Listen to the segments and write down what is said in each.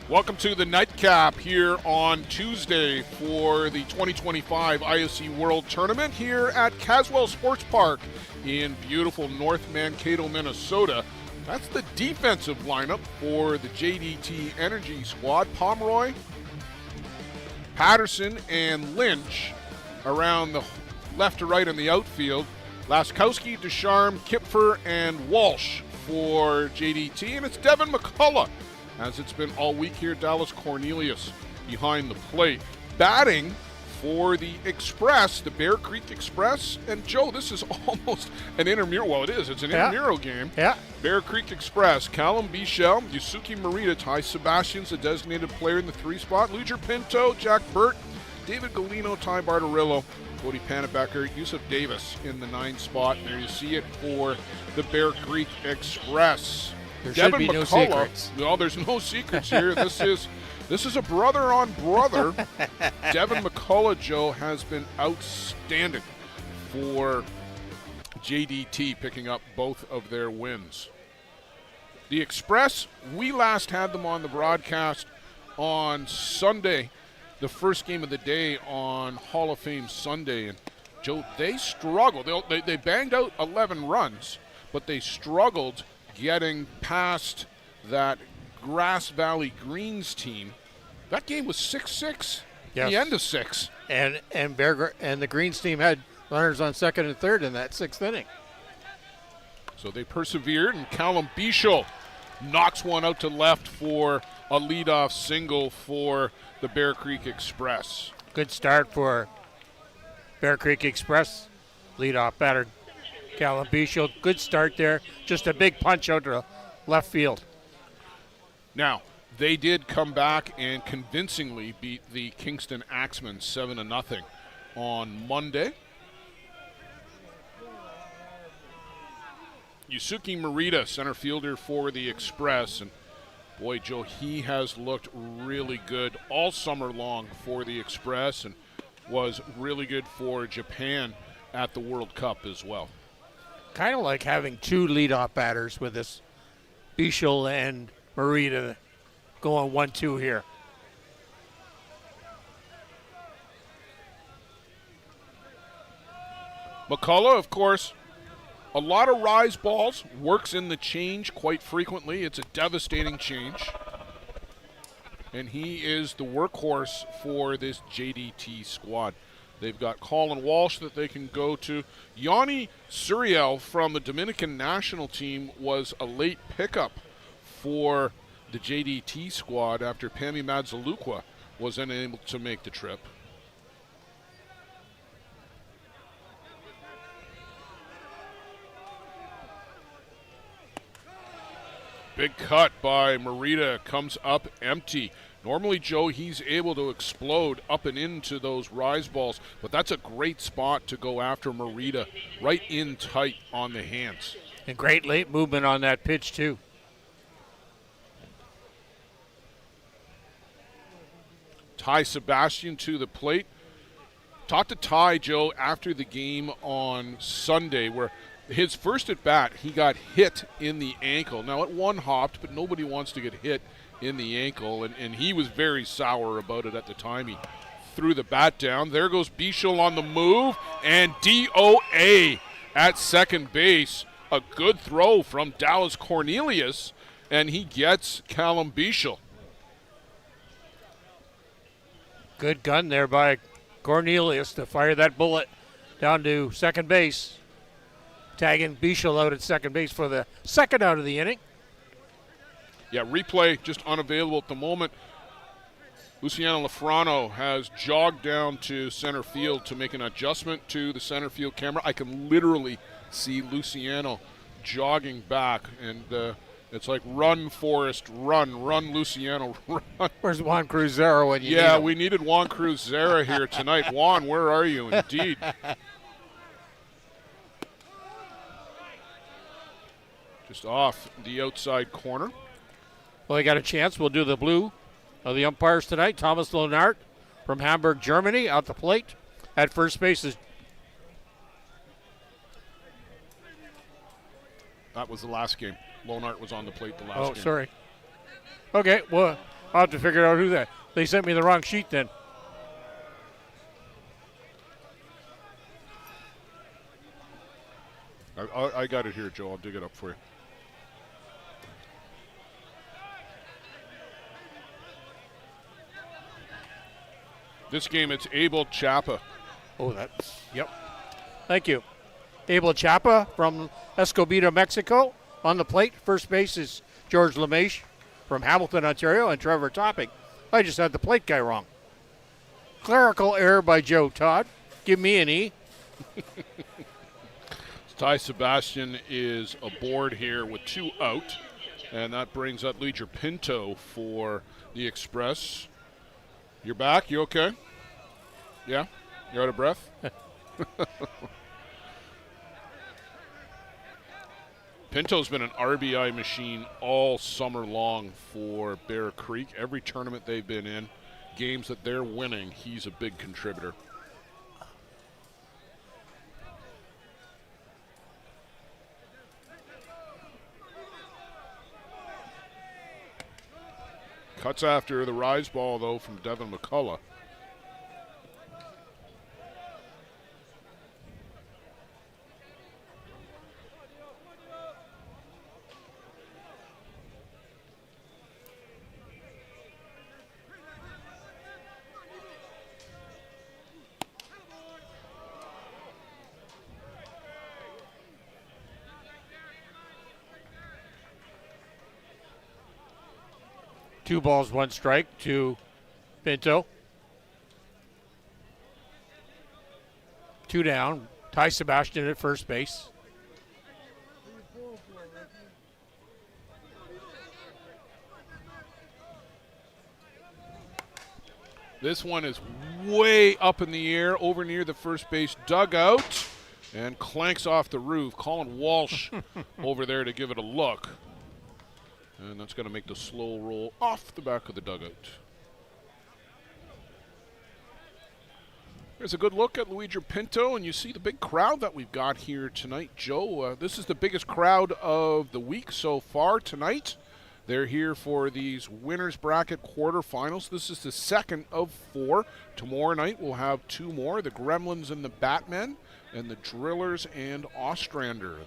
Welcome to the Nightcap here on Tuesday for the 2025 ISC World Tournament here at Caswell Sports Park in beautiful North Mankato, Minnesota. That's the defensive lineup for the JDT Energy squad. Pomeroy, Patterson, and Lynch around the left to right in the outfield. Laskowski, Ducharme, Kipfer, and Walsh for JDT. And it's Devin McCullough, as it's been all week here. Dallas Cornelius behind the plate. Batting for the Express, the Bear Creek Express. And Joe, this is almost an intramural. Well, it is. It's an intramural game. Yeah. Bear Creek Express. Callum Bichel, Yusuke Morita, Ty Sebastian's the designated player in the 3 spot. Luger Pinto, Jack Burt, David Galino, Ty Bartarello, Cody Panabecker, Yusuf Davis in the 9 spot. There you see it for the Bear Creek Express. There Devin should be McCullough, no secrets. No, there's no secrets here. This is a brother on brother. Devin McCullough, Joe, has been outstanding for JDT, picking up both of their wins. The Express, we last had them on the broadcast on Sunday, the first game of the day on Hall of Fame Sunday. And Joe, they struggled. They banged out 11 runs, but they struggled getting past that Grass Valley Greens team. That game was 6-6. Yes. The end of 6. And the Greens team had runners on second and third in that 6th inning. So they persevered, and Callum Bichel knocks one out to left for a leadoff single for the Bear Creek Express. Good start for Bear Creek Express. Leadoff batter Callum Bichel. Good start there. Just a big punch out to left field. Now, they did come back and convincingly beat the Kingston Axemen 7-0 on Monday. Yusuke Morita, center fielder for the Express. And boy, Joe, he has looked really good all summer long for the Express and was really good for Japan at the World Cup as well. Kind of like having 2 leadoff batters with this Bichel and Morita going 1-2 here. McCullough, of course, a lot of rise balls, works in the change quite frequently. It's a devastating change. And he is the workhorse for this JDT squad. They've got Colin Walsh that they can go to. Yanni Suriel from the Dominican national team was a late pickup for the JDT squad after Pami Madzalukwa was unable to make the trip. Big cut by Morita, comes up empty. Normally, Joe, he's able to explode up and into those rise balls, but that's a great spot to go after Morita, right in tight on the hands. And great late movement on that pitch, too. Ty Sebastian to the plate. Talked to Ty, Joe, after the game on Sunday, where his first at bat, he got hit in the ankle. Now, it one hopped, but nobody wants to get hit in the ankle, and he was very sour about it at the time. He threw the bat down. There goes Bichel on the move, and DOA at second base. A good throw from Dallas Cornelius, and he gets Callum Bichel. Good gun there by Cornelius to fire that bullet down to second base. Tagging Bichel out at second base for the second out of the inning. Yeah, replay just unavailable at the moment. Luciano Lafrano has jogged down to center field to make an adjustment to the center field camera. I can literally see Luciano jogging back, and it's like run, Forrest, run, Luciano, run. Where's Juan Cruzero when you need him? We needed Juan Cruzero here tonight. Juan, where are you? Indeed. Just off the outside corner. Well, they got a chance. We'll do the blue of the umpires tonight. Thomas Lonart from Hamburg, Germany, out the plate. At first base is... That was the last game. Lonart was on the plate the last game. Oh, sorry. Okay, well, I'll have to figure out who that. They sent me the wrong sheet then. I got it here, Joe. I'll dig it up for you. This game, it's Abel Chapa. Oh, that's, yep. Thank you. Abel Chapa from Escobedo, Mexico. On the plate, first base is George LeMaitre from Hamilton, Ontario, and Trevor Topping. I just had the plate guy wrong. Clerical error by Joe Todd. Give me an E. Ty Sebastian is aboard here with 2 out, and that brings up Leader Pinto for the Express. You're back? You okay? Yeah? You're out of breath? Pinto's been an RBI machine all summer long for Bear Creek. Every tournament they've been in, games that they're winning, he's a big contributor. Cuts after the rise ball, though, from Devin McCullough. Two balls, one strike to Pinto. 2 down. Ty Sebastian at first base. This one is way up in the air, over near the first base dugout, and clanks off the roof. Colin Walsh over there to give it a look. And that's going to make the slow roll off the back of the dugout. There's a good look at Luigi Pinto, and you see the big crowd that we've got here tonight, Joe. This is the biggest crowd of the week so far tonight. They're here for these winners bracket quarterfinals. This is the second of 4. Tomorrow night we'll have 2 more, the Gremlins and the Batmen, and the Drillers and Ostrander,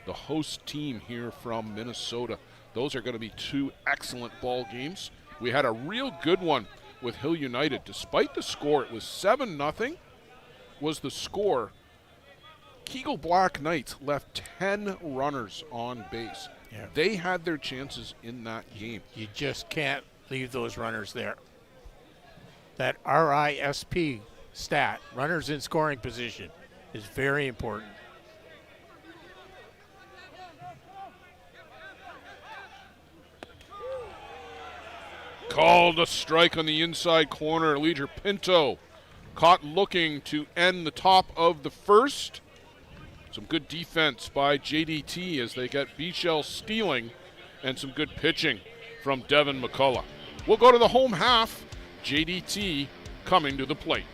the host team here from Minnesota. Those are going to be 2 excellent ball games. We had a real good one with Hill United. Despite the score, it was 7-0 was the score. Kegel Black Knights left 10 runners on base. Yeah. They had their chances in that game. You just can't leave those runners there. That RISP stat, runners in scoring position, is very important. Called a strike on the inside corner. Leader Pinto caught looking to end the top of the first. Some good defense by JDT as they get Bichel stealing, and some good pitching from Devin McCullough. We'll go to the home half. JDT coming to the plate.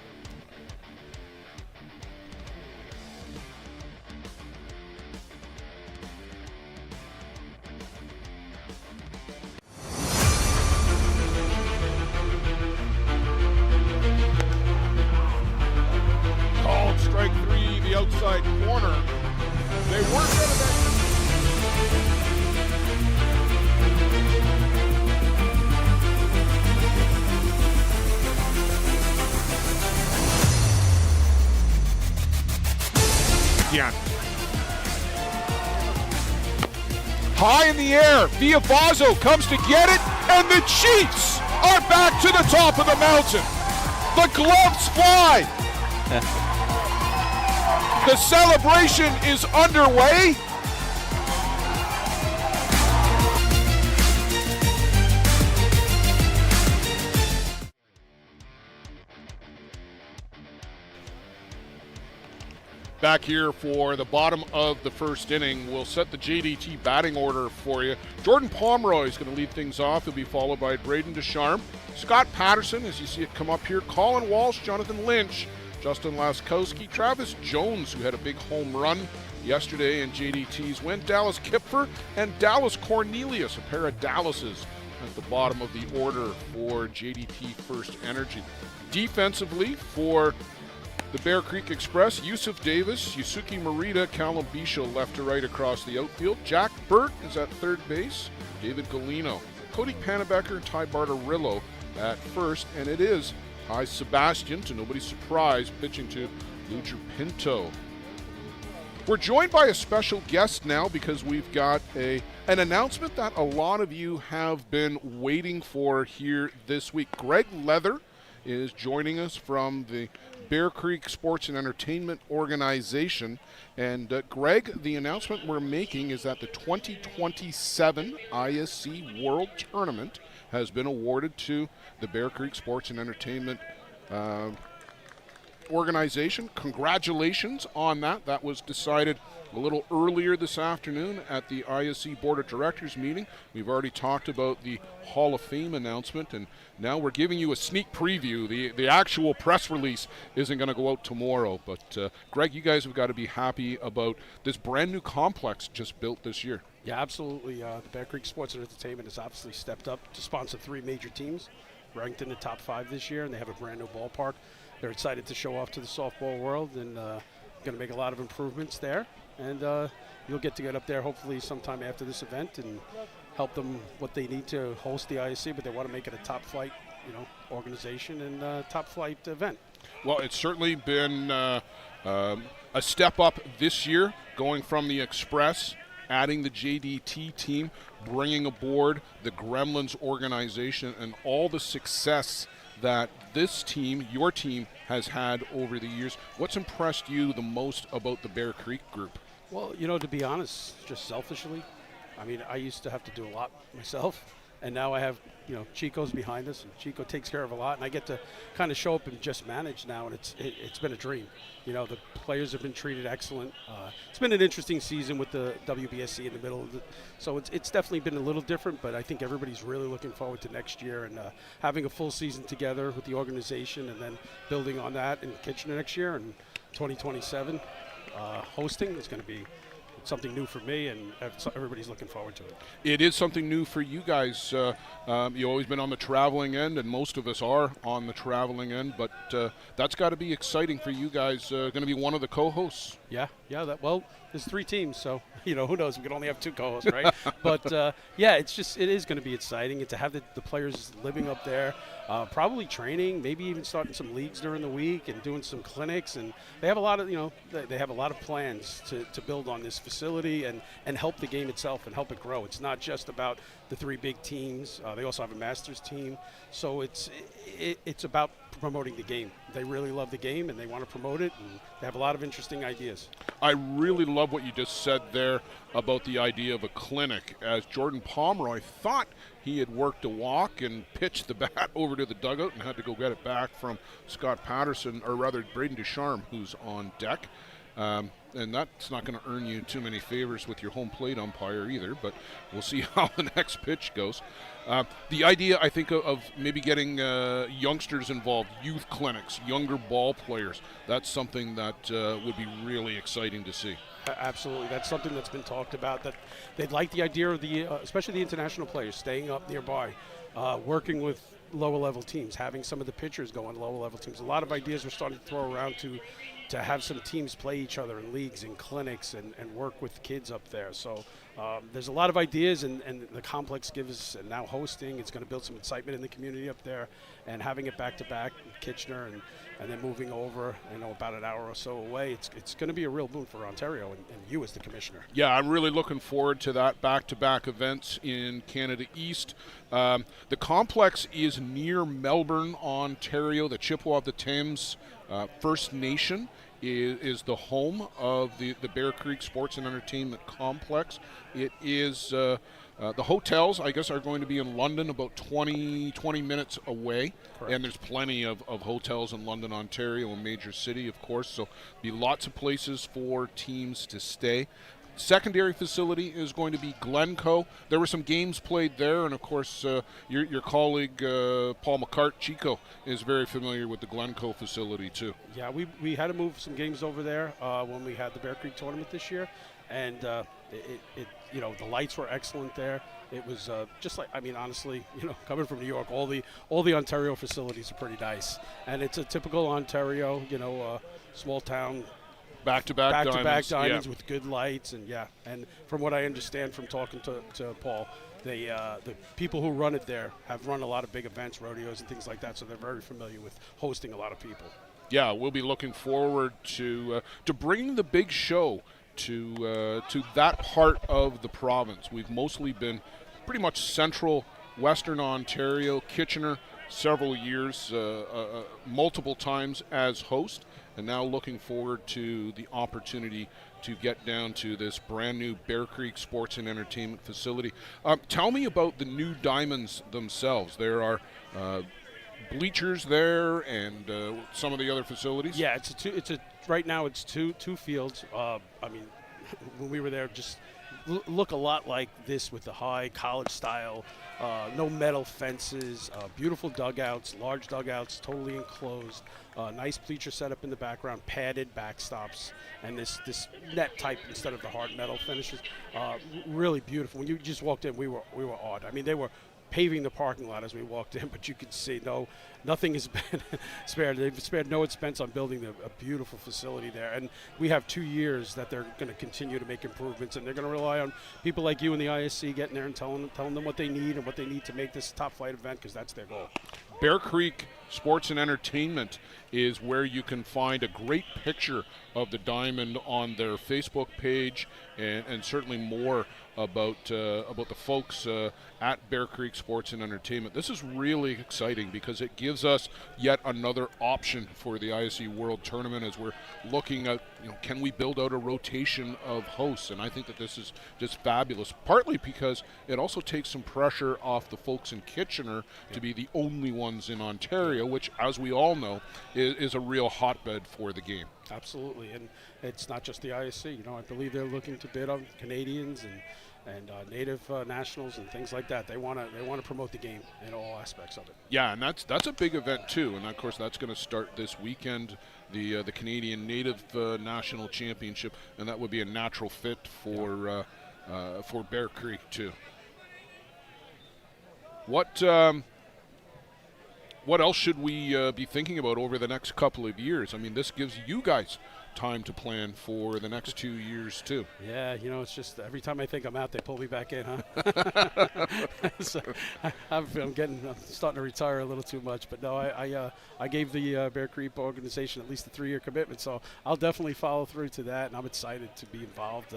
Strike 3, the outside corner. They weren't out of that. Yeah. High in the air, Villavazo comes to get it, and the Chiefs are back to the top of the mountain. The gloves fly. The celebration is underway. Back here for the bottom of the first inning. We'll set the JDT batting order for you. Jordan Pomeroy is going to lead things off. He'll be followed by Braden Descharmes, Scott Patterson, as you see it come up here, Colin Walsh, Jonathan Lynch, Justin Laskowski, Travis Jones, who had a big home run yesterday in JDT's win, Dallas Kipfer, and Dallas Cornelius, a pair of Dallases at the bottom of the order for JDT First Energy. Defensively for the Bear Creek Express, Yusuf Davis, Yusuke Morita, Callum Bisho left to right across the outfield. Jack Burt is at third base. David Galino, Cody Panabecker, Ty Bartarillo at first. And it is Ty Sebastian, to nobody's surprise, pitching to Luger Pinto. We're joined by a special guest now because we've got an announcement that a lot of you have been waiting for here this week. Greg Leather is joining us from the Bear Creek Sports and Entertainment Organization. And Greg, the announcement we're making is that the 2027 ISC World Tournament has been awarded to the Bear Creek Sports and Entertainment Organization. Congratulations on that. That was decided a little earlier this afternoon at the ISC Board of Directors meeting. We've already talked about the Hall of Fame announcement, and now we're giving you a sneak preview. The actual press release isn't going to go out tomorrow, but Greg, you guys have got to be happy about this brand new complex just built this year. Yeah, absolutely. The Bear Creek Sports and Entertainment has obviously stepped up to sponsor 3 major teams, ranked in the top 5 this year, and they have a brand new ballpark. They're excited to show off to the softball world, and going to make a lot of improvements there. And you'll get up there hopefully sometime after this event and help them what they need to host the ISC, but they want to make it a top flight, organization and top flight event. Well, it's certainly been a step up this year, going from the Express, adding the JDT team, bringing aboard the Gremlins organization, and all the success that this team, your team, has had over the years. What's impressed you the most about the Bear Creek group? Well, to be honest, just selfishly, I used to have to do a lot myself, and now I have, Chico's behind us, and Chico takes care of a lot, and I get to kind of show up and just manage now, and it's been a dream. The players have been treated excellent. It's been an interesting season with the WBSC in the middle of so it's definitely been a little different, but I think everybody's really looking forward to next year and having a full season together with the organization, and then building on that in Kitchener next year, and 2027 hosting is going to be something new for me, and everybody's looking forward to it. It is something new for you guys. You've always been on the traveling end, and most of us are on the traveling end, but that's got to be exciting for you guys. Going to be one of the co-hosts. Yeah. There's 3 teams, so who knows? We could only have 2 co-hosts, right? But it is going to be exciting, and to have the players living up there, probably training, maybe even starting some leagues during the week and doing some clinics, and they have a lot of they have a lot of plans to build on this facility and help the game itself and help it grow. It's not just about the 3 big teams. They also have a Masters team, so it's about promoting the game. They really love the game, and they want to promote it, and they have a lot of interesting ideas. I really love what you just said there about the idea of a clinic. As Jordan Pomeroy thought he had worked a walk and pitched the bat over to the dugout and had to go get it back from Scott Patterson, or rather Braden Ducharme, who's on deck. And that's not going to earn you too many favors with your home plate umpire either, but we'll see how the next pitch goes. The idea, I think, of maybe getting youngsters involved, youth clinics, younger ball players, that's something that would be really exciting to see. Absolutely. That's something that's been talked about, that they'd like the idea of especially the international players, staying up nearby, working with lower level teams, having some of the pitchers go on lower level teams. A lot of ideas we're starting to throw around to have some teams play each other in leagues and clinics and work with kids up there. So there's a lot of ideas, and the complex gives, and now hosting, it's going to build some excitement in the community up there, and having it back-to-back in Kitchener and then moving over, about an hour or so away, it's going to be a real boon for Ontario and you as the commissioner. Yeah, I'm really looking forward to that back-to-back events in Canada East. The complex is near Melbourne, Ontario. The Chippewa of the Thames First Nation is the home of the Bear Creek Sports and Entertainment Complex. It is the hotels, I guess, are going to be in London, about 20 minutes away. Correct. And there's plenty of hotels in London, Ontario, a major city, of course, so be lots of places for teams to stay. secondary facility is going to be Glencoe. There were some games played there, and of course, your colleague Paul McCart, Chico, is very familiar with the Glencoe facility too. Yeah, we had to move some games over there when we had the Bear Creek tournament this year, and the lights were excellent there. It was just like, I mean, honestly, coming from New York, all the Ontario facilities are pretty nice, and it's a typical Ontario, small town. Back-to-back diamonds with good lights, and from what I understand from talking to Paul, the people who run it there have run a lot of big events, rodeos, and things like that, so they're very familiar with hosting a lot of people. Yeah, we'll be looking forward to bringing the big show to that part of the province. We've mostly been pretty much central Western Ontario, Kitchener, several years, multiple times as host, and now looking forward to the opportunity to get down to this brand new Bear Creek Sports and Entertainment facility. Tell me about the new diamonds themselves. There are bleachers there and some of the other facilities. Yeah, right now it's two fields. When we were there, just look a lot like this with the high college style, no metal fences, beautiful dugouts, large dugouts, totally enclosed, nice bleacher setup in the background, padded backstops, and this net type instead of the hard metal finishes. Really beautiful. When you just walked in, we were awed. I mean, they were paving the parking lot as we walked in, but you could see nothing has been spared. They've spared no expense on building a beautiful facility there, and we have 2 years that they're going to continue to make improvements, and they're going to rely on people like you in the ISC getting there and telling them what they need and what they need to make this top flight event, because that's their goal. Bear Creek Sports and Entertainment is where you can find a great picture of the diamond on their Facebook page, and certainly more about the folks at Bear Creek Sports and Entertainment. This is really exciting because it gives us yet another option for the ISC World Tournament as we're looking at, can we build out a rotation of hosts? And I think that this is just fabulous, partly because it also takes some pressure off the folks in Kitchener to be the only ones in Ontario, which, as we all know, is a real hotbed for the game. Absolutely, and it's not just the ISC. I believe they're looking to bid on Canadians and native nationals and things like that. They want to promote the game in all aspects of it. Yeah, and that's a big event too, and of course that's going to start this weekend, the Canadian Native National Championship, and that would be a natural fit for Bear Creek too. What else should we be thinking about over the next couple of years? I mean, this gives you guys time to plan for the next 2 years too. Yeah, it's just every time I think I'm out, they pull me back in, huh? So I'm starting to retire a little too much, but no, I gave the Bear Creek organization at least a 3-year commitment, so I'll definitely follow through to that, and I'm excited to be involved.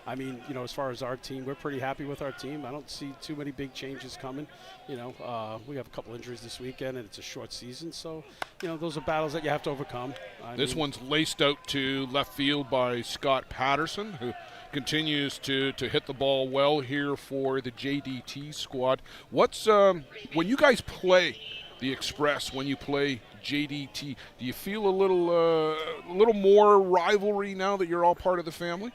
As far as our team, we're pretty happy with our team. I don't see too many big changes coming. We have a couple injuries this weekend, and it's a short season, so those are battles that you have to overcome. This one's laced out to left field by Scott Patterson, who continues to hit the ball well here for the JDT squad. What's when you guys play the Express, when you play JDT, do you feel a little more rivalry now that you're all part of the family?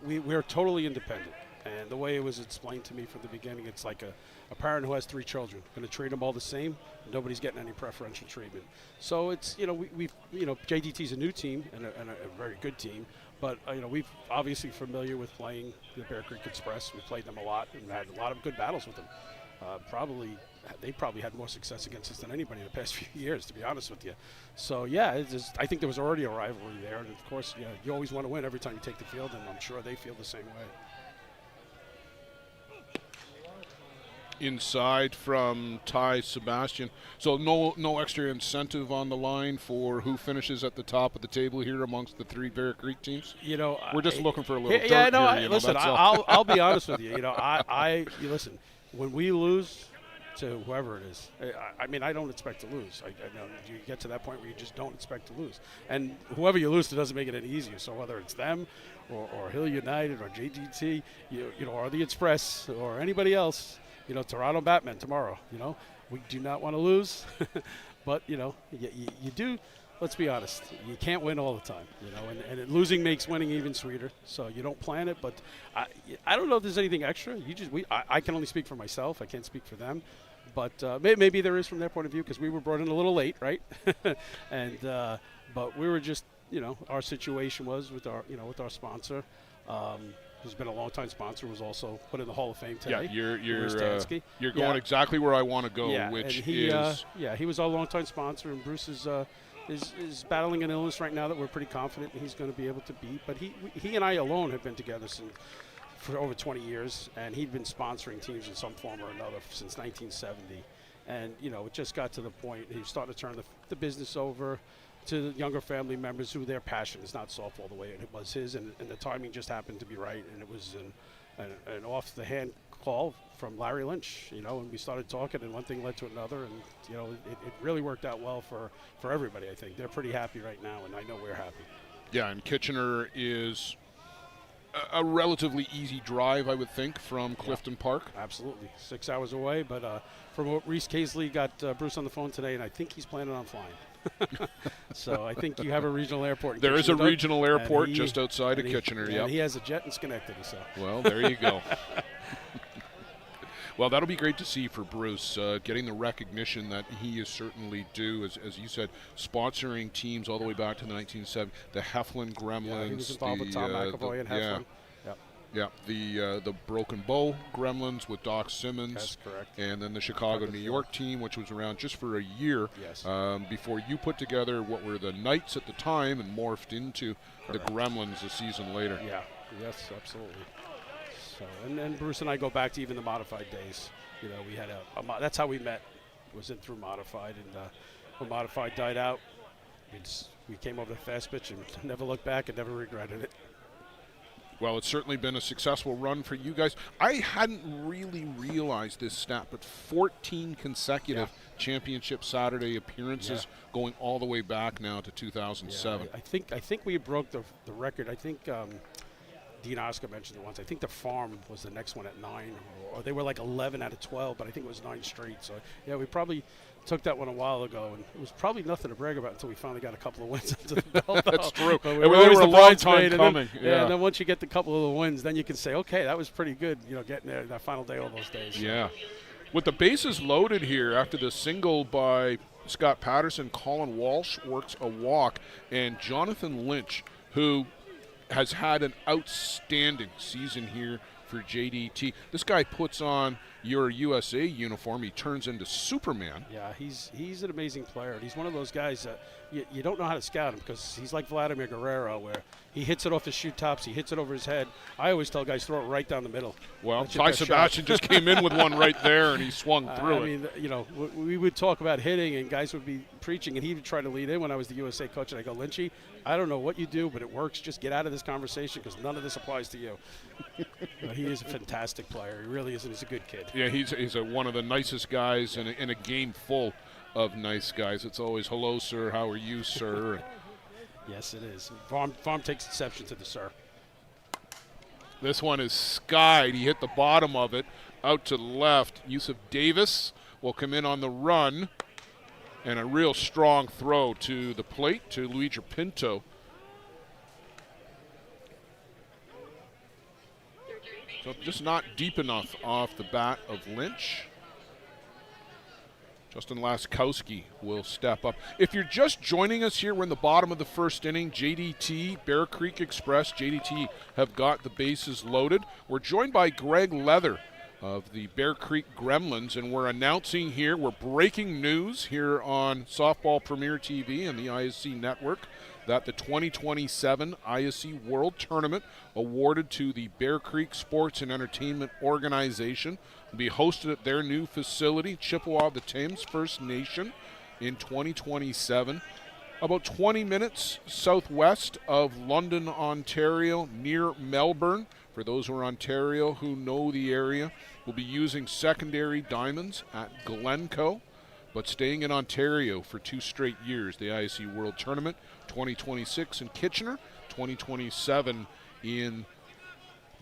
We're totally independent. And the way it was explained to me from the beginning, it's like a parent who has 3 children, going to treat them all the same. Nobody's getting any preferential treatment. So it's, JDT's a new team and a very good team. But, we've obviously familiar with playing the Bear Creek Express. We played them a lot and had a lot of good battles with them. They probably had more success against us than anybody in the past few years, to be honest with you. So, yeah, I think there was already a rivalry there. And, of course, you always want to win every time you take the field, and I'm sure they feel the same way. Inside from Ty Sebastian. So no extra incentive on the line for who finishes at the top of the table here amongst the 3 Bear Creek teams? We're just looking for a little dirt here, listen, I'll be honest with you. You listen, when we lose to whoever it is, I don't expect to lose. You get to that point where you just don't expect to lose. And whoever you lose to doesn't make it any easier. So whether it's them or Hill United or JDT, or the Express or anybody else, Toronto Batman tomorrow, we do not want to lose, but, you do let's be honest. You can't win all the time, and losing makes winning even sweeter. So you don't plan it, but I don't know if there's anything extra. I can only speak for myself. I can't speak for them. But maybe there is from their point of view because we were brought in a little late, right? And but we were just, our situation was with our sponsor, who's been a long-time sponsor, was also put in the Hall of Fame today. Yeah, you're going exactly where I want to go, which is he was our long-time sponsor, and Bruce is battling an illness right now that we're pretty confident he's going to be able to beat. But he and I alone have been together for over 20 years, and he'd been sponsoring teams in some form or another since 1970. And, it just got to the point he was starting to turn the business over to the younger family members who their passion is not softball the way it was his, and the timing just happened to be right, and it was an off-the-hand call from Larry Lynch, and we started talking, and one thing led to another, and, it really worked out well for everybody, I think. They're pretty happy right now, and I know we're happy. Yeah, and Kitchener is a relatively easy drive, I would think, from Clifton Park. Absolutely. 6 hours away, but from what Reese Casely got Bruce on the phone today, and I think he's planning on flying. So I think you have a regional airport in There Kitchener, is a regional airport just outside of Kitchener, yeah. He has a jet in Schenectady, so. Well, there you go. Well, that'll be great to see for Bruce, getting the recognition that he is certainly due, as you said, sponsoring teams all the way back to the 1970s, the Heflin Gremlins. Yeah, he was involved with Tom McAvoy and Heflin. Yeah, the Broken Bow Gremlins with Doc Simmons. That's correct. And then the Chicago, New York team, which was around just for a year before you put together what were the Knights at the time and morphed into the Gremlins a season later. Yeah, yes, absolutely. So, and Bruce and I go back to even the modified days. We had that's how we met, was through modified, and when modified died out, we came over to fast pitch and never looked back and never regretted it. Well, it's certainly been a successful run for you guys. I hadn't really realized this stat, but 14 consecutive championship Saturday appearances going all the way back now to 2007. Yeah, I think we broke the record. I think Dean Oscar mentioned it once. I think the Farm was the next one at 9, or they were like 11 out of 12, but I think it was 9 straight. So, yeah, we probably took that one a while ago, and it was probably nothing to brag about until we finally got a couple of wins under the belt. That's true. But we were a long time coming. And then once you get the couple of the wins, then you can say, okay, that was pretty good, getting there that final day all those days. Yeah. With the bases loaded here after the single by Scott Patterson, Colin Walsh works a walk, and Jonathan Lynch, who has had an outstanding season here for JDT. This guy puts on your USA uniform. He turns into Superman. Yeah, he's an amazing player. He's one of those guys that you don't know how to scout him because he's like Vladimir Guerrero, where he hits it off his shoot tops, he hits it over his head. I always tell guys throw it right down the middle. Well, Ty Sebastian just came in with one right there, and he swung through it. I mean, we would talk about hitting, and guys would be preaching, and he would try to lead in when I was the USA coach, and I go, Lynchy, I don't know what you do, but it works. Just get out of this conversation because none of this applies to you. He is a fantastic player. He really is, and he's a good kid. Yeah, he's one of the nicest guys in a game full of nice guys. It's always, hello, sir, how are you, sir? Yes, it is. Farm takes exception to the sir. This one is skied. He hit the bottom of it out to the left. Yusuf Davis will come in on the run. And a real strong throw to the plate to Luigi Pinto. So just not deep enough off the bat of Lynch. Justin Laskowski will step up. If you're just joining us here, we're in the bottom of the first inning. JDT, Bear Creek Express, JDT have got the bases loaded. We're joined by Greg Leather of the Bear Creek Gremlins, and we're announcing here, we're breaking news here on Softball Premier TV and the ISC Network that the 2027 ISC World Tournament awarded to the Bear Creek Sports and Entertainment Organization will be hosted at their new facility, Chippewa of the Thames First Nation, in 2027. About 20 minutes southwest of London, Ontario, near Melbourne. For those who are Ontario who know the area, we'll be using secondary diamonds at Glencoe, but staying in Ontario for 2 straight years. The ISC World Tournament, 2026 in Kitchener, 2027 in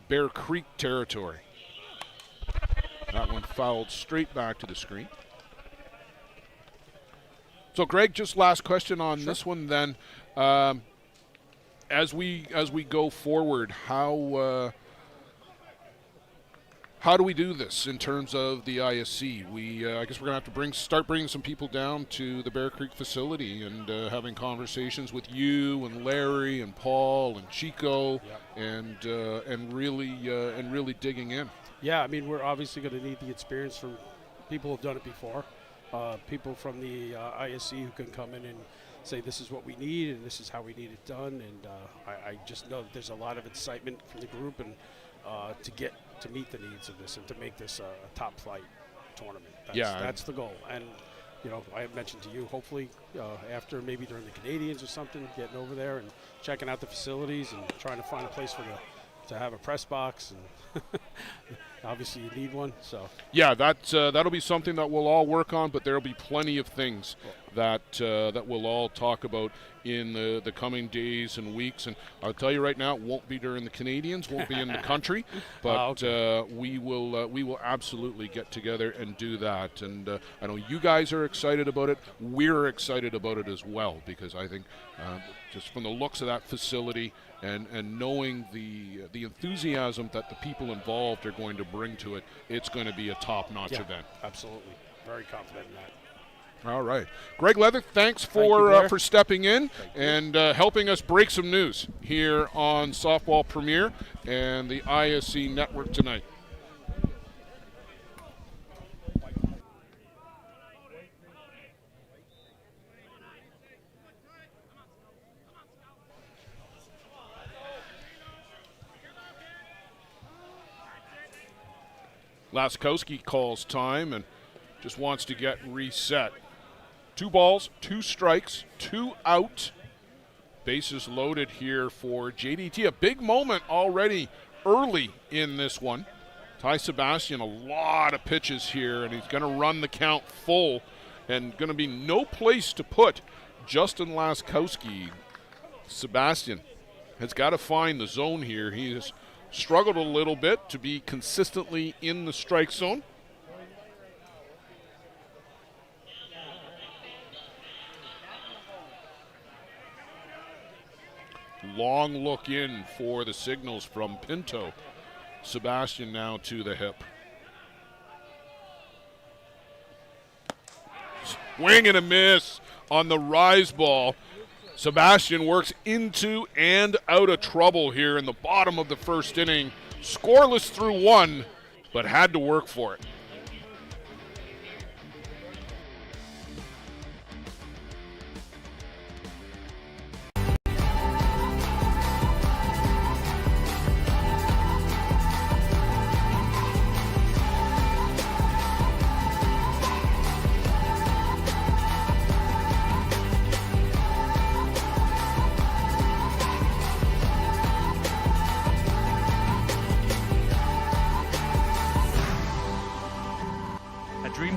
Bear Creek territory. That one fouled straight back to the screen. So, Greg, just last question on this one then. As we go forward, how do we do this in terms of the ISC? I guess we're going to have to start bringing some people down to the Bear Creek facility and having conversations with you and Larry and Paul and Chico, and really digging in. Yeah, I mean, we're obviously going to need the experience from people who have done it before, people from the ISC who can come in and say this is what we need and this is how we need it done. And I just know that there's a lot of excitement from the group and to meet the needs of this and to make this a top flight tournament. That's the goal. And I have mentioned to you, hopefully after maybe during the Canadians or something, getting over there and checking out the facilities and trying to find a place to have a press box, and obviously you need one. So yeah, that'll be something that we'll all work on, but there'll be plenty of things that we'll all talk about in the coming days and weeks. And I'll tell you right now, it won't be during the Canadians, won't be in the country, but we will absolutely get together and do that. And I know you guys are excited about it. We're excited about it as well, because I think just from the looks of that facility and knowing the enthusiasm that the people involved are going to bring to it, it's going to be a top-notch event. Absolutely. Very confident in that. All right. Greg Leather, thanks for stepping in and helping us break some news here on Softball Premier and the ISC Network tonight. Laskowski calls time and just wants to get reset. 2 balls, 2 strikes, 2 out. Bases loaded here for JDT. A big moment already early in this one. Ty Sebastian, a lot of pitches here, and he's going to run the count full, and going to be no place to put Justin Laskowski. Sebastian has got to find the zone here. He has struggled a little bit to be consistently in the strike zone. Long look in for the signals from Pinto. Sebastian now to the hip. Swing and a miss on the rise ball. Sebastian works into and out of trouble here in the bottom of the first inning. Scoreless through 1, but had to work for it.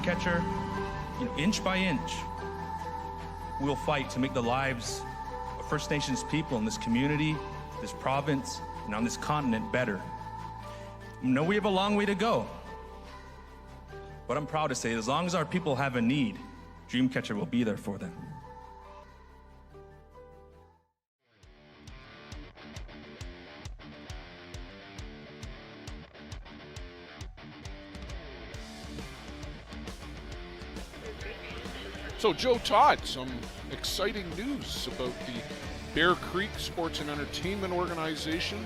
Catcher, inch by inch, we'll fight to make the lives of First Nations people in this community, this province, and on this continent better. I know we have a long way to go, but I'm proud to say as long as our people have a need, Dreamcatcher will be there for them. So, Joe Todd, some exciting news about the Bear Creek Sports and Entertainment Organization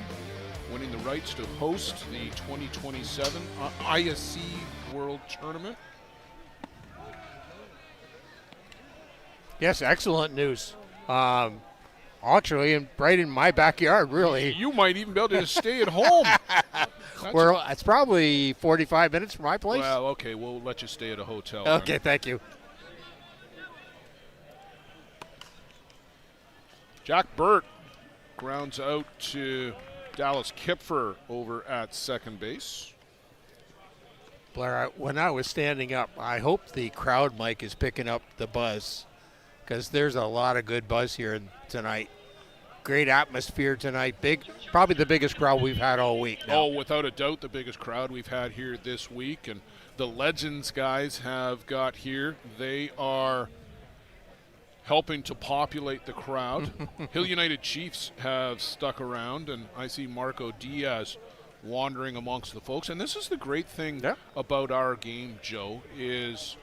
winning the rights to host the 2027 ISC World Tournament. Yes, excellent news. Actually, right in my backyard, really. You might even be able to stay at home. It's probably 45 minutes from my place. Well, okay, we'll let you stay at a hotel. Okay, thank you. Jack Burt grounds out to Dallas Kipfer over at second base. Blair, when I was standing up, I hope the crowd mic is picking up the buzz, because there's a lot of good buzz here tonight. Great atmosphere tonight. Probably the biggest crowd we've had all week now. Oh, without a doubt, the biggest crowd we've had here this week. And the Legends guys have got here. They are helping to populate the crowd. Hill United Chiefs have stuck around, and I see Marco Diaz wandering amongst the folks. And this is the great thing about our game, Joe, is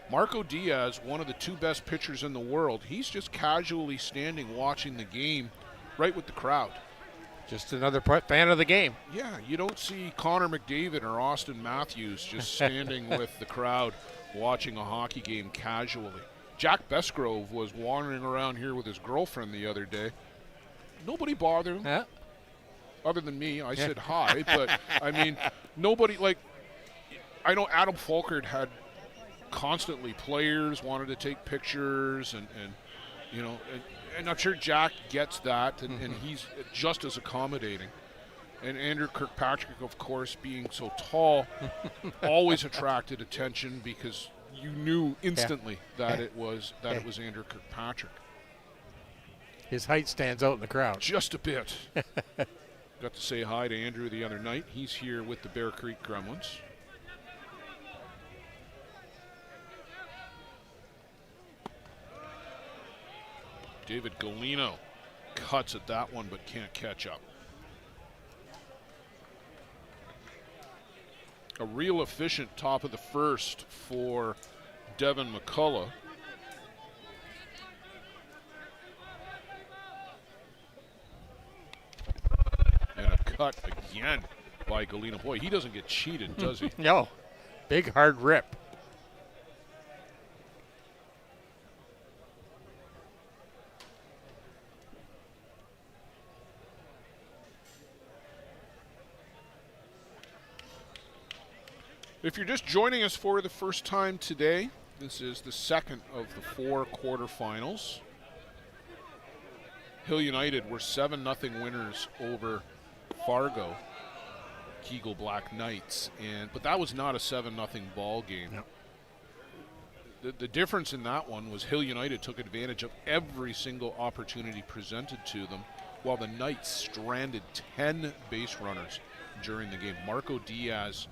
Marco Diaz, one of the 2 best pitchers in the world, he's just casually standing watching the game right with the crowd. Just another fan of the game. Yeah, you don't see Connor McDavid or Austin Matthews just standing with the crowd watching a hockey game casually. Jack Besgrove was wandering around here with his girlfriend the other day. Nobody bothered him. Yeah. Other than me. I said hi, but I mean, nobody, like, I know Adam Folkert had constantly players wanted to take pictures and you know, and I'm sure Jack gets that, and he's just as accommodating. And Andrew Kirkpatrick, of course, being so tall, always attracted attention because you knew instantly that it was Andrew Kirkpatrick. His height stands out in the crowd. Just a bit. Got to say hi to Andrew the other night. He's here with the Bear Creek Gremlins. David Galino cuts at that one but can't catch up. A real efficient top of the first for Devin McCullough. And a cut again by Galino. Boy, he doesn't get cheated, does he? No. Big hard rip. If you're just joining us for the first time today, this is the second of the 4 quarterfinals. Hill United were 7-0 winners over Fargo, Keagle Black Knights, but that was not a 7-0 ball game. No. The difference in that one was Hill United took advantage of every single opportunity presented to them, while the Knights stranded 10 base runners during the game. Marco Diaz,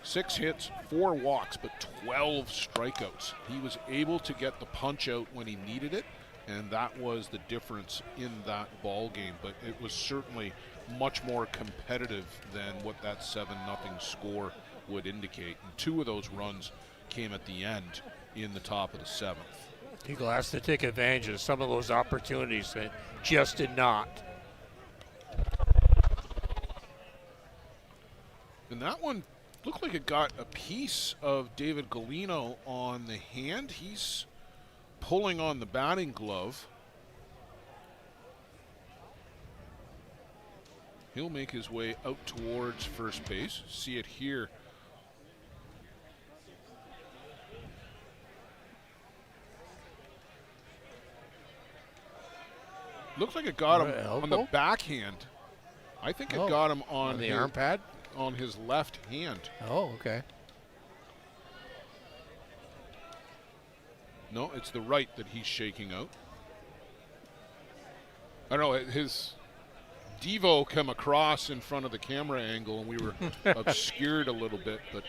6 hits, 4 walks, but 12 strikeouts. He was able to get the punch out when he needed it, and that was the difference in that ball game. But it was certainly much more competitive than what that 7-0 score would indicate. And 2 of those runs came at the end in the top of the 7th. Eagle has to take advantage of some of those opportunities that just did not. And that one looked like it got a piece of David Galino on the hand. He's pulling on the batting glove. He'll make his way out towards first base. See it here. Looks like it got him on the backhand. I think it got him on the arm pad? On his left hand. Oh, okay. No, it's the right that he's shaking out. I don't know, his Devo came across in front of the camera angle and we were obscured a little bit, but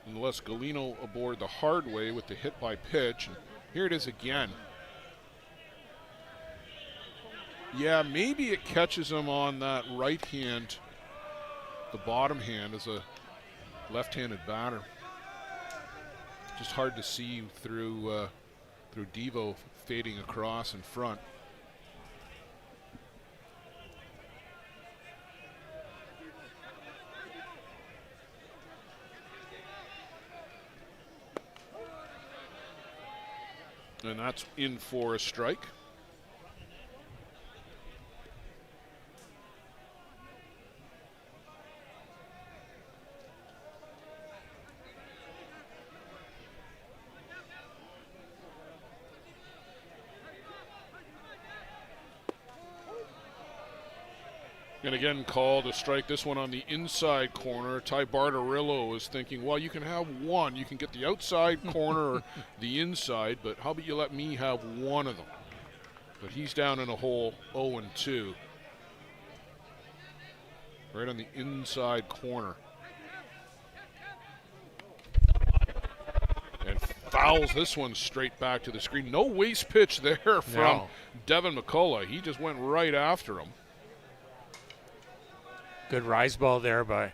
unless Galino aboard the hard way with the hit by pitch, and here it is again. Yeah, maybe it catches him on that right hand, the bottom hand, as a left-handed batter. Just hard to see through Devo fading across in front. And that's in for a strike. And again called a strike, this one on the inside corner. Ty Bartarillo was thinking, well, you can have one. You can get the outside corner or the inside, but how about you let me have one of them? But he's down in a hole 0-2. Right on the inside corner. fouls this one straight back to the screen. No waste pitch there from No. Devin McCullough. He just went right after him. Good rise ball there by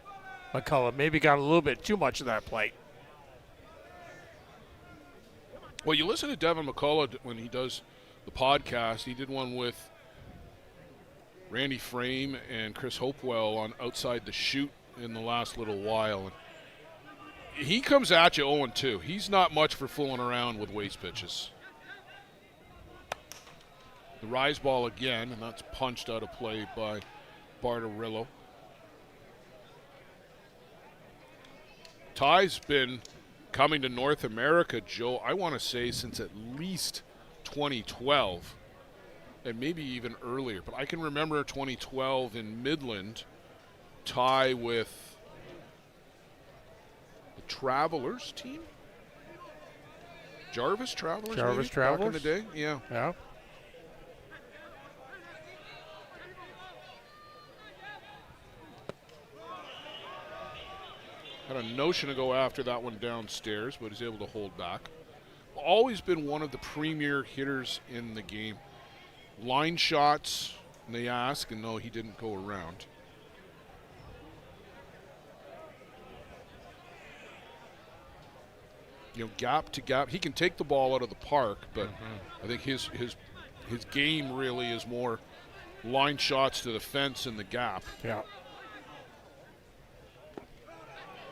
McCullough. Maybe got a little bit too much of that plate. Well, you listen to Devin McCullough when he does the podcast. He did one with Randy Frame and Chris Hopewell on Outside the Chute in the last little while. And he comes at you 0-2. He's not much for fooling around with waste pitches. The rise ball again, and that's punched out of play by Bartarillo. Ty's been coming to North America, Joe, I want to say since at least 2012, and maybe even earlier. But I can remember 2012 in Midland, Ty with the Travelers team? Jarvis Travelers, Jarvis maybe, Travelers? back in the day? Yeah. Yeah. Had a notion to go after that one downstairs, but is able to hold back. Always been one of the premier hitters in the game. Line shots, and they ask, and no, he didn't go around. You know, gap to gap. He can take the ball out of the park, but I think his game really is more line shots to the fence and the gap. Yeah.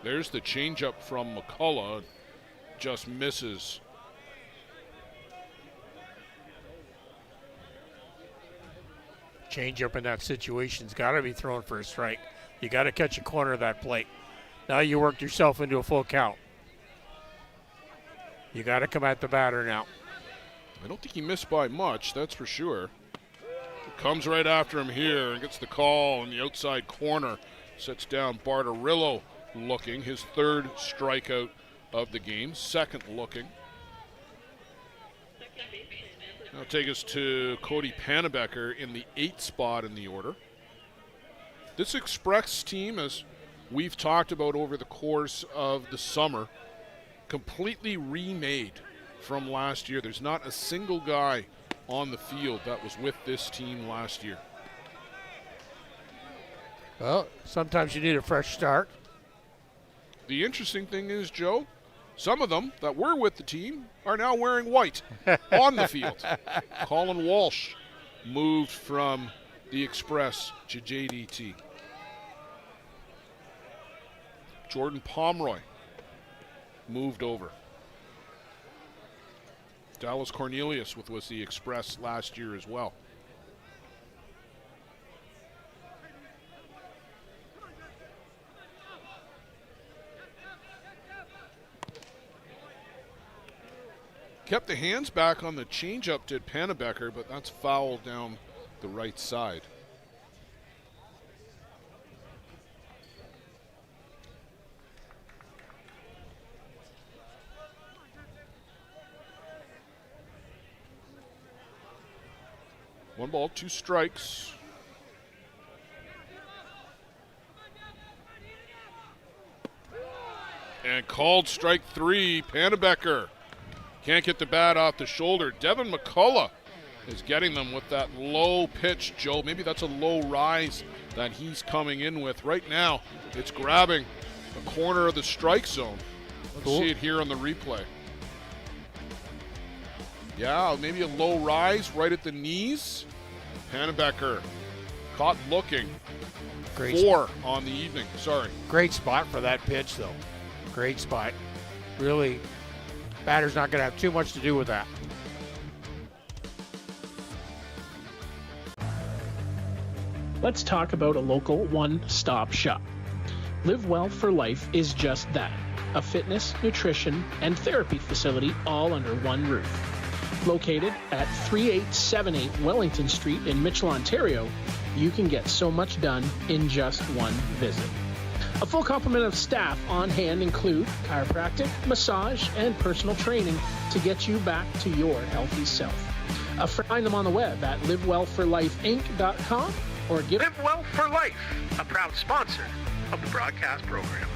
There's the changeup from McCullough. Just misses. Change up in that situation's got to be thrown for a strike. You got to catch a corner of that plate. Now you worked yourself into a full count. You got to come at the batter now. I don't think he missed by much, that's for sure. Comes right after him here and gets the call in the outside corner. Sets down Bartarillo looking. His third strikeout of the game. Second looking. That'll take us to Cody Panebecker in the 8th spot in the order. This Express team, as we've talked about over the course of the summer, completely remade from last year. There's not a single guy on the field that was with this team last year. Well, sometimes you need a fresh start. The interesting thing is, Joe, some of them that were with the team are now wearing white on the field. Colin Walsh moved from the Express to JDT. Jordan Pomeroy moved over. Dallas Cornelius was the Express last year as well. Kept the hands back on the changeup, did Panebecker, but that's foul down the right side. One ball, two strikes. And called strike three, Panebecker. Can't get the bat off the shoulder. Devin McCullough is getting them with that low pitch, Joe. Maybe that's a low rise that he's coming in with. Right now, it's grabbing the corner of the strike zone. Let's see it here on the replay. Yeah, maybe a low rise right at the knees. Panebecker caught looking. Great 4 on the evening. Sorry. Great spot for that pitch, though. Great spot. Really, batter's not going to have too much to do with that. Let's talk about a local one-stop shop. Live Well for Life is just that. A fitness, nutrition, and therapy facility all under one roof. Located at 3878 Wellington Street in Mitchell, Ontario, you can get so much done in just one visit. A full complement of staff on hand include chiropractic, massage, and personal training to get you back to your healthy self. Find them on the web at livewellforlifeinc.com or give Live Well for Life, a proud sponsor of the broadcast program.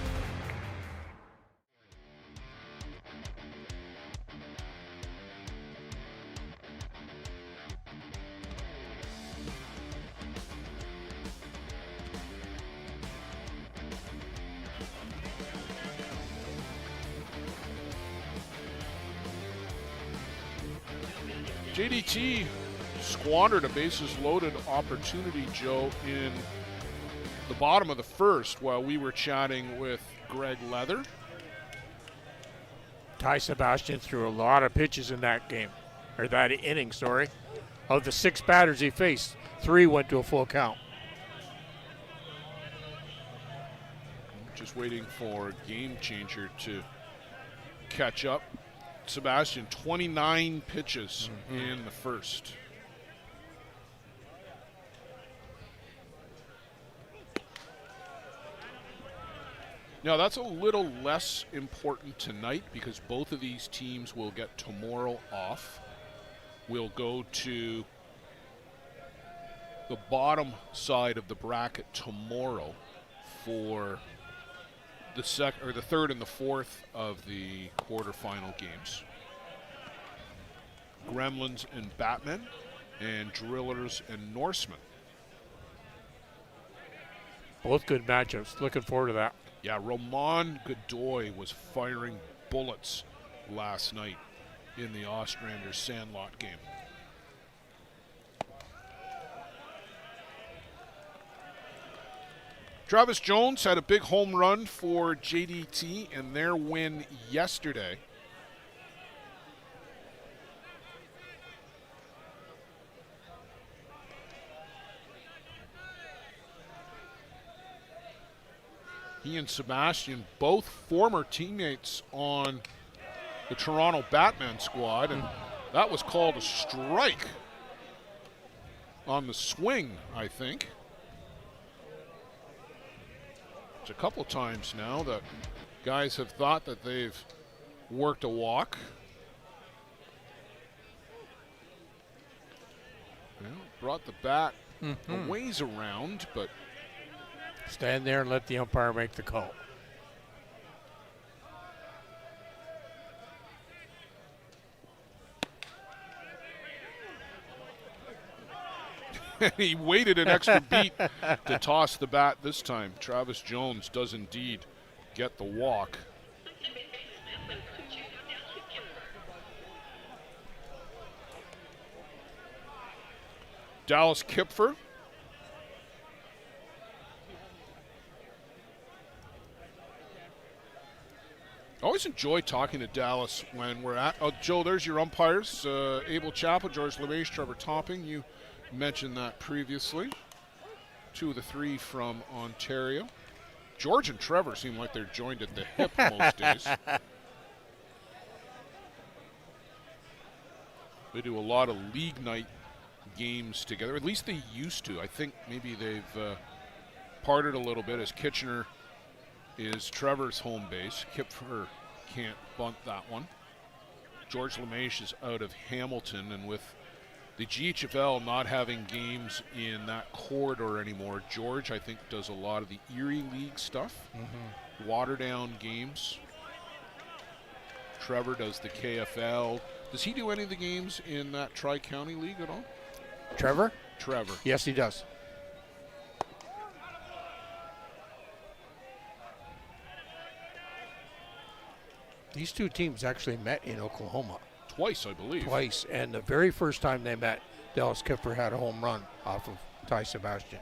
JDT squandered a bases-loaded opportunity, Joe, in the bottom of the first while we were chatting with Greg Leather. Ty Sebastian threw a lot of pitches in that game, or that inning, sorry. Of the 6 batters he faced, 3 went to a full count. Just waiting for a game changer to catch up. Sebastian, 29 pitches in the first. Now, that's a little less important tonight because both of these teams will get tomorrow off. We'll go to the bottom side of the bracket tomorrow for the third and the fourth of the quarterfinal games. Gremlins and Batmen, and Drillers and Norsemen. Both good matchups. Looking forward to that. Yeah, Roman Godoy was firing bullets last night in the Ostranders Sandlot game. Travis Jones had a big home run for JDT in their win yesterday. He and Sebastian, both former teammates on the Toronto Batman squad, and that was called a strike on the swing, I think. It's a couple times now that guys have thought that they've worked a walk. Well, brought the bat a ways around, but stand there and let the umpire make the call. He waited an extra beat to toss the bat this time. Travis Jones does indeed get the walk. Dallas Kipfer. I always enjoy talking to Dallas when we're at. Oh, Joe, there's your umpires. Abel Chapel, George LeMaitre, Trevor Topping. You mentioned that previously. 2 of the 3 from Ontario. George and Trevor seem like they're joined at the hip most days. They do a lot of league night games together. At least they used to. I think maybe they've parted a little bit as Kitchener is Trevor's home base. Kipfer can't bunt that one. George LeMaitre is out of Hamilton, and with the GHFL not having games in that corridor anymore, George, I think, does a lot of the Erie League stuff, water down games. Trevor does the KFL. Does he do any of the games in that Tri-County League at all? Trevor? Trevor. Yes, he does. These two teams actually met in Oklahoma. Twice, I believe. Twice, and the very first time they met, Dallas Kipfer had a home run off of Ty Sebastian.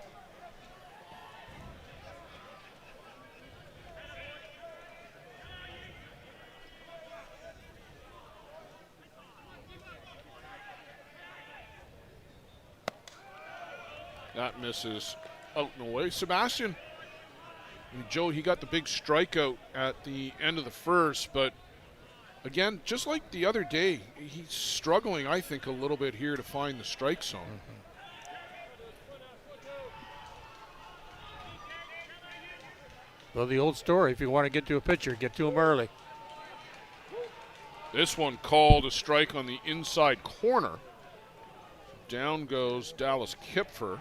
That misses out and away. Sebastian, Joe, he got the big strikeout at the end of the first, but again, just like the other day, he's struggling, I think, a little bit here to find the strike zone. Well, the old story, if you want to get to a pitcher, get to him early. This one called a strike on the inside corner. Down goes Dallas Kipfer.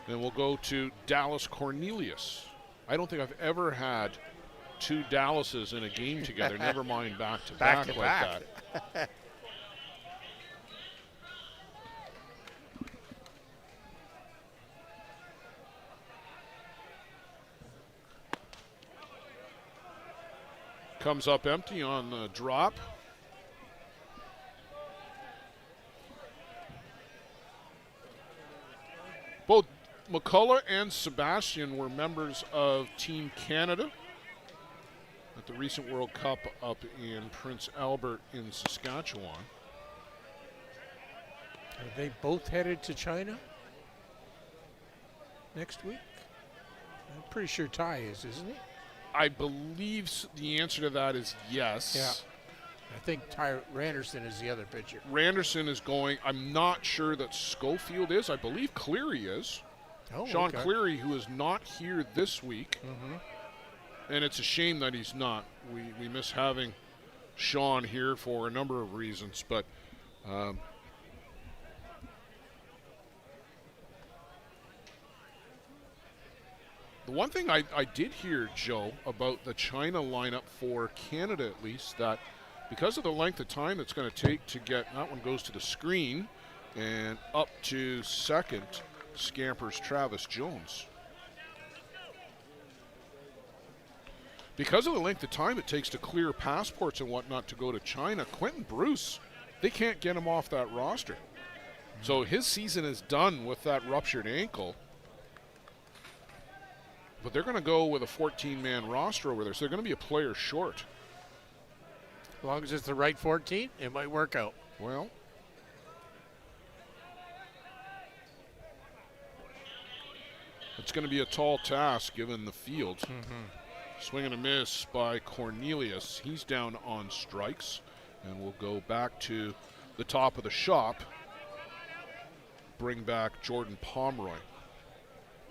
Then we'll go to Dallas Cornelius. I don't think I've ever had 2 Dallases in a game together, never mind back-to-back like that. Comes up empty on the drop. Both McCullough and Sebastian were members of Team Canada at the recent World Cup up in Prince Albert in Saskatchewan. Are they both headed to China next week? I'm pretty sure Ty is, isn't he? I believe the answer to that is yes. Yeah. I think Ty Randerson is the other pitcher. Randerson is going. I'm not sure that Schofield is. I believe Cleary is. Oh, Sean okay. Cleary, who is not here this week. And it's a shame that he's not. We miss having Sean here for a number of reasons. But the one thing I did hear, Joe, about the China lineup for Canada at least, that because of the length of time it's going to take to get, that one goes to the screen, and up to second scampers Travis Jones. Because of the length of time it takes to clear passports and whatnot to go to China, Quentin Bruce, they can't get him off that roster. So his season is done with that ruptured ankle. But they're going to go with a 14-man roster over there, so they're going to be a player short. As long as it's the right 14, it might work out. Well, it's going to be a tall task given the field. Swing and a miss by Cornelius. He's down on strikes, and we'll go back to the top of the shop. Bring back Jordan Pomeroy.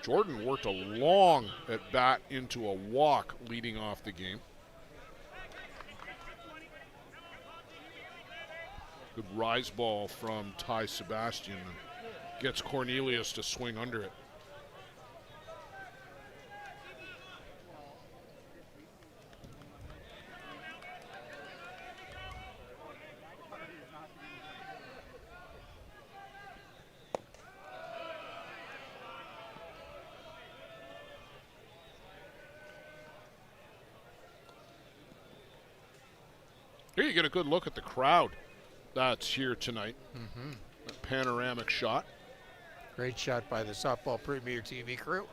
Jordan worked a long at bat into a walk leading off the game. Good rise ball from Ty Sebastian and gets Cornelius to swing under it. Here you get a good look at the crowd that's here tonight. That panoramic shot. Great shot by the Softball Premier TV crew.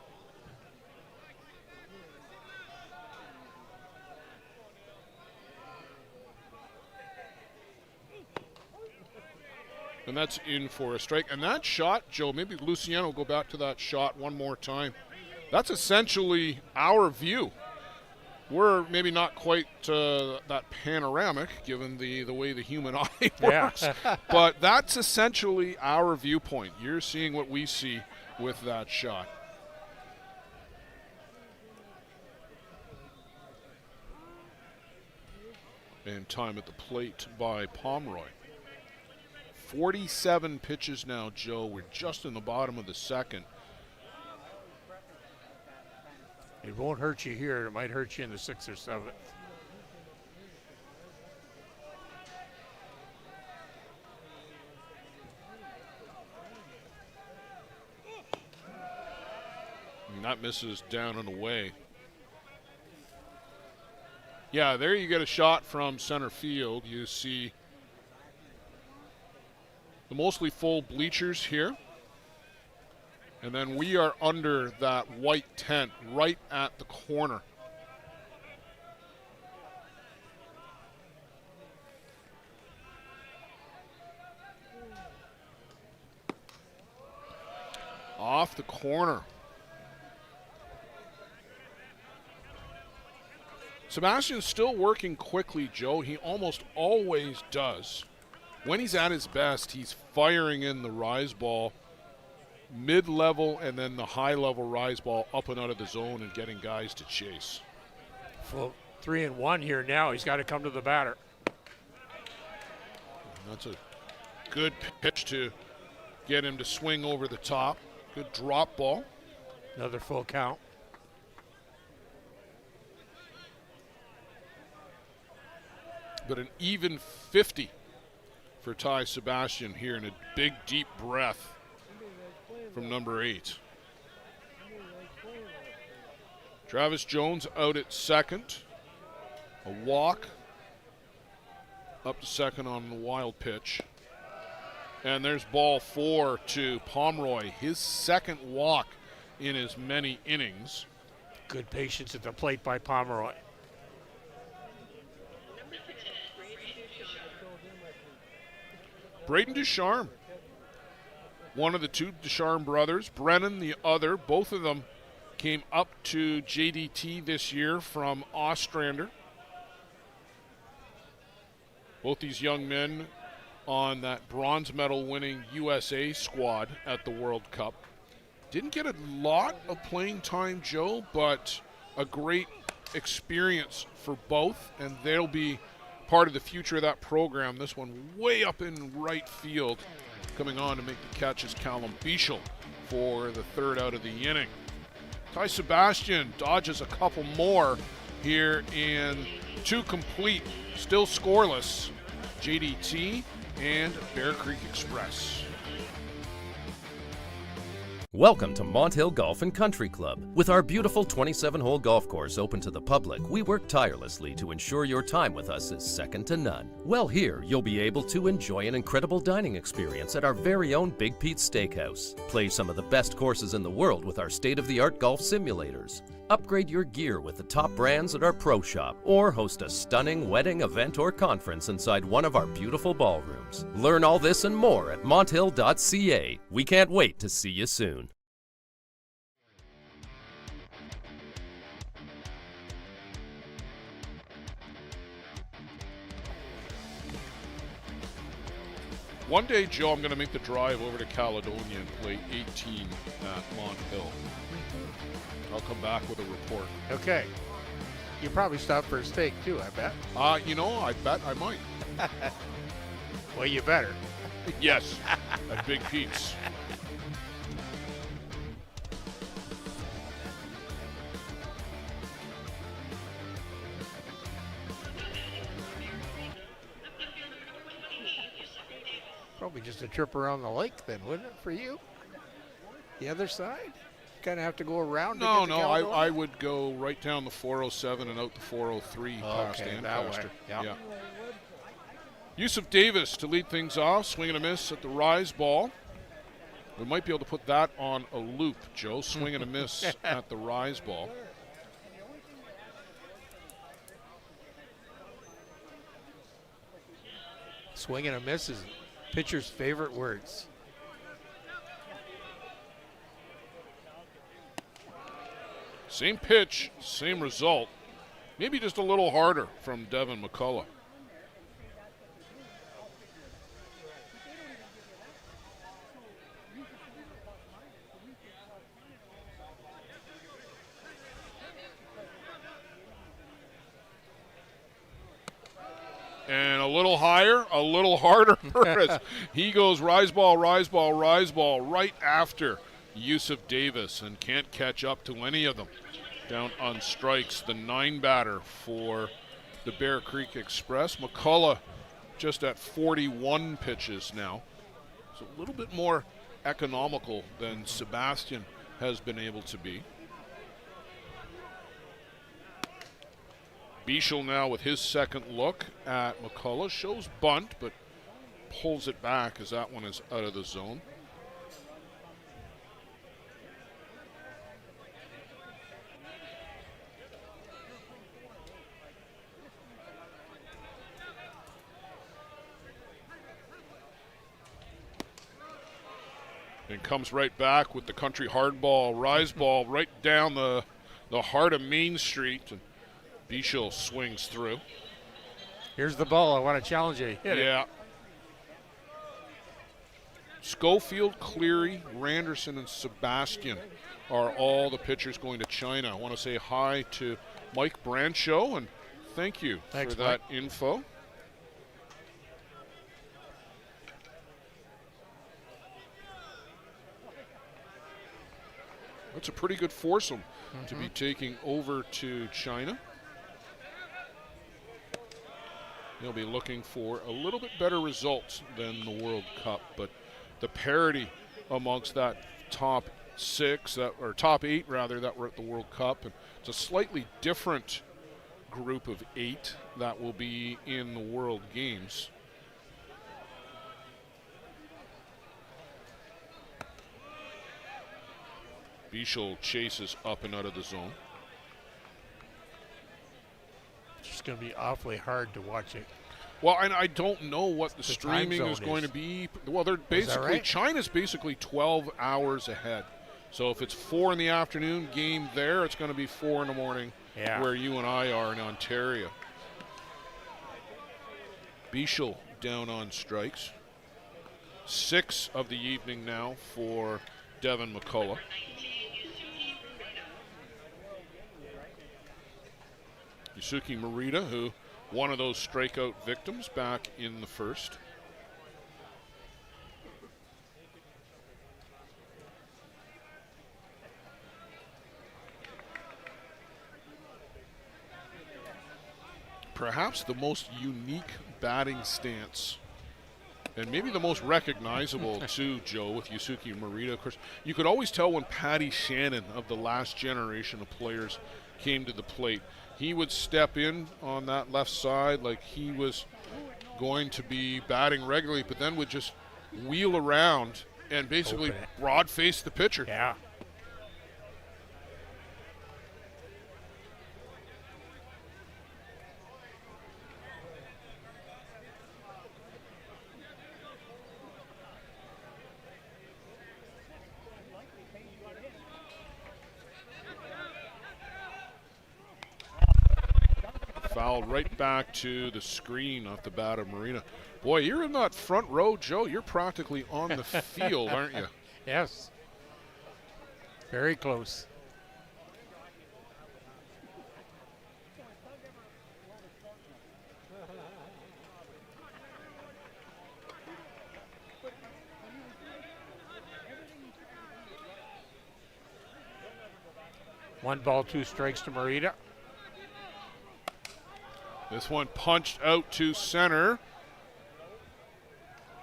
And that's in for a strike. And that shot, Joe, maybe Luciano will go back to that shot one more time. That's essentially our view. We're maybe not quite that panoramic, given the way the human eye works, but that's essentially our viewpoint. You're seeing what we see with that shot. And time at the plate by Pomeroy. 47 pitches now, Joe. We're just in the bottom of the second. It won't hurt you here. It might hurt you in the 6th or 7th. And that misses down and away. Yeah, there you get a shot from center field. You see the mostly full bleachers here. And then we are under that white tent right at the corner. Off the corner. Sebastian's still working quickly, Joe. He almost always does. When he's at his best, he's firing in the rise ball mid-level and then the high-level rise ball up and out of the zone and getting guys to chase. Full 3-1 here now. He's got to come to the batter. And that's a good pitch to get him to swing over the top. Good drop ball. Another full count. But an even 50 for Ty Sebastian here, and a big, deep breath from number 8. Travis Jones out at second. A walk. Up to second on the wild pitch. And there's ball 4 to Pomeroy, his second walk in as many innings. Good patience at the plate by Pomeroy. Braden Ducharme, one of the two Ducharme brothers, Brennan the other. Both of them came up to JDT this year from Ostrander. Both these young men on that bronze medal winning USA squad at the World Cup. Didn't get a lot of playing time, Joe, but a great experience for both, and they'll be part of the future of that program. This one way up in right field. Coming on to make the catch is Callum Bichel for the third out of the inning. Ty Sebastian dodges a couple more here in 2 complete, still scoreless, JDT and Bear Creek Express. Welcome to Mont Hill Golf and Country Club. With our beautiful 27-hole golf course open to the public, we work tirelessly to ensure your time with us is second to none. Well, here you'll be able to enjoy an incredible dining experience at our very own Big Pete's Steakhouse. Play some of the best courses in the world with our state-of-the-art golf simulators. Upgrade your gear with the top brands at our pro shop, or host a stunning wedding, event, or conference inside one of our beautiful ballrooms. Learn all this and more at monthill.ca. We can't wait to see you soon. One day, Joe, I'm going to make the drive over to Caledonia and play 18 at Mont Hill. I'll come back with a report. Okay. You probably stop for a steak too, I bet. I bet I might. Well, you better. Yes, at Big Pete's. Probably just a trip around the lake then, wouldn't it, for you? The other side? Kind of have to go around. No, I would go right down the 407 and out the 403 past Ancaster. Yeah. Yusuf Davis to lead things off, swing and a miss at the rise ball. We might be able to put that on a loop, Joe. Swing and a miss at the rise ball. Swing and a miss is pitcher's favorite words. Same pitch, same result. Maybe just a little harder from Devin McCullough. And a little higher, a little harder as he goes rise ball, rise ball, rise ball right after Yusuf Davis and can't catch up to any of them. Down on strikes, the 9 batter for the Bear Creek Express. McCullough just at 41 pitches now. So a little bit more economical than Sebastian has been able to be. Bichel now with his second look at McCullough. Shows bunt, but pulls it back as that one is out of the zone. And comes right back with the country hardball, rise ball right down the heart of Main Street. And Bichel swings through. Here's the ball. I want to challenge you. Hit it. Schofield, Cleary, Randerson, and Sebastian are all the pitchers going to China. I want to say hi to Mike Brancho and thank you for that info. That's a pretty good foursome to be taking over to China. They'll be looking for a little bit better results than the World Cup, but the parity amongst that top 6, or top 8 rather, that were at the World Cup, and it's a slightly different group of 8 that will be in the World Games. Bichel chases up and out of the zone. It's just going to be awfully hard to watch it. Well, and I don't know what the time streaming zone is going to is. be. Well, they're basically, right? China's basically 12 hours ahead. So if it's 4 in the afternoon game there, it's going to be 4 in the morning where you and I are in Ontario. Bichel down on strikes. 6 of the evening now for Devin McCullough. Yusuke Morita, who one of those strikeout victims back in the first. Perhaps the most unique batting stance, and maybe the most recognizable too, Joe, with Yusuke Morita. Of course, you could always tell when Patty Shannon of the last generation of players came to the plate. He would step in on that left side like he was going to be batting regularly, but then would just wheel around and basically broad face the pitcher. Yeah. Fouled right back to the screen off the bat of Marina. Boy, you're in that front row, Joe. You're practically on the field, aren't you? Yes. Very close. One ball, 2 strikes to Morita. This one punched out to center.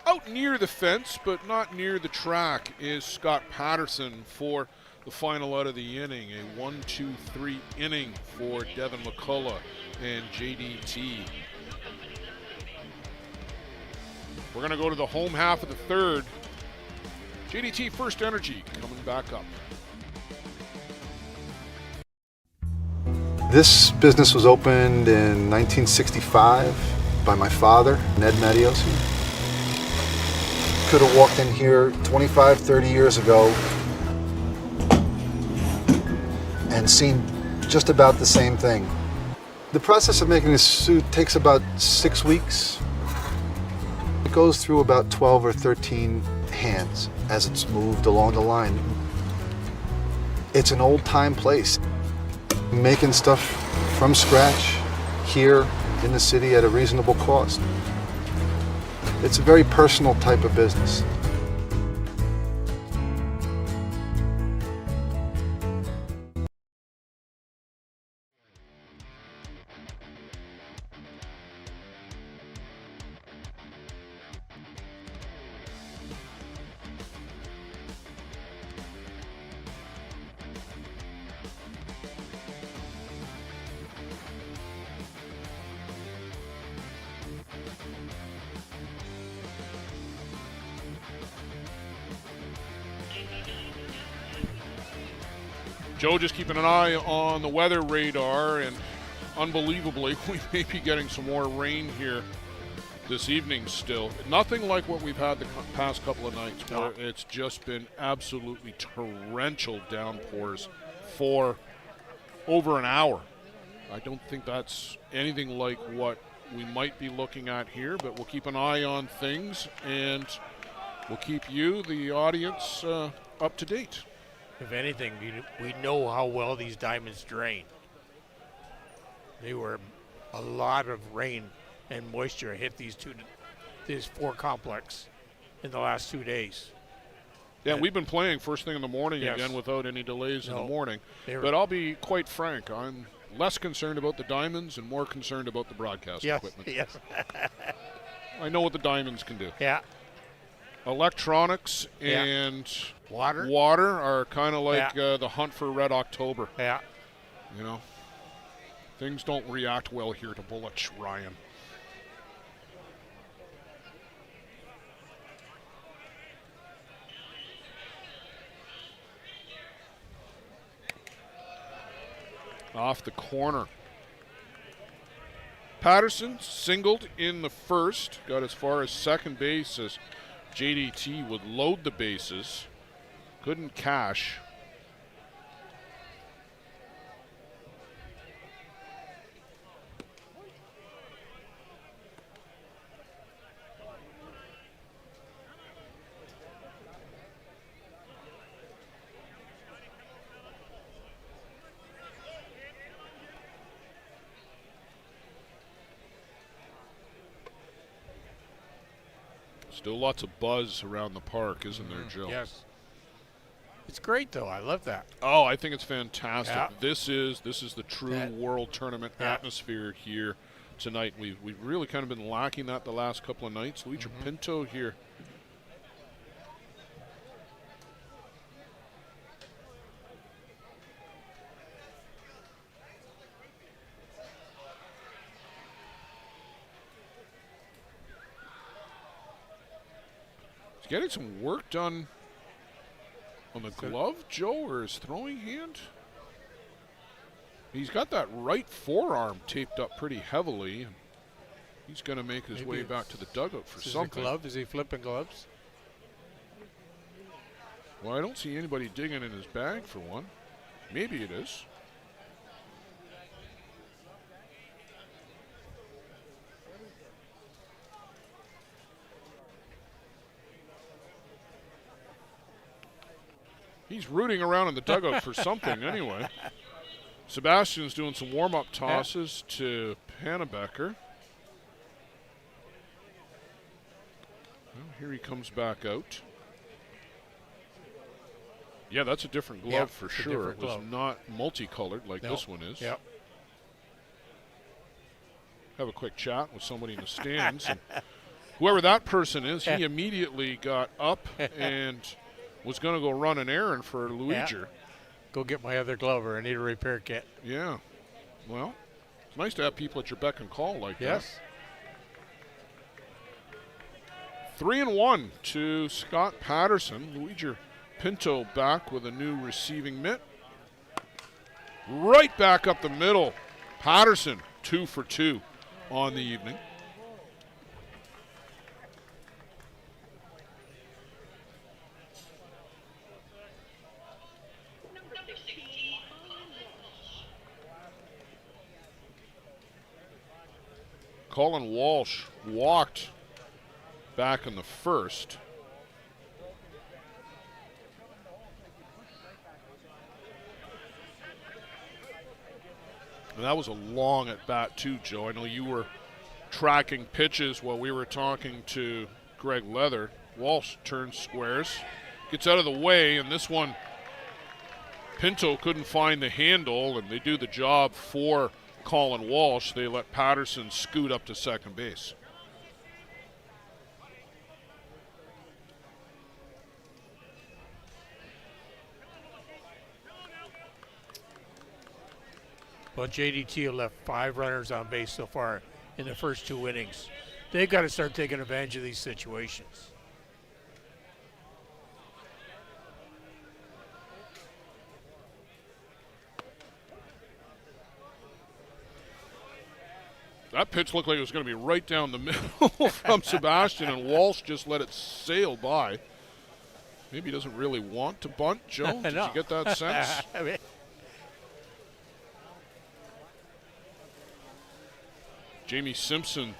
Out near the fence, but not near the track, is Scott Patterson for the final out of the inning. A 1-2-3 inning for Devin McCullough and JDT. We're going to go to the home half of the third. JDT First Energy coming back up. This business was opened in 1965 by my father, Ned Matiosi. Could have walked in here 25, 30 years ago and seen just about the same thing. The process of making this suit takes about 6 weeks. It goes through about 12 or 13 hands as it's moved along the line. It's an old-time place. Making stuff from scratch here in the city at a reasonable cost. It's a very personal type of business. Joe, just keeping an eye on the weather radar, and unbelievably, we may be getting some more rain here this evening still. Nothing like what we've had the past couple of nights, where it's just been absolutely torrential downpours for over an hour. I don't think that's anything like what we might be looking at here, but we'll keep an eye on things, and we'll keep you, the audience, up to date. If anything, we know how well these diamonds drain. They were a lot of rain and moisture hit these 4 complex in the last 2 days. Yeah, we've been playing first thing in the morning again without any delays in the morning. But I'll be quite frank, I'm less concerned about the diamonds and more concerned about the broadcast equipment. Yes. I know what the diamonds can do. Yeah. Electronics and water are kind of like the hunt for Red October. Yeah. You know, things don't react well here to bullets, Ryan. off the corner. Patterson singled in the first, got as far as second base as JDT would load the bases. Couldn't cash. Still lots of buzz around the park, isn't there, Joe? Yes. It's great, though. I love that. Oh, I think it's fantastic. Yeah. This is the true World Tournament atmosphere here tonight. We've really kind of been lacking that the last couple of nights. Luigi Pinto here. Getting some work done on the glove, Joe, or his throwing hand. He's got that right forearm taped up pretty heavily. And he's going to make his way back to the dugout for something. Glove? Is he flipping gloves? Well, I don't see anybody digging in his bag for one. Maybe it is. He's rooting around in the dugout for something anyway. Sebastian's doing some warm-up tosses to Pannebecker. Well, here he comes back out. Yeah, that's a different glove for sure. It was not multicolored like this one is. Yep. Have a quick chat with somebody in the stands. And whoever that person is, he immediately got up and was going to go run an errand for Luigi. Yeah. Go get my other glove, or I need a repair kit. Yeah. Well, it's nice to have people at your beck and call like that. Yes. 3-1 to Scott Patterson. Luigi Pinto back with a new receiving mitt. Right back up the middle. Patterson 2 for 2 on the evening. Colin Walsh walked back in the first. And that was a long at bat too, Joe. I know you were tracking pitches while we were talking to Greg Leather. Walsh turns squares, gets out of the way, and this one Pinto couldn't find the handle, and they do the job for Colin Walsh. They let Patterson scoot up to second base. Well, JDT have left 5 runners on base so far in the first 2 innings. They've got to start taking advantage of these situations. That pitch looked like it was going to be right down the middle from Sebastian, and Walsh just let it sail by. Maybe he doesn't really want to bunt, Joe. Did you get that sense? Jamie Simpson,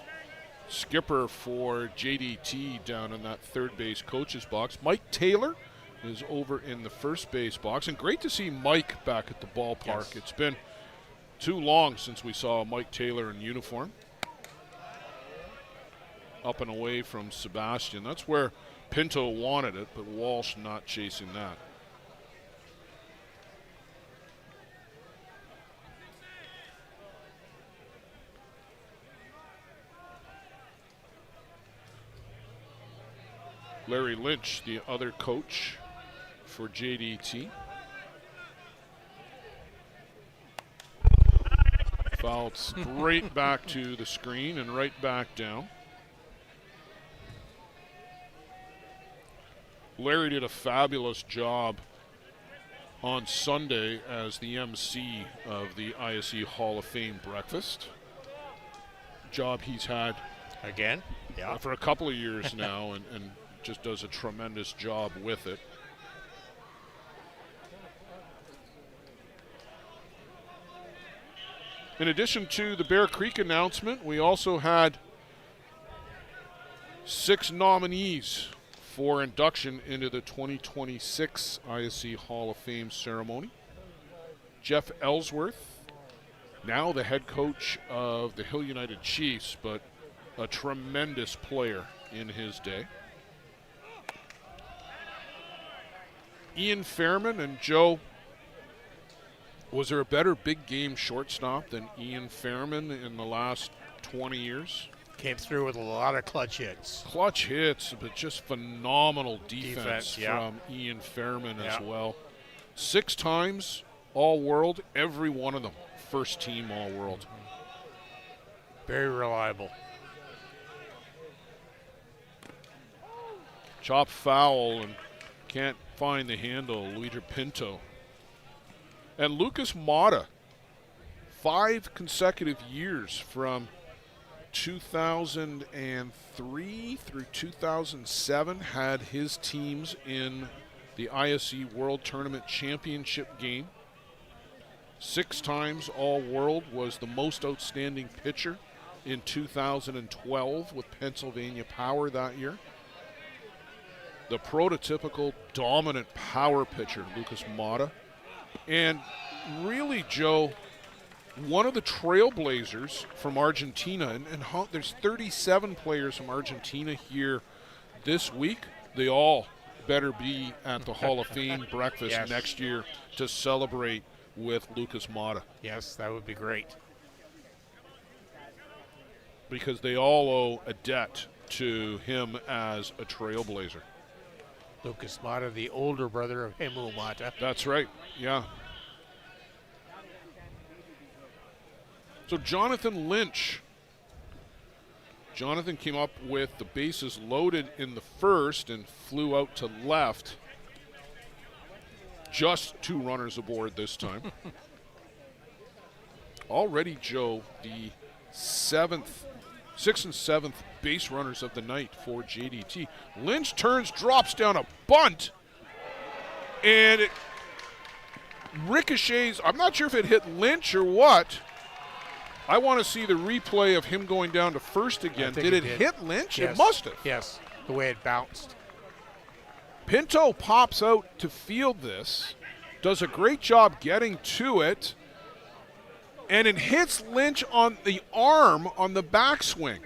skipper for JDT, down in that third base coach's box. Mike Taylor is over in the first base box, and great to see Mike back at the ballpark. Yes. It's been too long since we saw Mike Taylor in uniform. Up and away from Sebastian. That's where Pinto wanted it, but Walsh not chasing that. Larry Lynch, the other coach for JDT. Fouled straight back to the screen and right back down. Larry did a fabulous job on Sunday as the MC of the ISC Hall of Fame breakfast. Job he's had Again? Yeah. for a couple of years now, and just does a tremendous job with it. In addition to the Bear Creek announcement, we also had 6 nominees for induction into the 2026 ISC Hall of Fame ceremony. Jeff Ellsworth, now the head coach of the Hill United Chiefs, but a tremendous player in his day. Ian Fairman, and Joe, was there a better big game shortstop than Ian Fairman in the last 20 years? Came through with a lot of clutch hits. Clutch hits, but just phenomenal defense yeah. from Ian Fairman as Yeah. well. 6 times All-World, every one of them first team All-World. Very reliable. Chop foul and can't find the handle, Luigi Pinto. And Lucas Mata, 5 consecutive years from 2003 through 2007, had his teams in the ISC World Tournament Championship game. 6 times All-World, was the most outstanding pitcher in 2012 with Pennsylvania Power that year. The prototypical dominant power pitcher, Lucas Mata. And really, Joe, one of the trailblazers from Argentina, and there's 37 players from Argentina here this week. They all better be at the Hall of Fame breakfast Yes. next year to celebrate with Lucas Mata, Yes, that would be great. because they all owe a debt to him as a trailblazer. Lucas Mata, the older brother of Hemu Mata. That's right, yeah. So Jonathan Lynch. Jonathan came up with the bases loaded in the first and flew out to left. Just 2 runners aboard this time. Already, Joe, the 6th and 7th base runners of the night for JDT. Lynch turns, drops down a bunt, and it ricochets. I'm not sure if it hit Lynch or what. I want to see the replay of him going down to first again. Did it hit Lynch? Yes. It must have. Yes, the way it bounced. Pinto pops out to field this, does a great job getting to it, and it hits Lynch on the arm on the backswing.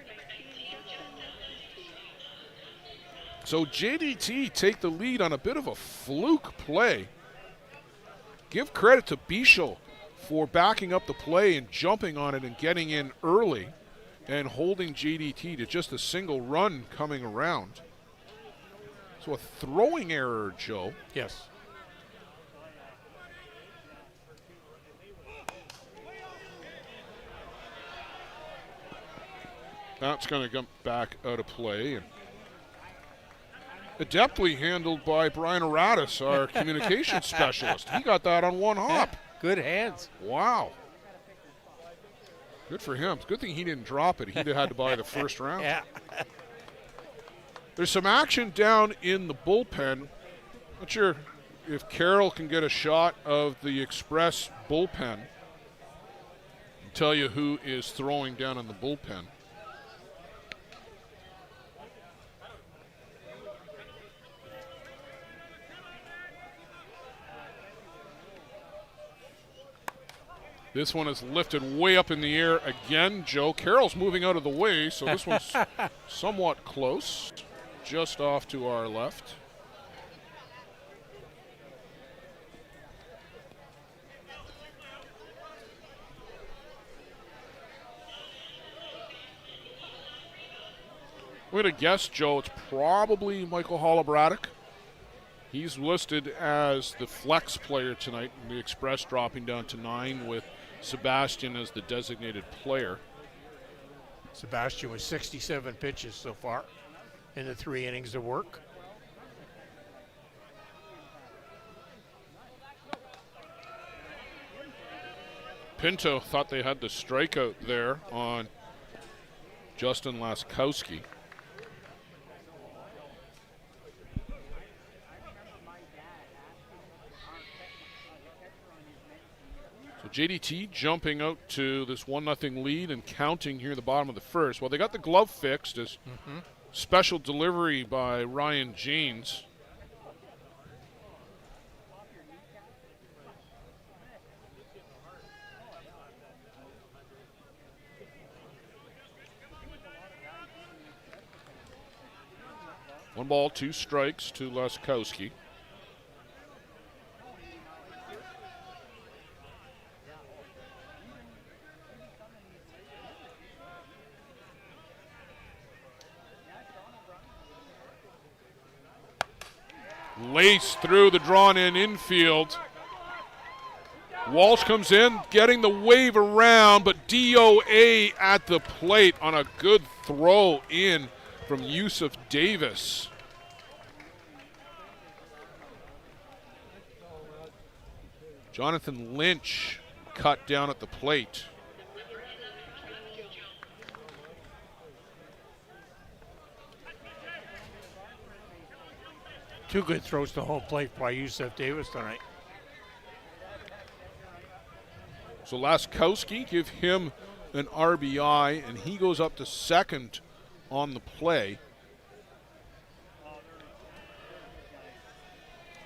So JDT take the lead on a bit of a fluke play. Give credit to Bichel for backing up the play and jumping on it and getting in early and holding JDT to just a single run coming around. So a throwing error, Joe. Yes. That's going to come back out of play. And adeptly handled by Brian Aratus, our communications specialist. He got that on one hop. Good hands. Wow. Good for him. Good thing he didn't drop it. He'd have had to buy the first round. Yeah. There's some action down in the bullpen. Not sure if Carroll can get a shot of the Express bullpen. Tell you who is throwing down in the bullpen. This one is lifted way up in the air again, Joe. Carroll's moving out of the way, so this one's somewhat close, just off to our left. I'm going to guess, Joe, it's probably Michael Hollabraddock. He's listed as the flex player tonight, and the Express dropping down to 9 with Sebastian as the designated player. Sebastian with 67 pitches so far in the 3 innings of work. Pinto thought they had the strikeout there on Justin Laskowski. So JDT jumping out to this 1-0 lead and counting here at the bottom of the first. Well, they got the glove fixed as special delivery by Ryan Janes. One ball, 2 strikes to Laskowski. Lace through the drawn-in infield. Walsh comes in, getting the wave around, but DOA at the plate on a good throw in from Yusuf Davis. Jonathan Lynch cut down at the plate. Two good throws to home plate by Yusuf Davis tonight. So Laskowski, give him an RBI, and he goes up to second on the play.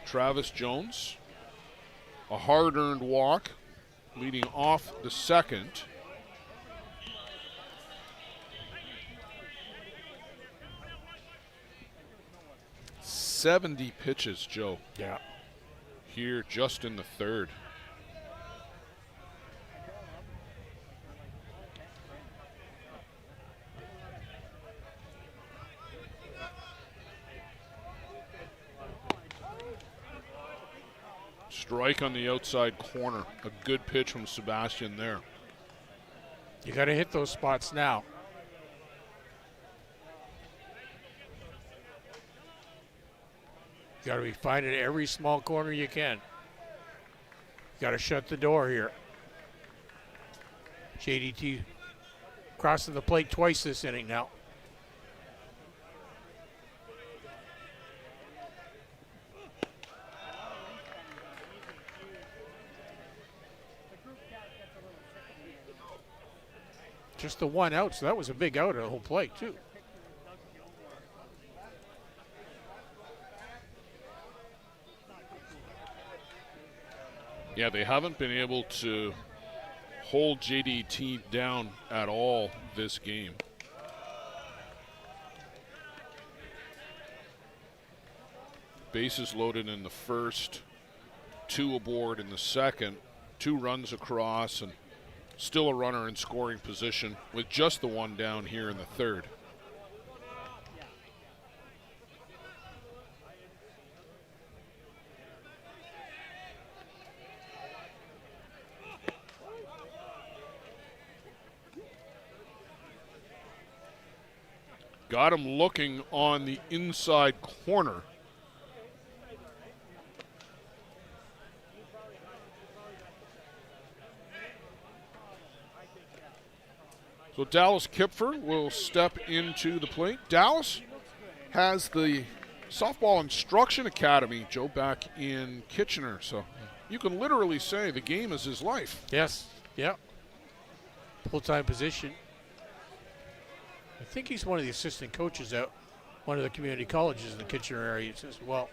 Travis Jones, a hard-earned walk, leading off the second. "70 pitches, Joe. Yeah. Here just in the third. Strike on the outside corner. A good pitch from Sebastian there. You got to hit those spots now. You got to be finding every small corner you can. You got to shut the door here. JDT crossing the plate twice this inning now. Just the one out, so that was a big out at the whole plate, too. Yeah, they haven't been able to hold JDT down at all this game. Bases loaded in the first, 2 aboard in the second, 2 runs across, and still a runner in scoring position with just the one down here in the third. Got him looking on the inside corner. So Dallas Kipfer will step into the plate. Dallas has the Softball Instruction Academy, Joe, back in Kitchener. So you can literally say the game is his life. Yes, yeah. Full-time position. I think he's one of the assistant coaches at one of the community colleges in the Kitchener area as well.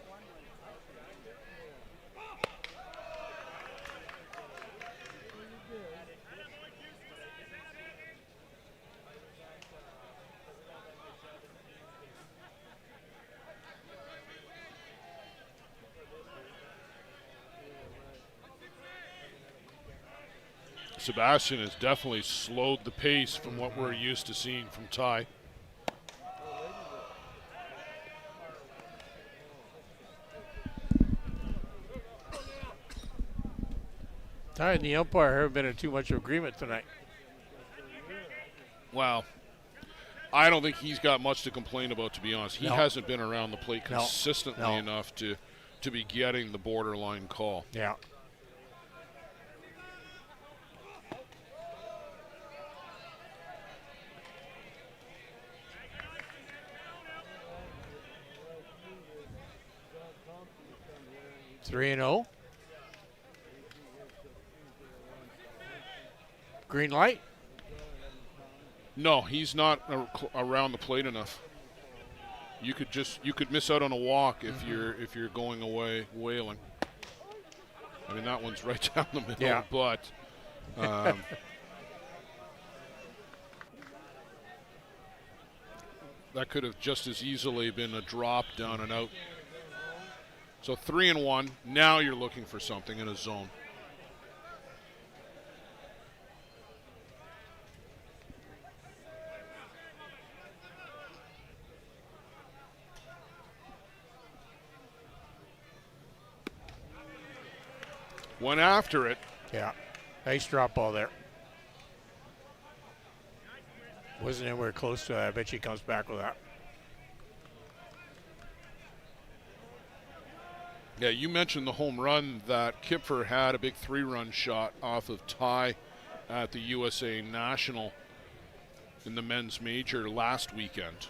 Sebastian has definitely slowed the pace from what we're used to seeing from Ty. Ty and the umpire haven't been in too much agreement tonight. Wow. I don't think he's got much to complain about, to be honest. He hasn't been around the plate consistently enough to be getting the borderline call. Yeah. 3-0. Green light. No, he's not around the plate enough. You could miss out on a walk if you're going away whaling. I mean, that one's right down the middle, Yeah. but that could have just as easily been a drop down and out. So 3-1. Now you're looking for something in a zone. Went after it. Yeah. Nice drop ball there. Wasn't anywhere close to that. I bet she comes back with that. Yeah, you mentioned the home run that Kipfer had, a big 3-run shot off of Ty at the USA National in the men's major last weekend.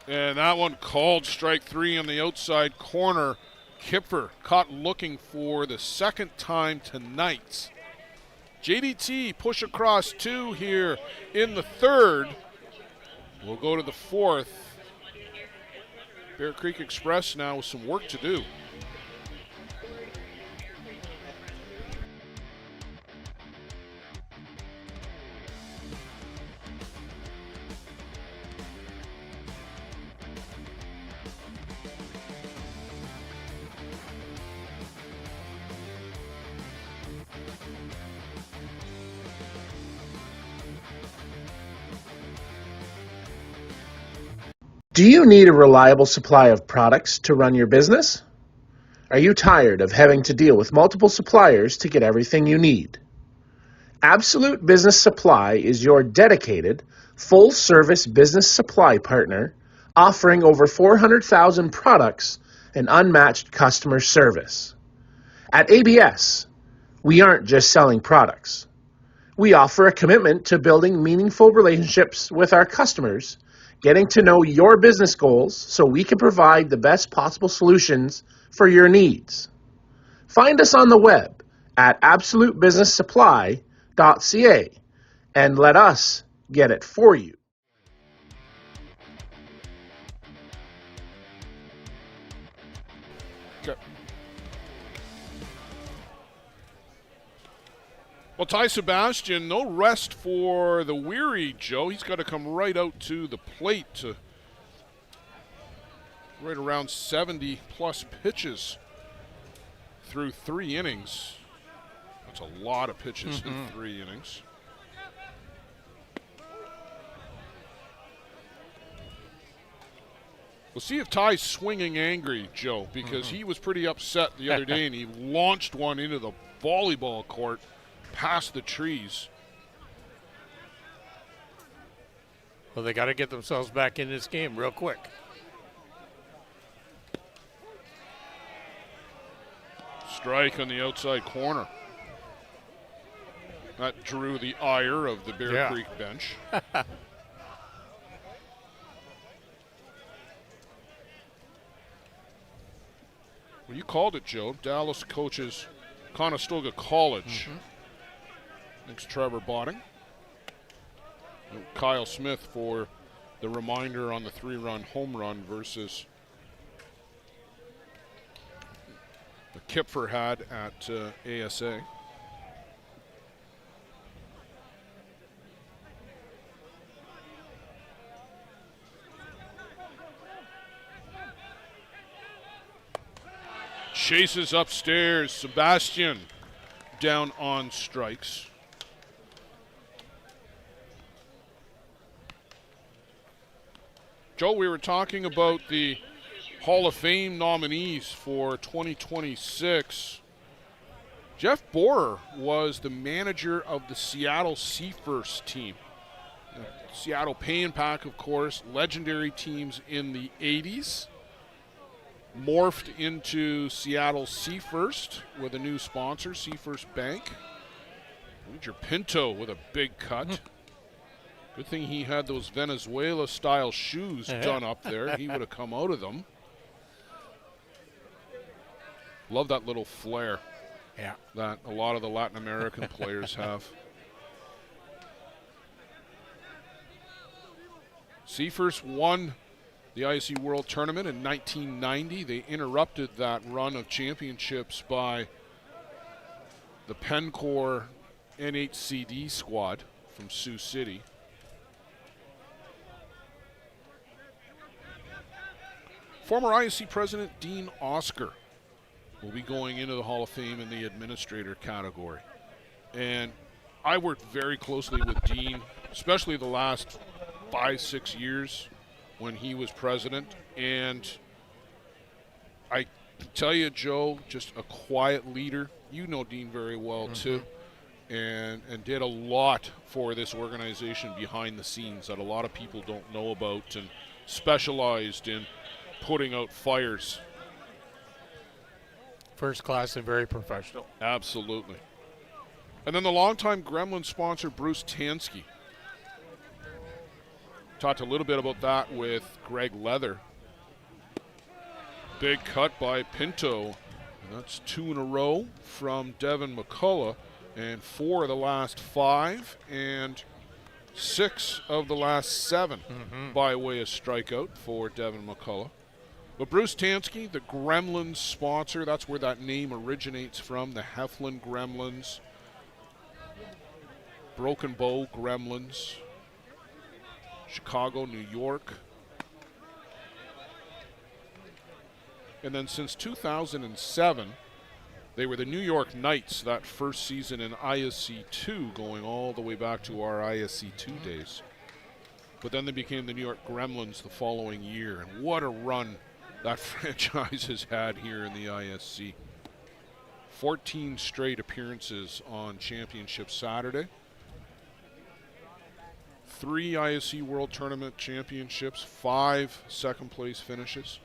And that one called strike 3 on the outside corner. Kipfer caught looking for the second time tonight. JDT push across 2 here in the third. We'll go to the fourth. Bear Creek Express now with some work to do. Do you need a reliable supply of products to run your business? Are you tired of having to deal with multiple suppliers to get everything you need? Absolute Business Supply is your dedicated, full-service business supply partner offering over 400,000 products and unmatched customer service. At ABS, we aren't just selling products. We offer a commitment to building meaningful relationships with our customers, getting to know your business goals so we can provide the best possible solutions for your needs. Find us on the web at absolutebusinesssupply.ca and let us get it for you. Okay. Well, Ty Sebastian, no rest for the weary, Joe. He's got to come right out to the plate to right around 70-plus pitches through 3 innings. That's a lot of pitches in 3 innings. We'll see if Ty's swinging angry, Joe, because he was pretty upset the other day, and he launched one into the volleyball court past the trees. Well, they got to get themselves back in this game real quick. Strike on the outside corner. That drew the ire of the Bear Creek bench. Well, you called it, Joe. Dallas coaches Conestoga College. Thanks, Trevor Botting. And Kyle Smith for the reminder on the 3-run home run versus the Kipfer had at ASA. Chases upstairs. Sebastian down on strikes. Joe, we were talking about the Hall of Fame nominees for 2026. Jeff Borer was the manager of the Seattle Seafirst team. Seattle Pay and Pack, of course, legendary teams in the 80s. Morphed into Seattle Seafirst with a new sponsor, Seafirst Bank. Major Pinto with a big cut. Good thing he had those Venezuela-style shoes done up there. He would have come out of them. Love that little flair. Yeah. That a lot of the Latin American players have. Seafirst won the ISC World Tournament in 1990. They interrupted that run of championships by the Pencor NHCD squad from Sioux City. Former ISC President Dean Oscar will be going into the Hall of Fame in the administrator category. And I worked very closely with Dean, especially the last 5-6 years when he was president. And I tell you, Joe, just a quiet leader. You know Dean very well, too. And did a lot for this organization behind the scenes that a lot of people don't know about, and specialized in putting out fires. First class and very professional. Absolutely. And then the longtime Gremlin sponsor, Bruce Tansky. Talked a little bit about that with Greg Leather. Big cut by Pinto. And that's 2 in a row from Devin McCullough, and 4 of the last 5, and 6 of the last 7 by way of strikeout for Devin McCullough. But Bruce Tansky, the Gremlins sponsor, that's where that name originates from, the Heflin Gremlins, Broken Bow Gremlins, Chicago, New York. And then since 2007, they were the New York Knights that first season in ISC 2, going all the way back to our ISC 2 days. But then they became the New York Gremlins the following year. And what a run that franchise has had here in the ISC. 14 straight appearances on Championship Saturday. 3 ISC World Tournament championships, 5 second-place finishes.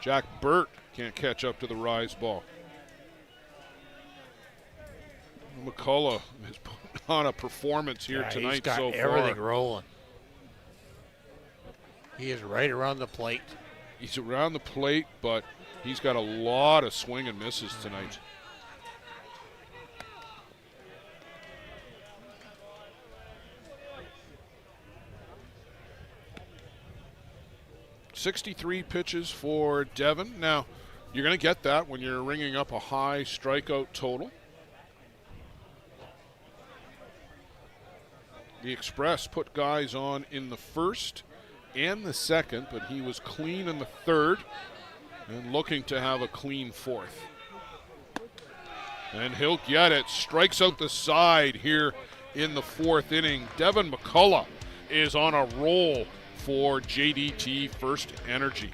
Jack Burt can't catch up to the rise ball. McCullough has put on a performance here tonight he's got so far. everything rolling. He is right around the plate. He's around the plate, but he's got a lot of swing and misses tonight. .63 pitches for Devin. Now, you're going to get that when you're ringing up a high strikeout total. The Express put guys on in the first and the second, but he was clean in the third and looking to have a clean fourth. And he'll get it. Strikes out the side here in the 4th inning. Devin McCullough is on a roll for JDT First Energy.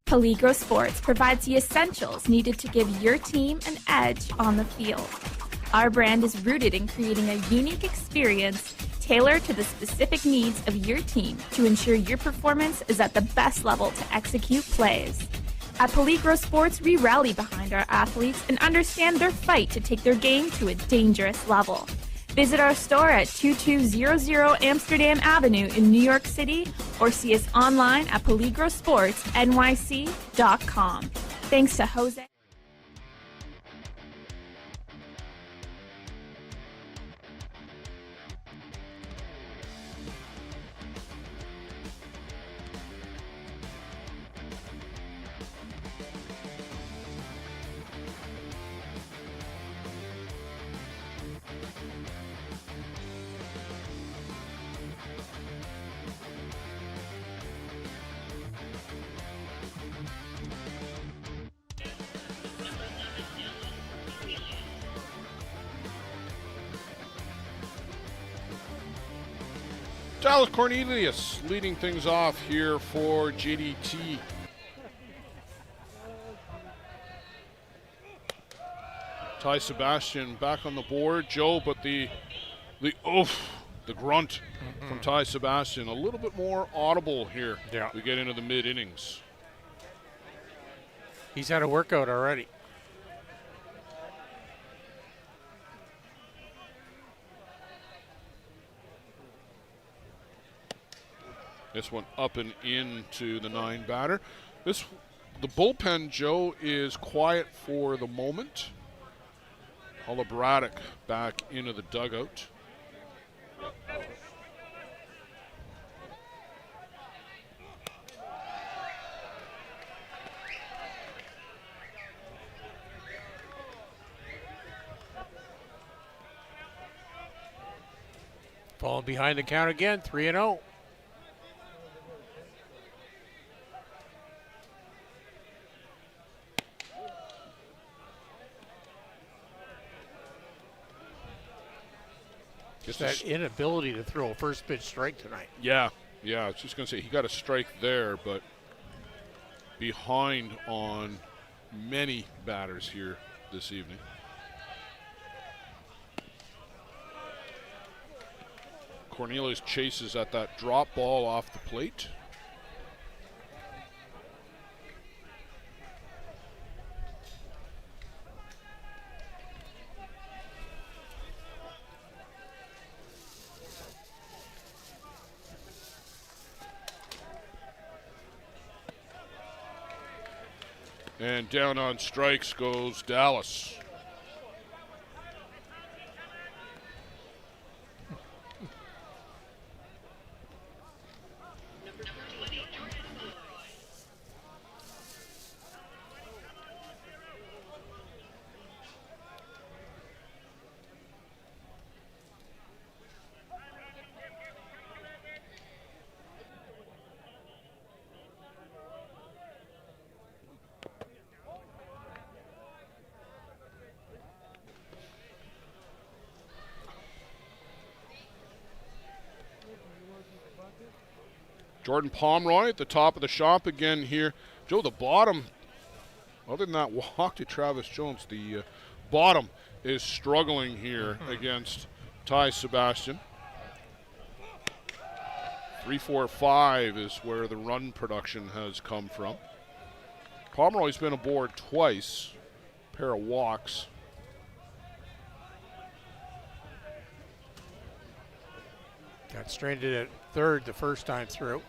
Peligro Sports provides the essentials needed to give your team an edge on the field. Our brand is rooted in creating a unique experience tailored to the specific needs of your team to ensure your performance is at the best level to execute plays. At Peligro Sports, we rally behind our athletes and understand their fight to take their game to a dangerous level. Visit our store at 2200 Amsterdam Avenue in New York City or see us online at peligrosportsnyc.com. Thanks to Jose. Dallas Cornelius leading things off here for JDT. Ty Sebastian back on the board, Joe, but the grunt from Ty Sebastian, a little bit more audible here. Yeah. We get into the mid-innings. He's had a workout already. This one up and into the 9 batter. The bullpen, Joe, is quiet for the moment. Paula Braddock back into the dugout. Falling behind the count again, 3-0. Just that inability to throw a first pitch strike tonight. Yeah, I was just going to say, he got a strike there, but behind on many batters here this evening. Cornelius chases at that drop ball off the plate. And down on strikes goes Dallas. Jordan Pomeroy at the top of the shop again here. Joe, the bottom, other than that walk to Travis Jones, the bottom is struggling here against Ty Sebastian. 3-4-5 is where the run production has come from. Pomeroy's been aboard twice, pair of walks. Got stranded at third the first time through.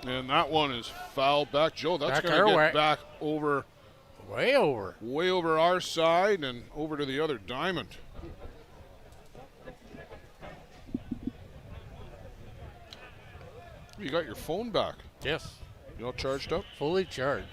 And that one is fouled back. Joe, that's Back going to our get way. back over. Way over. Way over our side and over to the other diamond. You got your phone back. Yes. You all charged up? Fully charged.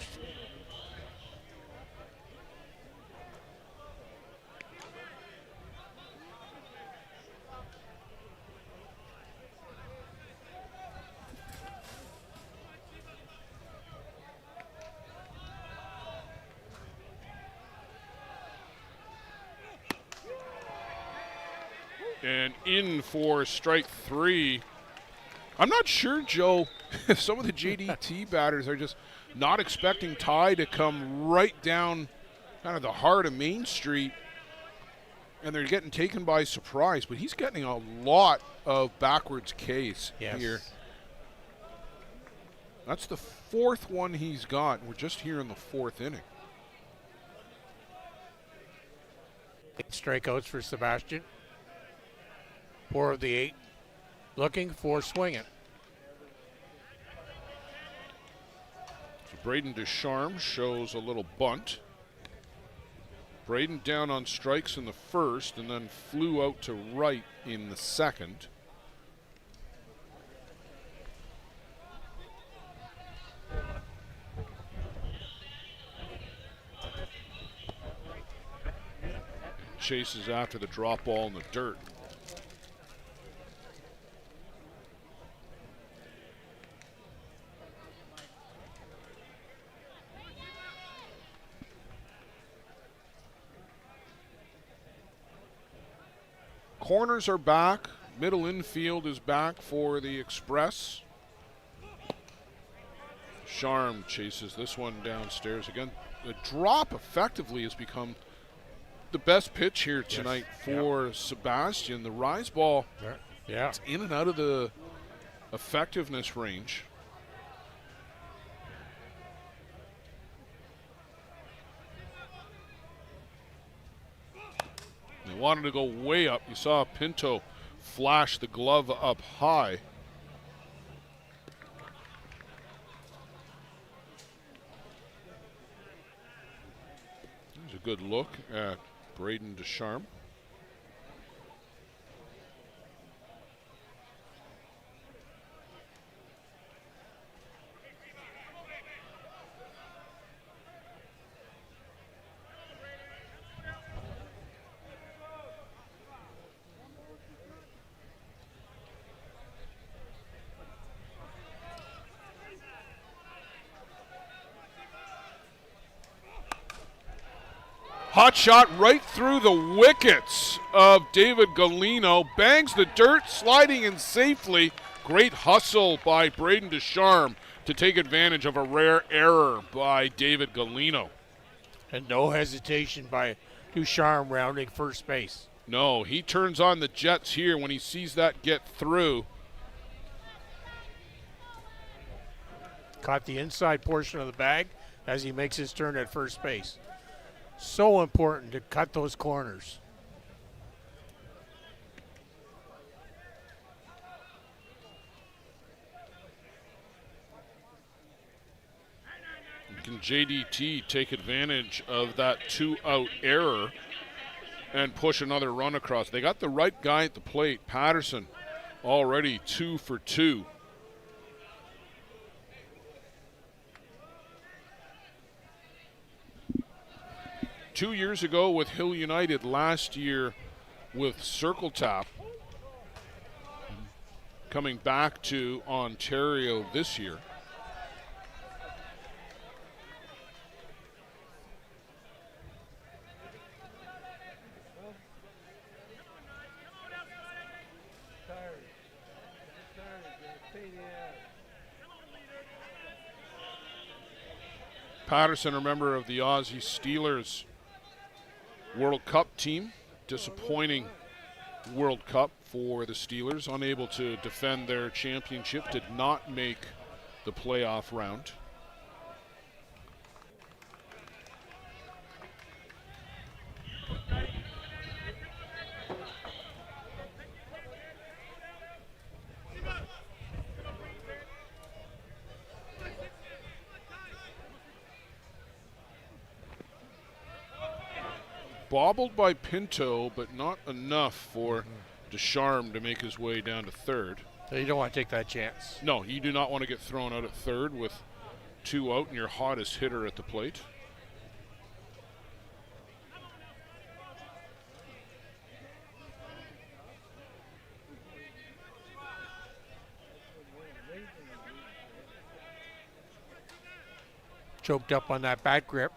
And in for strike 3. I'm not sure, Joe, if some of the JDT batters are just not expecting Ty to come right down kind of the heart of Main Street, and they're getting taken by surprise. But he's getting a lot of backwards Ks here. That's the 4th one he's got. We're just here in the 4th inning. 8 strikeouts for Sebastian. 4 of the 8 looking for swinging. So Braden Descharmes shows a little bunt. Braden down on strikes in the first and then flew out to right in the second. chases after the drop ball in the dirt. Corners are back. Middle infield is back for the Express. Charm chases this one downstairs again. The drop effectively has become the best pitch here tonight for Sebastian. The rise ball, it's in and out of the effectiveness range. They wanted to go way up. You saw Pinto flash the glove up high. There's a good look at Braden Descharme. Hot shot right through the wickets of David Galino. Bangs the dirt, sliding in safely. Great hustle by Braden Descharme to take advantage of a rare error by David Galino. And no hesitation by Ducharme rounding first base. No, he turns on the jets here when he sees that get through. Caught the inside portion of the bag as he makes his turn at first base. So important to cut those corners. Can JDT take advantage of that 2-out error and push another run across? They got the right guy at the plate. Patterson already 2 for 2. Two years ago with Hill United, last year with Circle Tap. Coming back to Ontario this year. Patterson, a member of the Aussie Steelers World Cup team. Disappointing World Cup for the Steelers. Unable to defend their championship. Did not make the playoff round. Bobbled by Pinto, but not enough for Descharme to make his way down to third. So you don't want to take that chance. No, you do not want to get thrown out at third with 2 out and your hottest hitter at the plate. Choked up on that bat grip.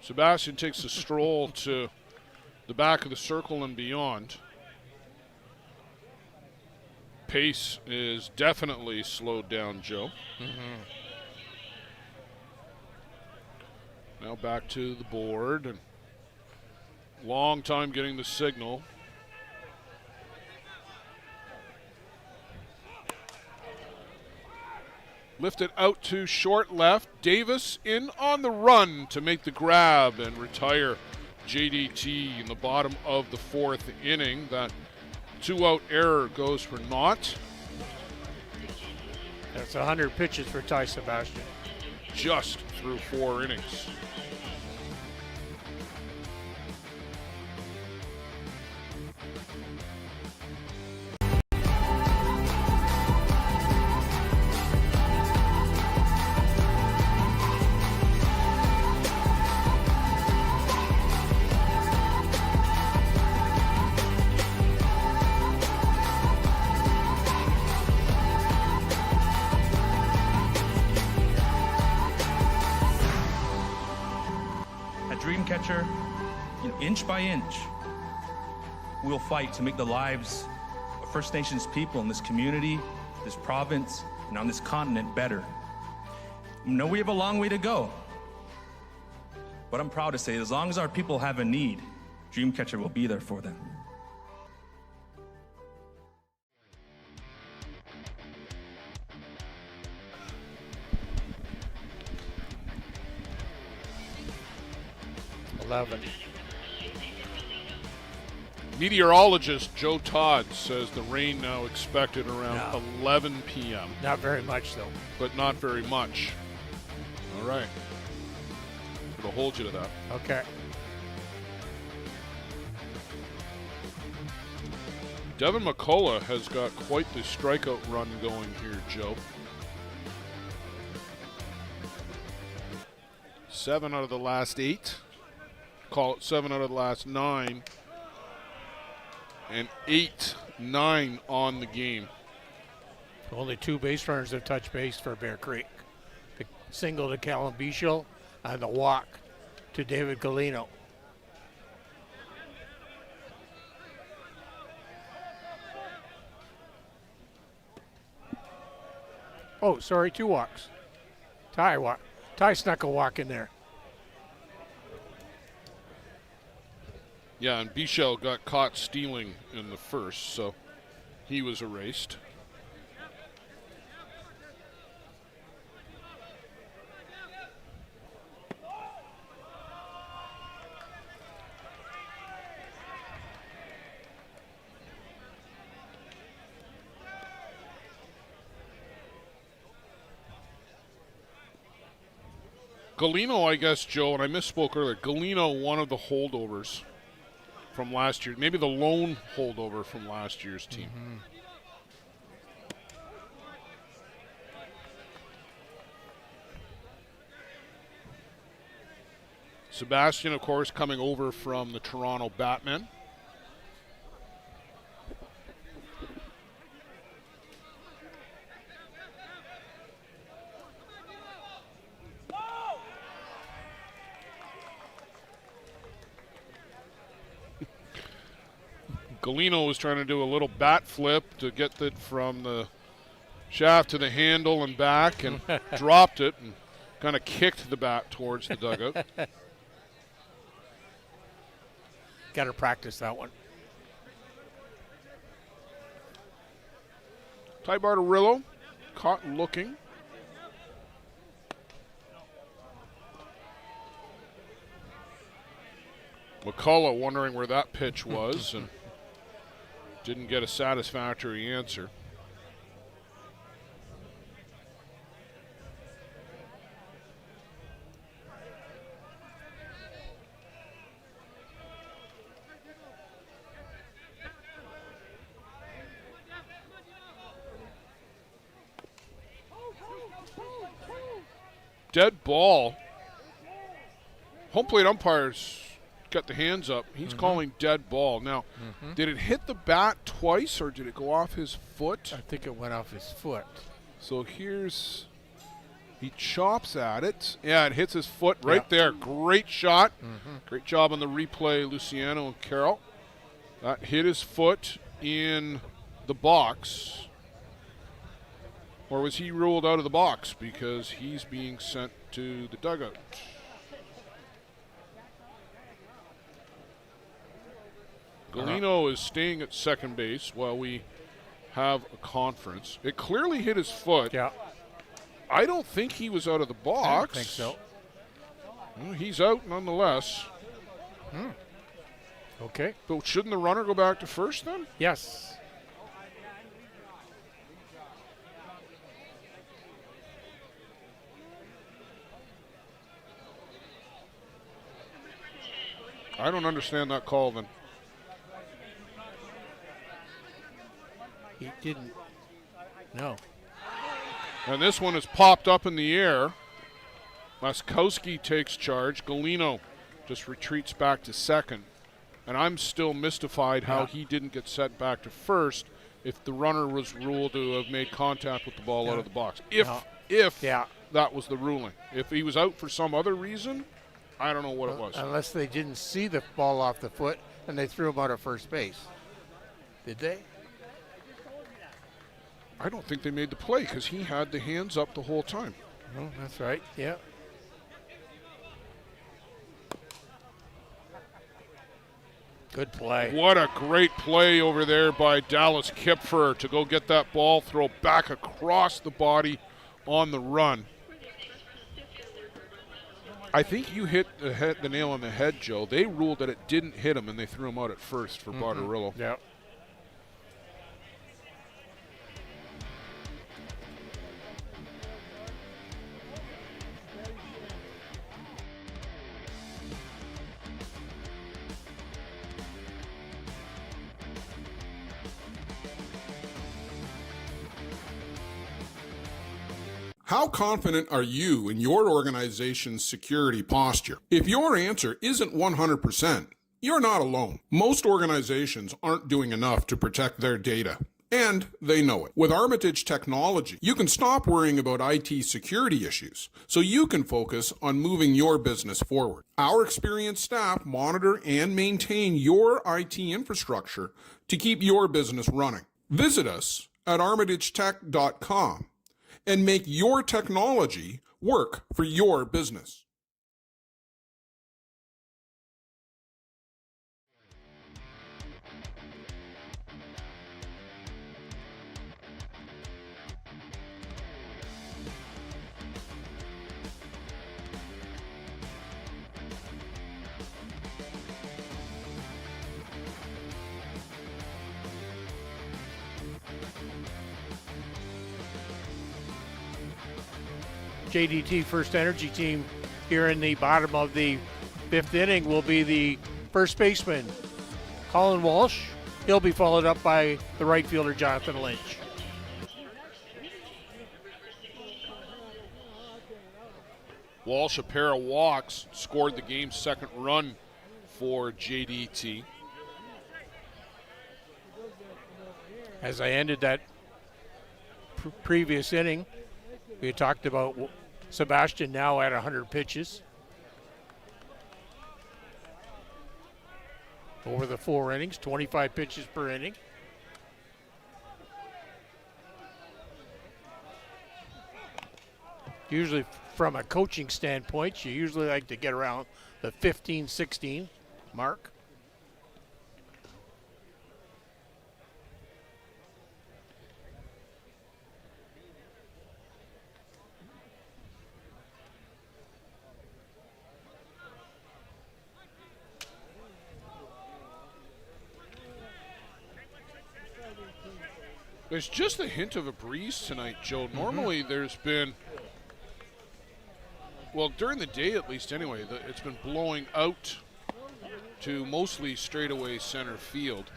Sebastian takes a stroll to the back of the circle and beyond. Pace is definitely slowed down, Joe. Now back to the board, and long time getting the signal. Lifted out to short left. Davis in on the run to make the grab and retire JDT in the bottom of the 4th inning. That 2-out error goes for naught. That's 100 pitches for Ty Sebastian. Just through 4 innings. inch by inch, we'll fight to make the lives of First Nations people in this community, this province, and on this continent better. I know we have a long way to go, but I'm proud to say as long as our people have a need, Dreamcatcher will be there for them. Meteorologist Joe Todd says the rain now expected around 11 p.m. Not very much, though. But not very much. All right. It'll hold you to that. Okay. Devin McCullough has got quite the strikeout run going here, Joe. 7 out of the last 8. Call it 7 out of the last 9. And 8-9 on the game. Only 2 base runners have touched base for Bear Creek. The single to Callum Bichel and the walk to David Galino. Oh, sorry, 2 walks. Ty snuck a walk in there. Yeah, and Bichel got caught stealing in the first, so he was erased. Galino, I guess, Joe, and I misspoke earlier. Galino, one of the holdovers from last year. Maybe the lone holdover from last year's team. Mm-hmm. Sebastian, of course, coming over from the Toronto Batmen. Galino was trying to do a little bat flip to get it from the shaft to the handle and back, and dropped it and kind of kicked the bat towards the dugout. Got to practice that one. Ty Bartarillo caught looking. McCullough wondering where that pitch was and didn't get a satisfactory answer. Dead ball. Home plate umpires got the hands up. He's calling dead ball. Now, did it hit the bat twice or did it go off his foot? I think it went off his foot. So here's, he chops at it. Yeah, it hits his foot right there. Great shot. Great job on the replay, Luciano and Carroll. That hit his foot in the box. Or was he ruled out of the box because he's being sent to the dugout? Galino is staying at second base while we have a conference. It clearly hit his foot. Yeah. I don't think he was out of the box. I don't think so. Well, he's out nonetheless. Okay. But shouldn't the runner go back to first then? Yes. I don't understand that call then. He didn't. No. And this one is popped up in the air. Laskowski takes charge. Galino just retreats back to second. And I'm still mystified how he didn't get sent back to first if the runner was ruled to have made contact with the ball out of the box. If that was the ruling. If he was out for some other reason, I don't know what it was. Unless they didn't see the ball off the foot and they threw him out at first base. Did they? I don't think they made the play because he had the hands up the whole time. Oh, that's right. Yeah. Good play. What a great play over there by Dallas Kipfer to go get that ball, throw back across the body on the run. I think you hit the nail on the head, Joe. They ruled that it didn't hit him, and they threw him out at first for Barterillo. Yeah. How confident are you in your organization's security posture? If your answer isn't 100%, you're not alone. Most organizations aren't doing enough to protect their data, and they know it. With Armitage Technology, you can stop worrying about IT security issues so you can focus on moving your business forward. Our experienced staff monitor and maintain your IT infrastructure to keep your business running. Visit us at armitagetech.com and make your technology work for your business. JDT First Energy team here in the bottom of the 5th inning will be the first baseman, Colin Walsh. He'll be followed up by the right fielder, Jonathan Lynch. Walsh, a pair of walks, scored the game's second run for JDT. As I ended that previous inning, we talked about Sebastian now at 100 pitches. Over the 4 innings, 25 pitches per inning. Usually from a coaching standpoint, you usually like to get around the 15, 16 mark. There's just a hint of a breeze tonight, Joe. Normally there's been, well, during the day at least anyway, it's been blowing out to mostly straightaway center field.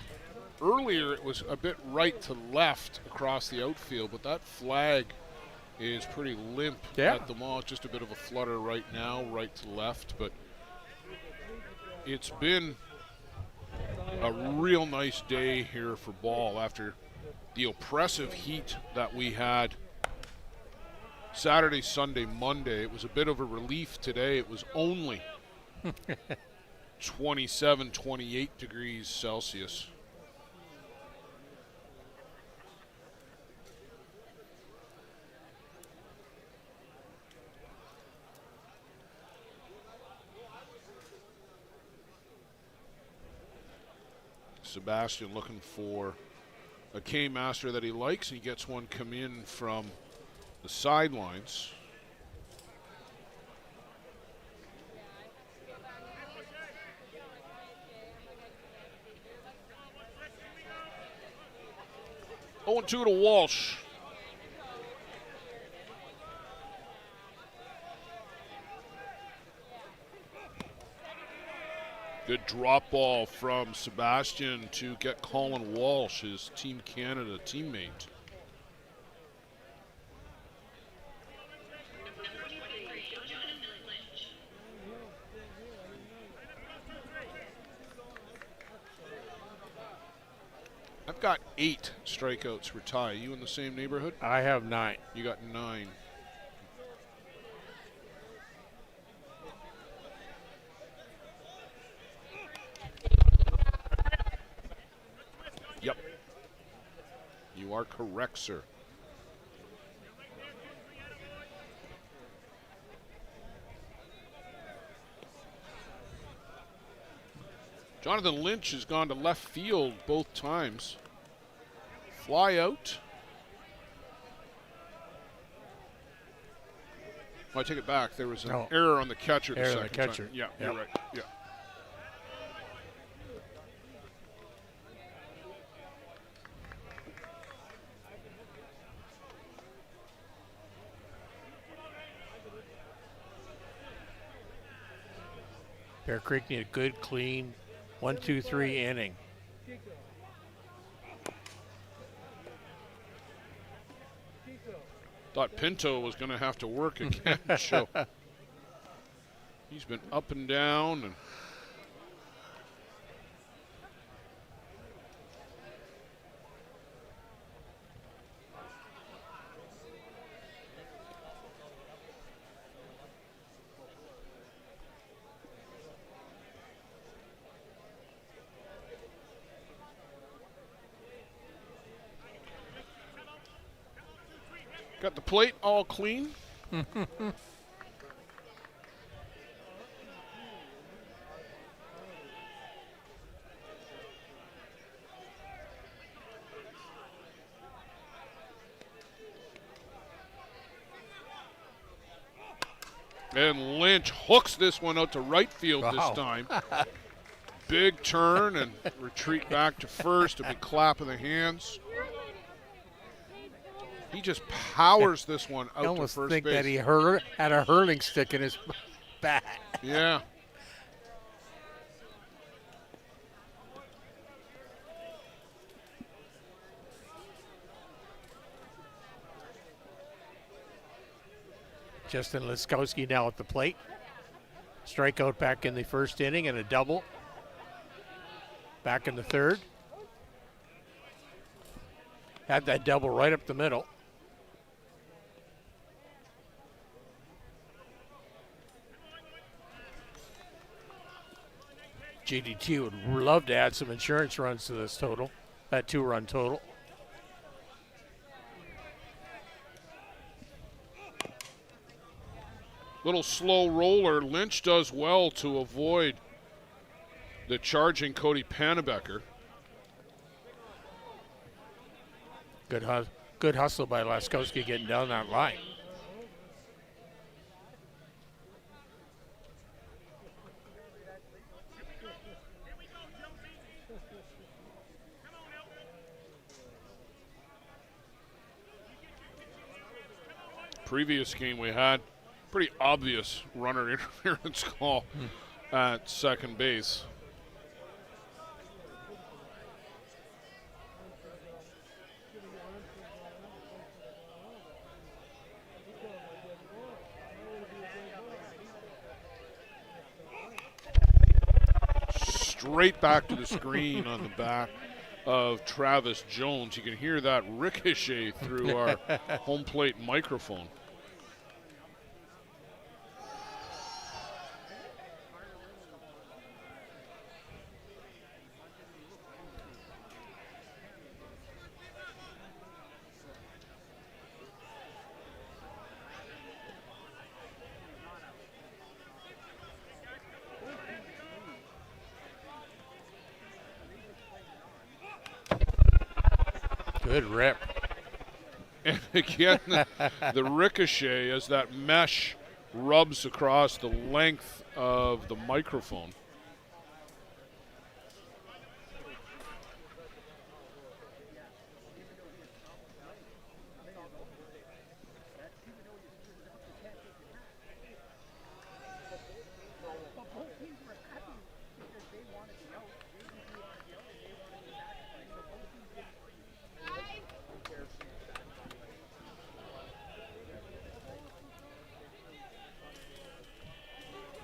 Earlier it was a bit right to left across the outfield, but that flag is pretty limp at the mall. Just a bit of a flutter right now, right to left, but it's been a real nice day here for ball after the oppressive heat that we had Saturday, Sunday, Monday. It was a bit of a relief today. It was only 27, 28 degrees Celsius. Sebastian looking for a K-Master that he likes. He gets one come in from the sidelines. Oh, 2 to Walsh. Good drop ball from Sebastian to get Colin Walsh, his Team Canada teammate. I've got 8 strikeouts for Ty. You in the same neighborhood? I have 9. You got 9. You are correct, sir. Jonathan Lynch has gone to left field both times. Fly out. Well, I take it back. There was an error on the catcher the second time. Yeah, you're right. Yeah. Bear Creek need a good, clean 1-2-3 inning. Thought Pinto was going to have to work again. So he's been up and down. And got the plate all clean. And Lynch hooks this one out to right field this time. Big turn and retreat back to first. A big clap of the hands. He just powers this one out to first base. I almost think that he had a hurling stick in his bat. Yeah. Justin Liskowski now at the plate. Strikeout back in the first inning and a double. Back in the third. Had that double right up the middle. JDT would love to add some insurance runs to this total, that 2-run total. Little slow roller. Lynch does well to avoid the charging Cody Pannebecker. Good hustle by Laskowski getting down that line. Previous game we had pretty obvious runner interference call at second base. Straight back to the screen on the back of Travis Jones. You can hear that ricochet through our home plate microphone. Good rip. And again, the ricochet as that mesh rubs across the length of the microphone.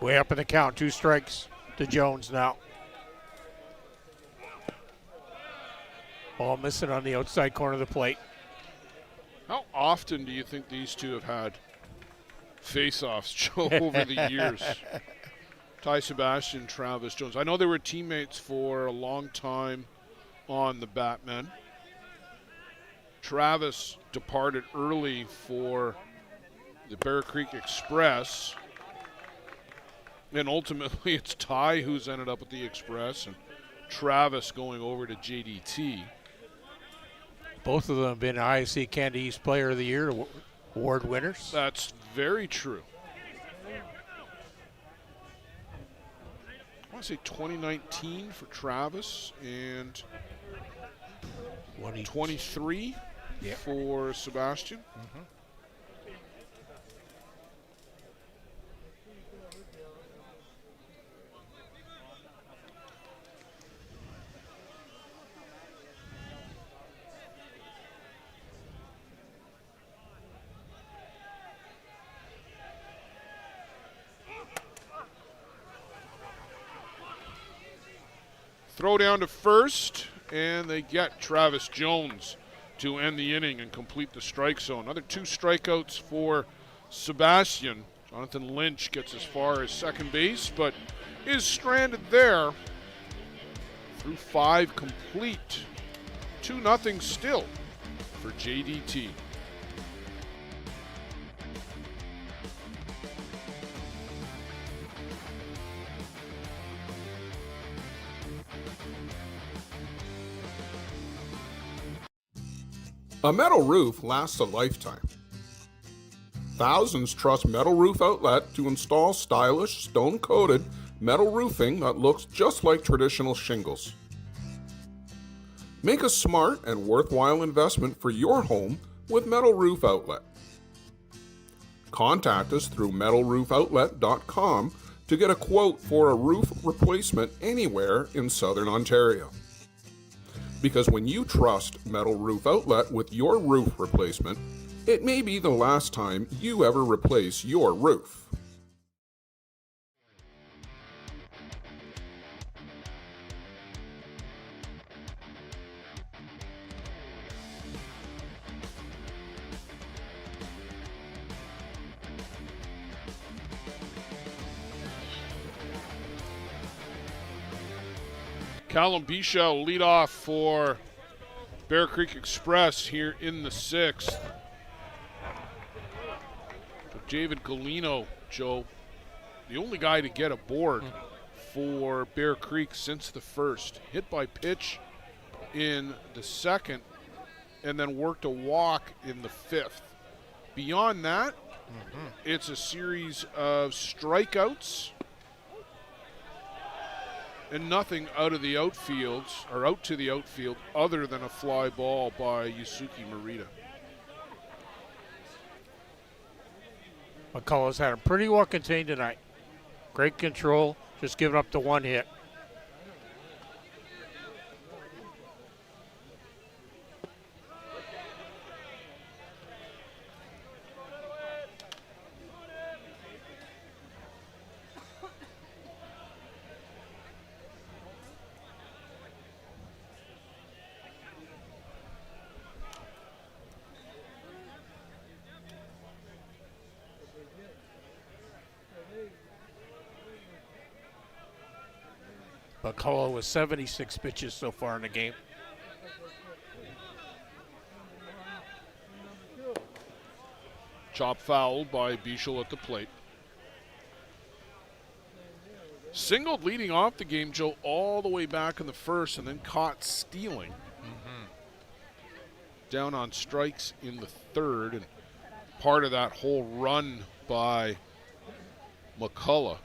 Way up in the count, 2 strikes to Jones now. Ball missing on the outside corner of the plate. How often do you think these two have had face-offs, Joe, over the years? Ty Sebastian, Travis Jones. I know they were teammates for a long time on the Batmen. Travis departed early for the Bear Creek Express. And ultimately, it's Ty who's ended up at the Express and Travis going over to JDT. Both of them have been ISC Canada East Player of the Year award winners. That's very true. I want to say 2019 for Travis and 23 for Sebastian. Throw down to first, and they get Travis Jones to end the inning and complete the strike zone. Another 2 strikeouts for Sebastian. Jonathan Lynch gets as far as second base, but is stranded there through 5 complete. 2-0 still for JDT. A metal roof lasts a lifetime. Thousands trust Metal Roof Outlet to install stylish, stone-coated metal roofing that looks just like traditional shingles. Make a smart and worthwhile investment for your home with Metal Roof Outlet. Contact us through metalroofoutlet.com to get a quote for a roof replacement anywhere in Southern Ontario. Because when you trust Metal Roof Outlet with your roof replacement, it may be the last time you ever replace your roof. Callum Bisha will lead off for Bear Creek Express here in the 6th. But David Galino, Joe, the only guy to get aboard for Bear Creek since the 1st. Hit by pitch in the 2nd and then worked a walk in the 5th. Beyond that, it's a series of strikeouts and nothing out of the outfield, or out to the outfield, other than a fly ball by Yusuke Morita. McCullough's had him pretty well contained tonight. Great control, just giving up the 1 hit. McCullough with 76 pitches so far in the game. Chop foul by Bichel at the plate. Singled leading off the game, Joe, all the way back in the 1st and then caught stealing. Down on strikes in the 3rd, and part of that whole run by McCullough.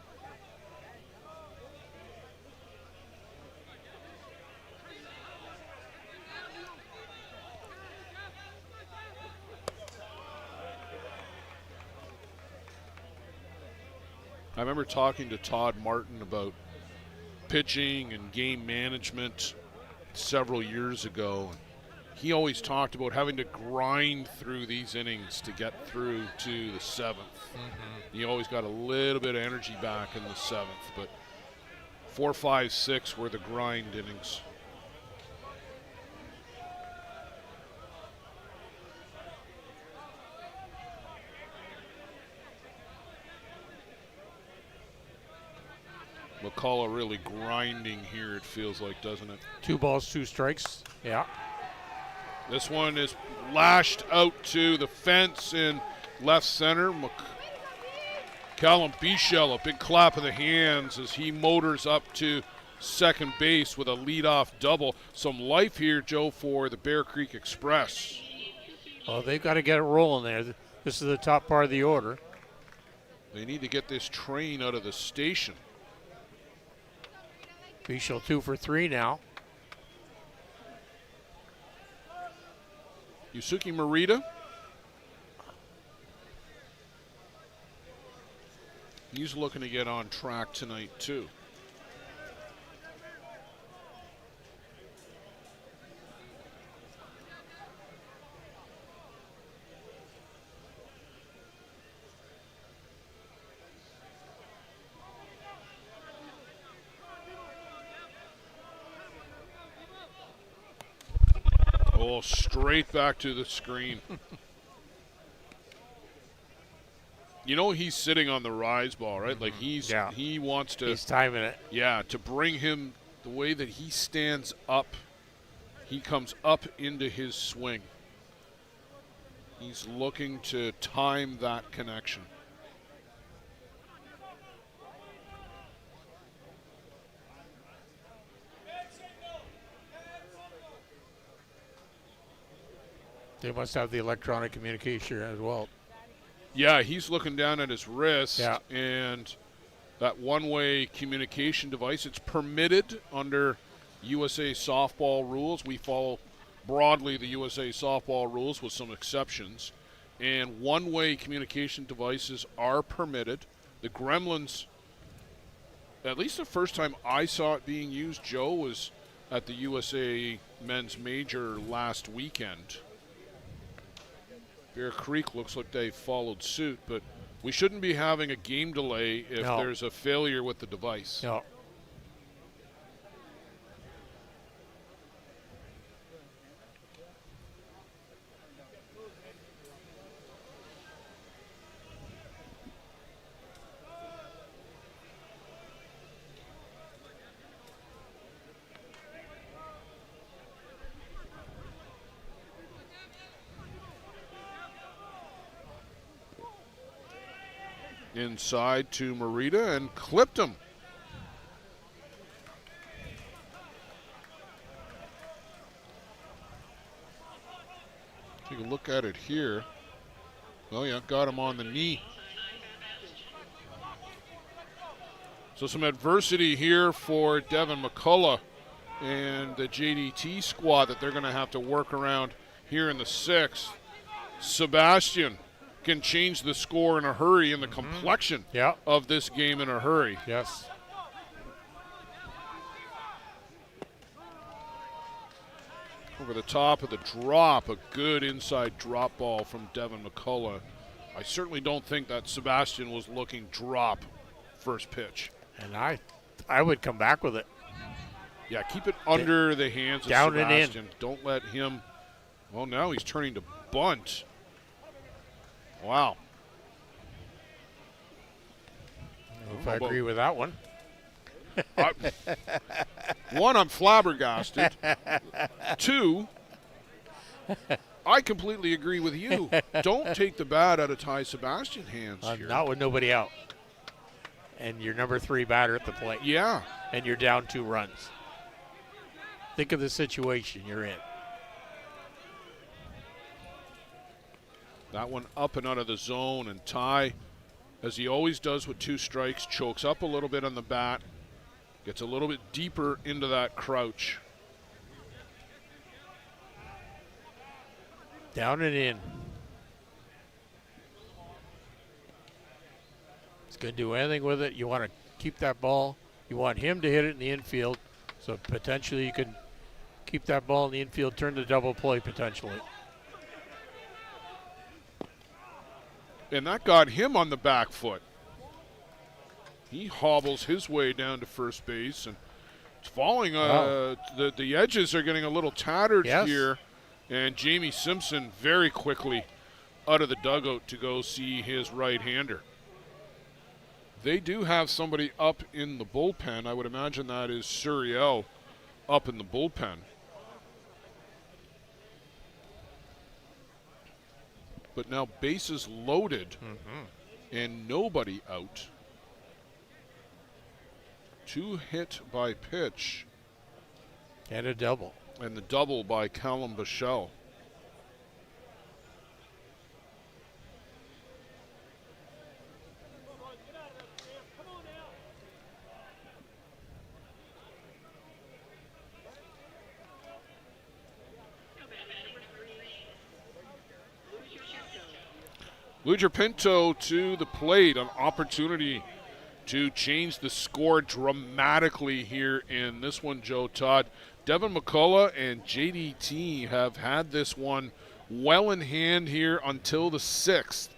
I remember talking to Todd Martin about pitching and game management several years ago. He always talked about having to grind through these innings to get through to the 7th. He always got a little bit of energy back in the 7th, but 4, 5, 6 were the grind innings. McCullough really grinding here, it feels like, doesn't it? 2 balls, 2 strikes. Yeah. This one is lashed out to the fence in left center. Callum Bichel, a big clap of the hands as he motors up to second base with a leadoff double. Some life here, Joe, for the Bear Creek Express. Well, they've got to get it rolling there. This is the top part of the order. They need to get this train out of the station. Bichel 2 for 3 now. Yusuke Morita. He's looking to get on track tonight, too. Oh, straight back to the screen. You know he's sitting on the rise ball, right? Like he wants to. He's timing it. Yeah, to bring him the way that he stands up. He comes up into his swing. He's looking to time that connection. They must have the electronic communication as well. Yeah, he's looking down at his wrist, yeah. And that one-way communication device, it's permitted under USA softball rules. We follow broadly the USA softball rules with some exceptions. And one-way communication devices are permitted. The Gremlins, at least the first time I saw it being used, Joe, was at the USA Men's Major last weekend. Bear Creek looks like they followed suit, but we shouldn't be having a game delay if there's a failure with the device. No. Inside to Morita and clipped him. Take a look at it here. Oh yeah, got him on the knee. So some adversity here for Devin McCullough and the JDT squad that they're going to have to work around here in the sixth. Sebastian can change the score in a hurry and the complexion of this game in a hurry. Yes. Over the top of the drop, a good inside drop ball from Devin McCullough. I certainly don't think that Sebastian was looking drop first pitch. And I would come back with it. Yeah, keep it under the hands of down Sebastian. And in. Don't let him. Well, now he's turning to bunt. Wow. If I agree with that one. One, I'm flabbergasted. Two, I completely agree with you. Don't take the bat out of Ty Sebastian's hands here. Not with nobody out. And your number 3 batter at the plate. Yeah. And you're down 2 runs. Think of the situation you're in. That one up and out of the zone, and Ty, as he always does with 2 strikes, chokes up a little bit on the bat, gets a little bit deeper into that crouch. Down and in. He's going to do anything with it. You want to keep that ball. You want him to hit it in the infield, so potentially you can keep that ball in the infield, turn to double play potentially. And that got him on the back foot. He hobbles his way down to first base, and it's falling. The edges are getting a little tattered here, and Jamie Simpson very quickly out of the dugout to go see his right-hander. They do have somebody up in the bullpen. I would imagine that is Suriel up in the bullpen. but now bases loaded and nobody out. 2 hit by pitch. And a double. And the double by Callum Bichelle. Luger Pinto to the plate, an opportunity to change the score dramatically here in this one, Joe Todd. Devin McCullough and JDT have had this one well in hand here until the 6th,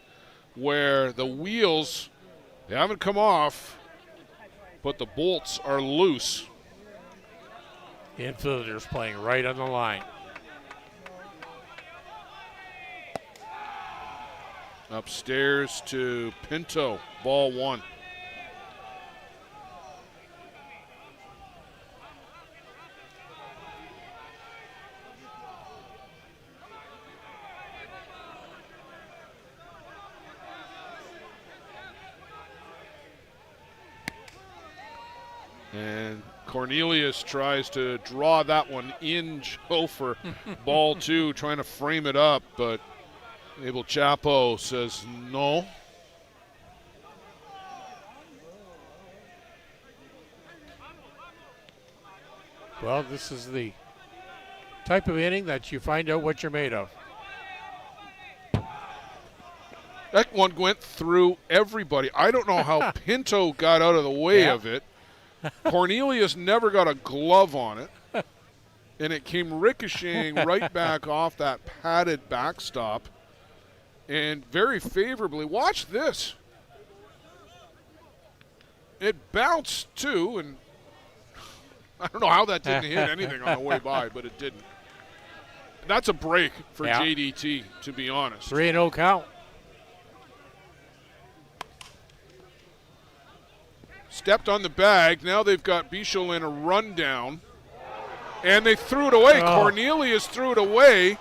where the wheels, they haven't come off, but the bolts are loose. The infielder's playing right on the line. Upstairs to Pinto, ball 1. And Cornelius tries to draw that one in, Joe, for ball 2, trying to frame it up, but Abel Chapo says no. Well, this is the type of inning that you find out what you're made of. That one went through everybody. I don't know how Pinto got out of the way of it. Cornelius never got a glove on it. And it came ricocheting right back off that padded backstop. And very favorably. Watch this. It bounced too, and I don't know how that didn't hit anything on the way by, but it didn't. That's a break for JDT, to be honest. 3-0 count. Stepped on the bag. Now they've got Bichel in a rundown. And they threw it away. Oh. Cornelius threw it away.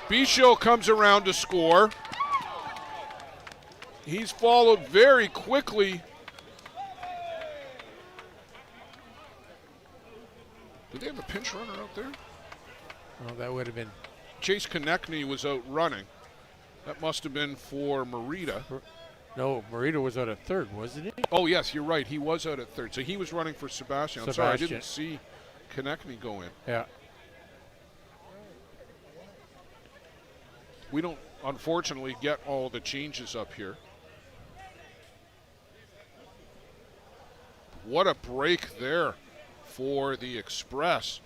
Bichel comes around to score. He's followed very quickly. Did they have a pinch runner out there? Well, that would have been. Chase Konechny was out running. That must have been for Marita. No, Marita was out at third, wasn't he? Oh, yes, you're right. He was out at third. So he was running for Sebastian. I'm sorry, I didn't see Konechny go in. Yeah. We don't, unfortunately, get all the changes up here. What a break there for the Express.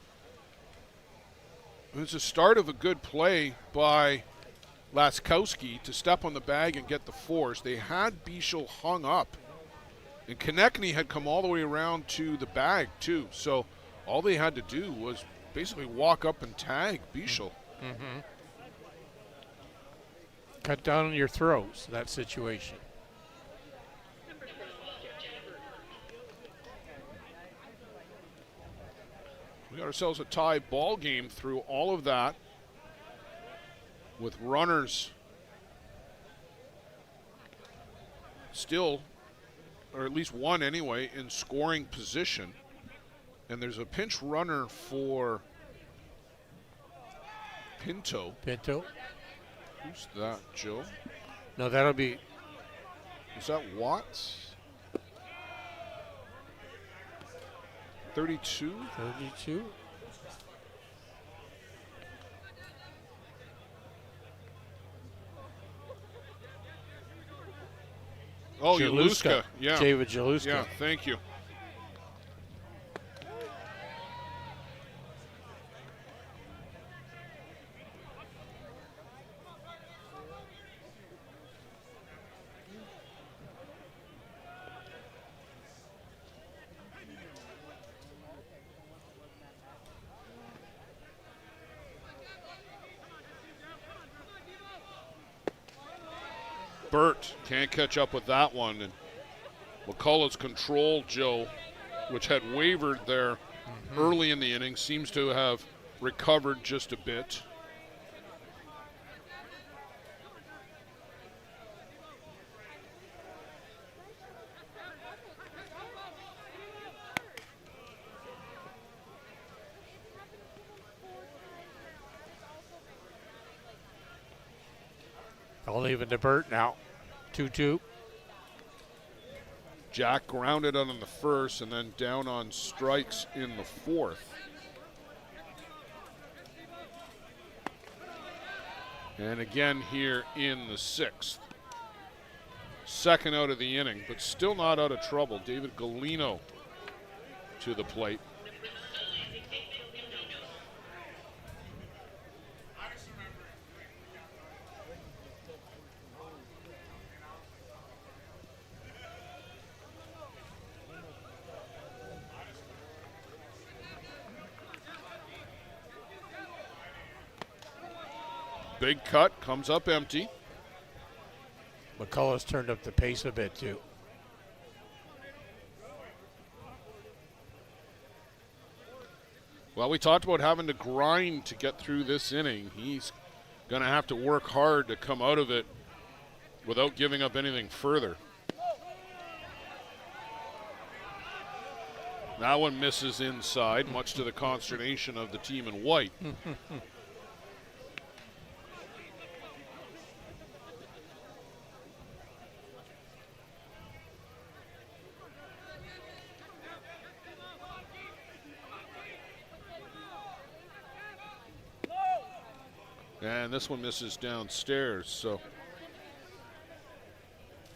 It was the start of a good play by Laskowski to step on the bag and get the force. They had Bichel hung up. And Konechny had come all the way around to the bag, too. So all they had to do was basically walk up and tag Bichel. Mm-hmm. Cut down on your throws, that situation. We got ourselves a tie ball game through all of that with runners still, or at least one anyway, in scoring position. And there's a pinch runner for Pinto. Who's that, Joe? No, that'll be. Is that Watts? 32? 32. Oh, Jaluska. Yeah. David Jaluska. Yeah, thank you. Burt can't catch up with that one. And McCullough's control, Joe, which had wavered there early in the inning, seems to have recovered just a bit. I'll even to Burt now. 2-2. Jack grounded out in the first and then down on strikes in the fourth. And again here in the sixth. Second out of the inning, but still not out of trouble. David Galino to the plate. Big cut, comes up empty. McCullough's turned up the pace a bit too. Well, we talked about having to grind to get through this inning. He's going to have to work hard to come out of it without giving up anything further. That one misses inside, much to the consternation of the team in white. And this one misses downstairs, so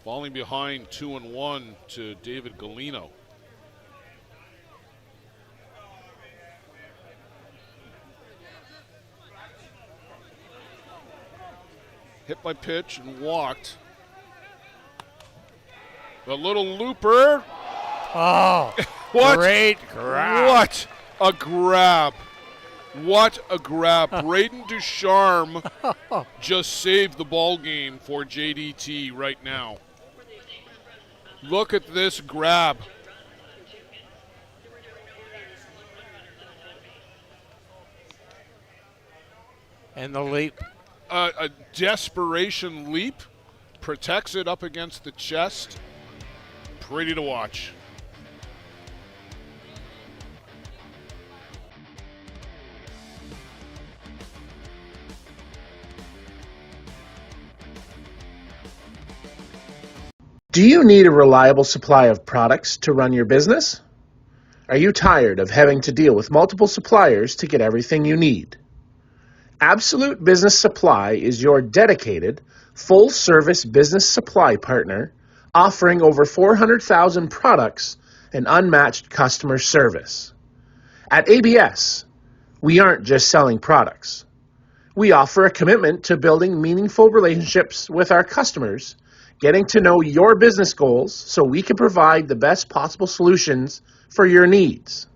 falling behind 2-1 to David Galino. Hit by pitch and walked. The little looper. Oh, what? Great grab. What a grab. What a grab. Braden Ducharme just saved the ball game for JDT right now. Look at this grab. And the leap. A desperation leap. Protects it up against the chest. Pretty to watch. Do you need a reliable supply of products to run your business? Are you tired of having to deal with multiple suppliers to get everything you need? Absolute Business Supply is your dedicated, full-service business supply partner offering over 400,000 products and unmatched customer service. At ABS, we aren't just selling products. We offer a commitment to building meaningful relationships with our customers, getting to know your business goals so we can provide the best possible solutions for your needs.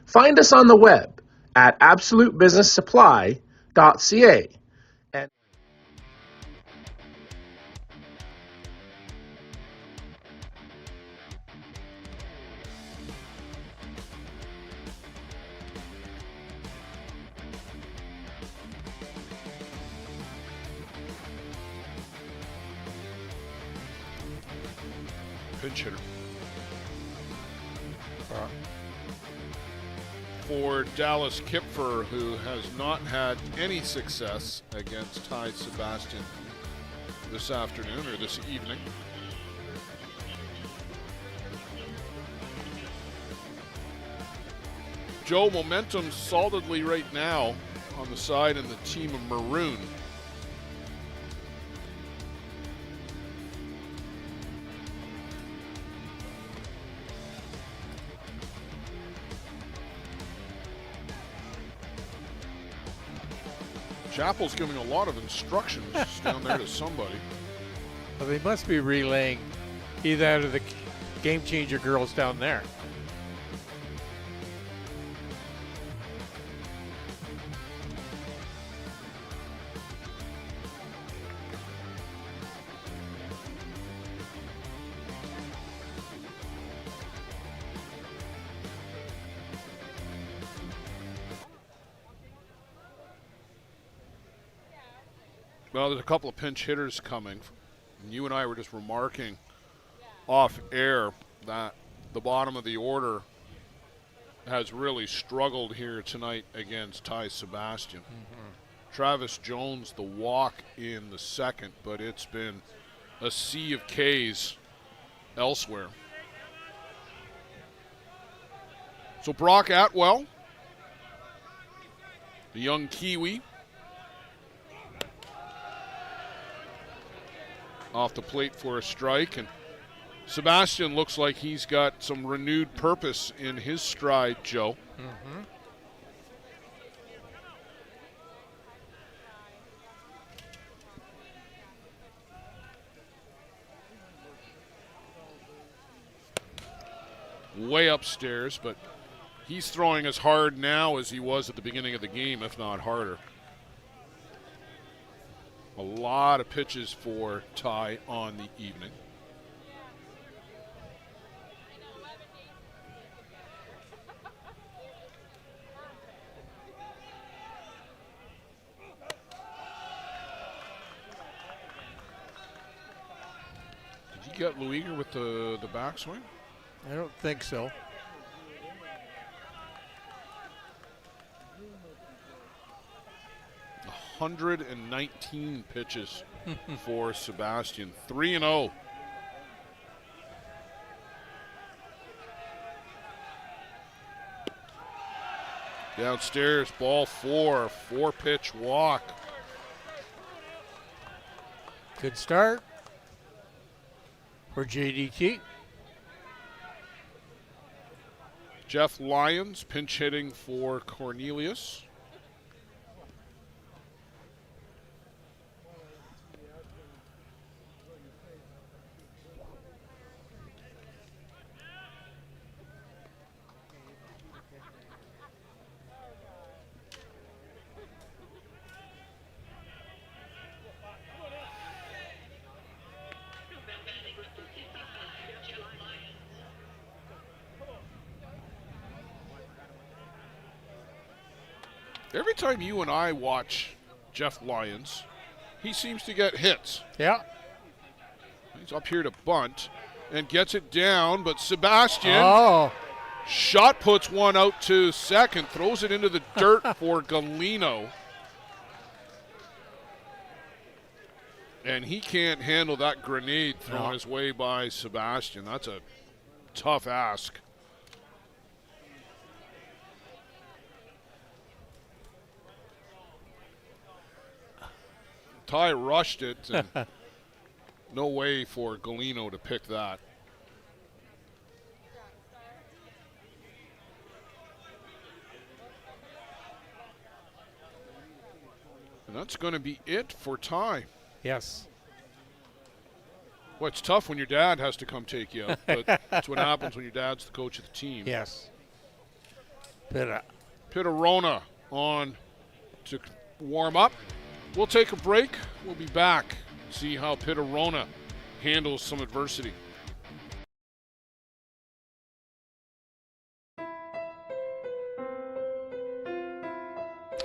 Find us on the web at absolutebusinesssupply.ca. And Pinch hitter. For Dallas Kipfer, who has not had any success against Ty Sebastian this afternoon or this evening. Joe, momentum solidly right now on the side in the team of maroon. Chappell's giving a lot of instructions down there to somebody. Well, they must be relaying either to the game changer girls down there. Well, there's a couple of pinch hitters coming. And you and I were just remarking off air that the bottom of the order has really struggled here tonight against Ty Sebastian. Travis Jones the walk in the second, but it's been a sea of Ks elsewhere. So Brock Atwell, the young Kiwi, off the plate for a strike, and Sebastian looks like he's got some renewed purpose in his stride, Joe. Mm-hmm. Way upstairs, but he's throwing as hard now as he was at the beginning of the game, if not harder. A lot of pitches for Ty on the evening. Did you get Luiger with the backswing? I don't think so. – 119 pitches for Sebastian. 3-0. Downstairs, ball 4. 4-pitch walk. Good start for JDT. Jeff Lyons pinch hitting for Cornelius. Every time you and I watch Jeff Lyons, he seems to get hits. Yeah. He's up here to bunt and gets it down, but Sebastian shot puts one out to second, throws it into the dirt for Galino. And he can't handle that grenade thrown his way by Sebastian. That's a tough ask. Ty rushed it, and no way for Galino to pick that. And that's going to be it for Ty. Yes. Well, it's tough when your dad has to come take you out, but that's what happens when your dad's the coach of the team. Yes. Pittarona on to warm up. We'll take a break. We'll be back. See how Pittarona handles some adversity.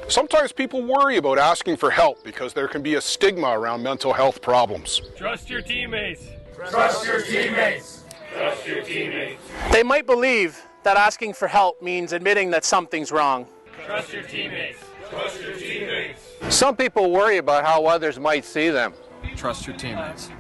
Sometimes people worry about asking for help because there can be a stigma around mental health problems. Trust your teammates. Trust your teammates. Trust your teammates. They might believe that asking for help means admitting that something's wrong. Trust your teammates. Trust your teammates. Some people worry about how others might see them. Trust your teammates.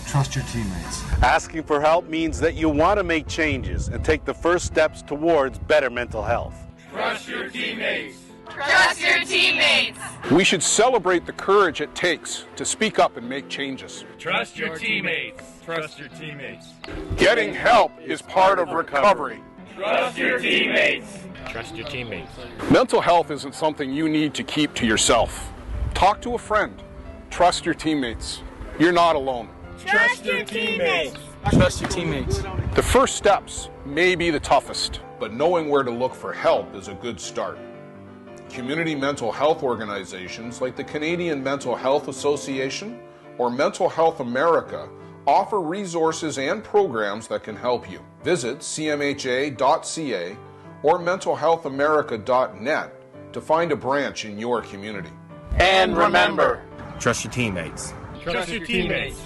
Trust your teammates. Asking for help means that you want to make changes and take the first steps towards better mental health. Trust your teammates. Trust your teammates. We should celebrate the courage it takes to speak up and make changes. Trust your teammates. Trust your teammates. Getting help is part of recovery. Trust your teammates. Trust your teammates. Mental health isn't something you need to keep to yourself. Talk to a friend. Trust your teammates. You're not alone. Trust your teammates. Trust your teammates. The first steps may be the toughest, but knowing where to look for help is a good start. Community mental health organizations like the Canadian Mental Health Association or Mental Health America offer resources and programs that can help you. Visit cmha.ca or mentalhealthamerica.net to find a branch in your community. And remember, trust your teammates. Trust your teammates.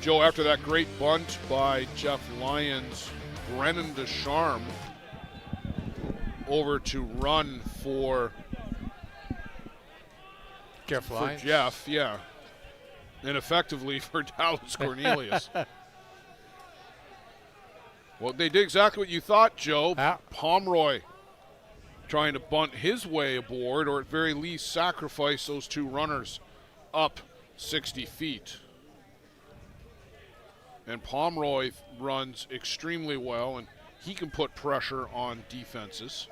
Joe, after that great bunt by Jeff Lyons, Brennan Descharme over to run for Jeff Lyons. For Jeff, yeah. And effectively for Dallas Cornelius. Well, they did exactly what you thought, Joe. Pomeroy trying to bunt his way aboard, or at very least sacrifice those two runners up 60 feet. And Pomeroy runs extremely well, and he can put pressure on defenses.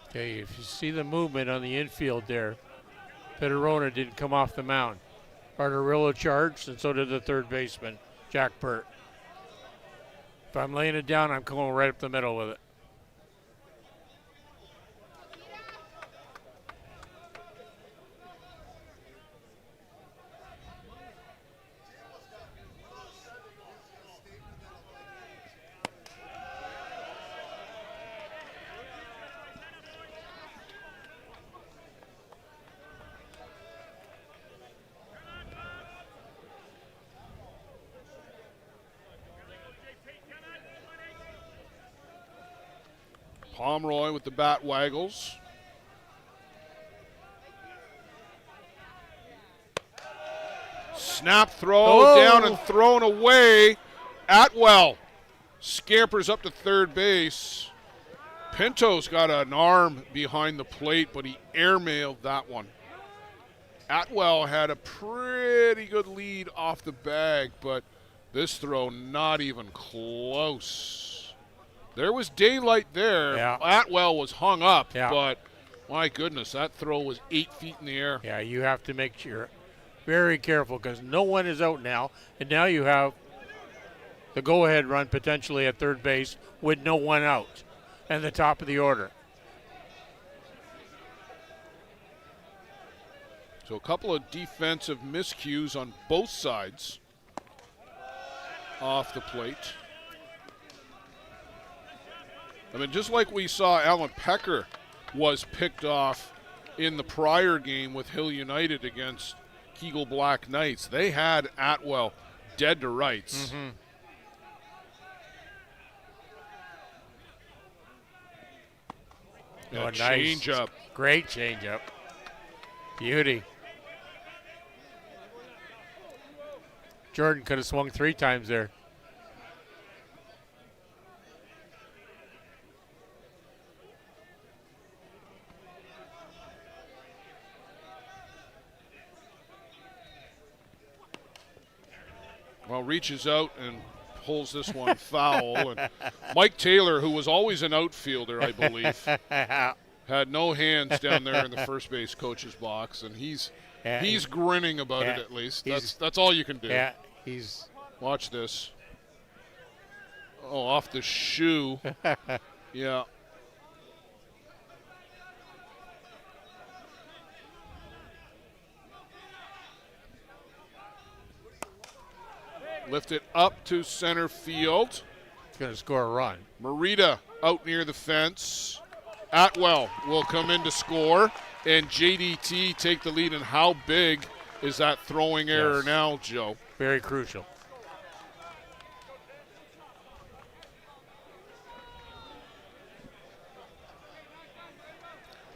Okay, if you see the movement on the infield there, Pederona didn't come off the mound. Arterillo charged, and so did the third baseman, Jack Burt. If I'm laying it down, I'm going right up the middle with it. Pomeroy with the bat waggles. Snap throw down and thrown away. Atwell scampers up to third base. Pinto's got an arm behind the plate, but he airmailed that one. Atwell had a pretty good lead off the bag, but this throw not even close. There was daylight there. Yeah. Atwell was hung up, Yeah. but my goodness, that throw was 8 feet in the air. Yeah, you have to make sure, very careful, because no one is out now, and now you have the go-ahead run potentially at third base with no one out, and the top of the order. So a couple of defensive miscues on both sides off the plate. I mean, just like we saw Alan Pecker was picked off in the prior game with Hill United against Kegel Black Knights, they had Atwell dead to rights. Mm-hmm. And a nice. change-up. Great change-up. Beauty. Jordan could have swung 3 times there. Well, reaches out and pulls this one foul. And Mike Taylor, who was always an outfielder, I believe, had no hands down there in the first base coach's box, and he's grinning about it at least. That's all you can do. Yeah, watch this. Oh, off the shoe. Yeah. Lift it up to center field. It's going to score a run. Marita out near the fence. Atwell will come in to score, and JDT take the lead. And how big is that throwing error now, Joe? Very crucial.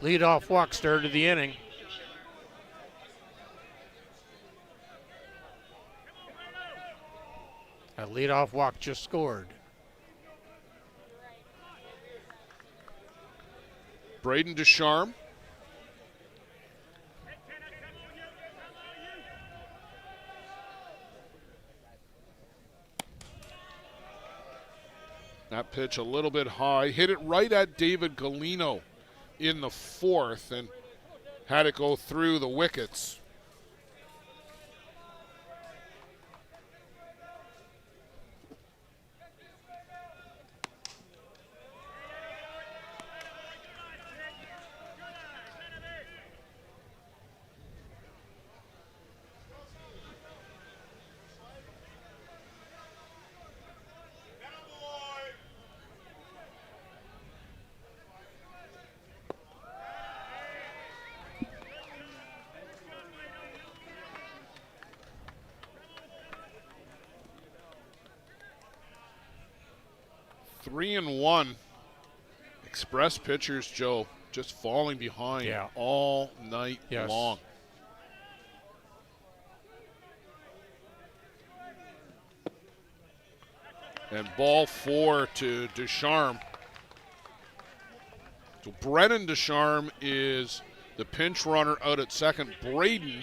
Leadoff walk started the inning. A leadoff walk just scored. Braden Descharme. That pitch a little bit high. Hit it right at David Galino in the fourth and had it go through the wickets. 3-1. Express pitchers, Joe, just falling behind all night long. And ball 4 to Ducharme. So Brennan Ducharme is the pinch runner out at second. Braden,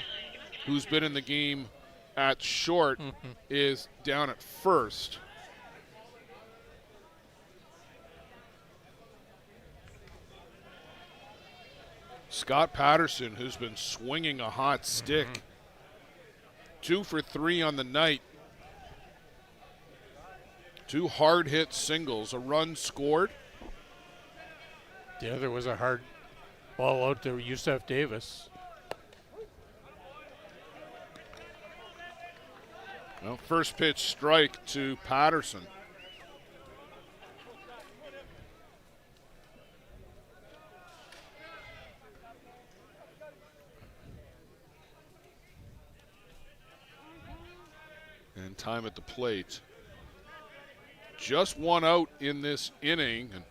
who's been in the game at short, is down at first. Scott Patterson, who's been swinging a hot stick. 2 for 3 on the night. 2 hard hit singles, a run scored. The other was a hard ball out to Yusef Davis. Well, first pitch strike to Patterson. And time at the plate. Just one out in this inning. And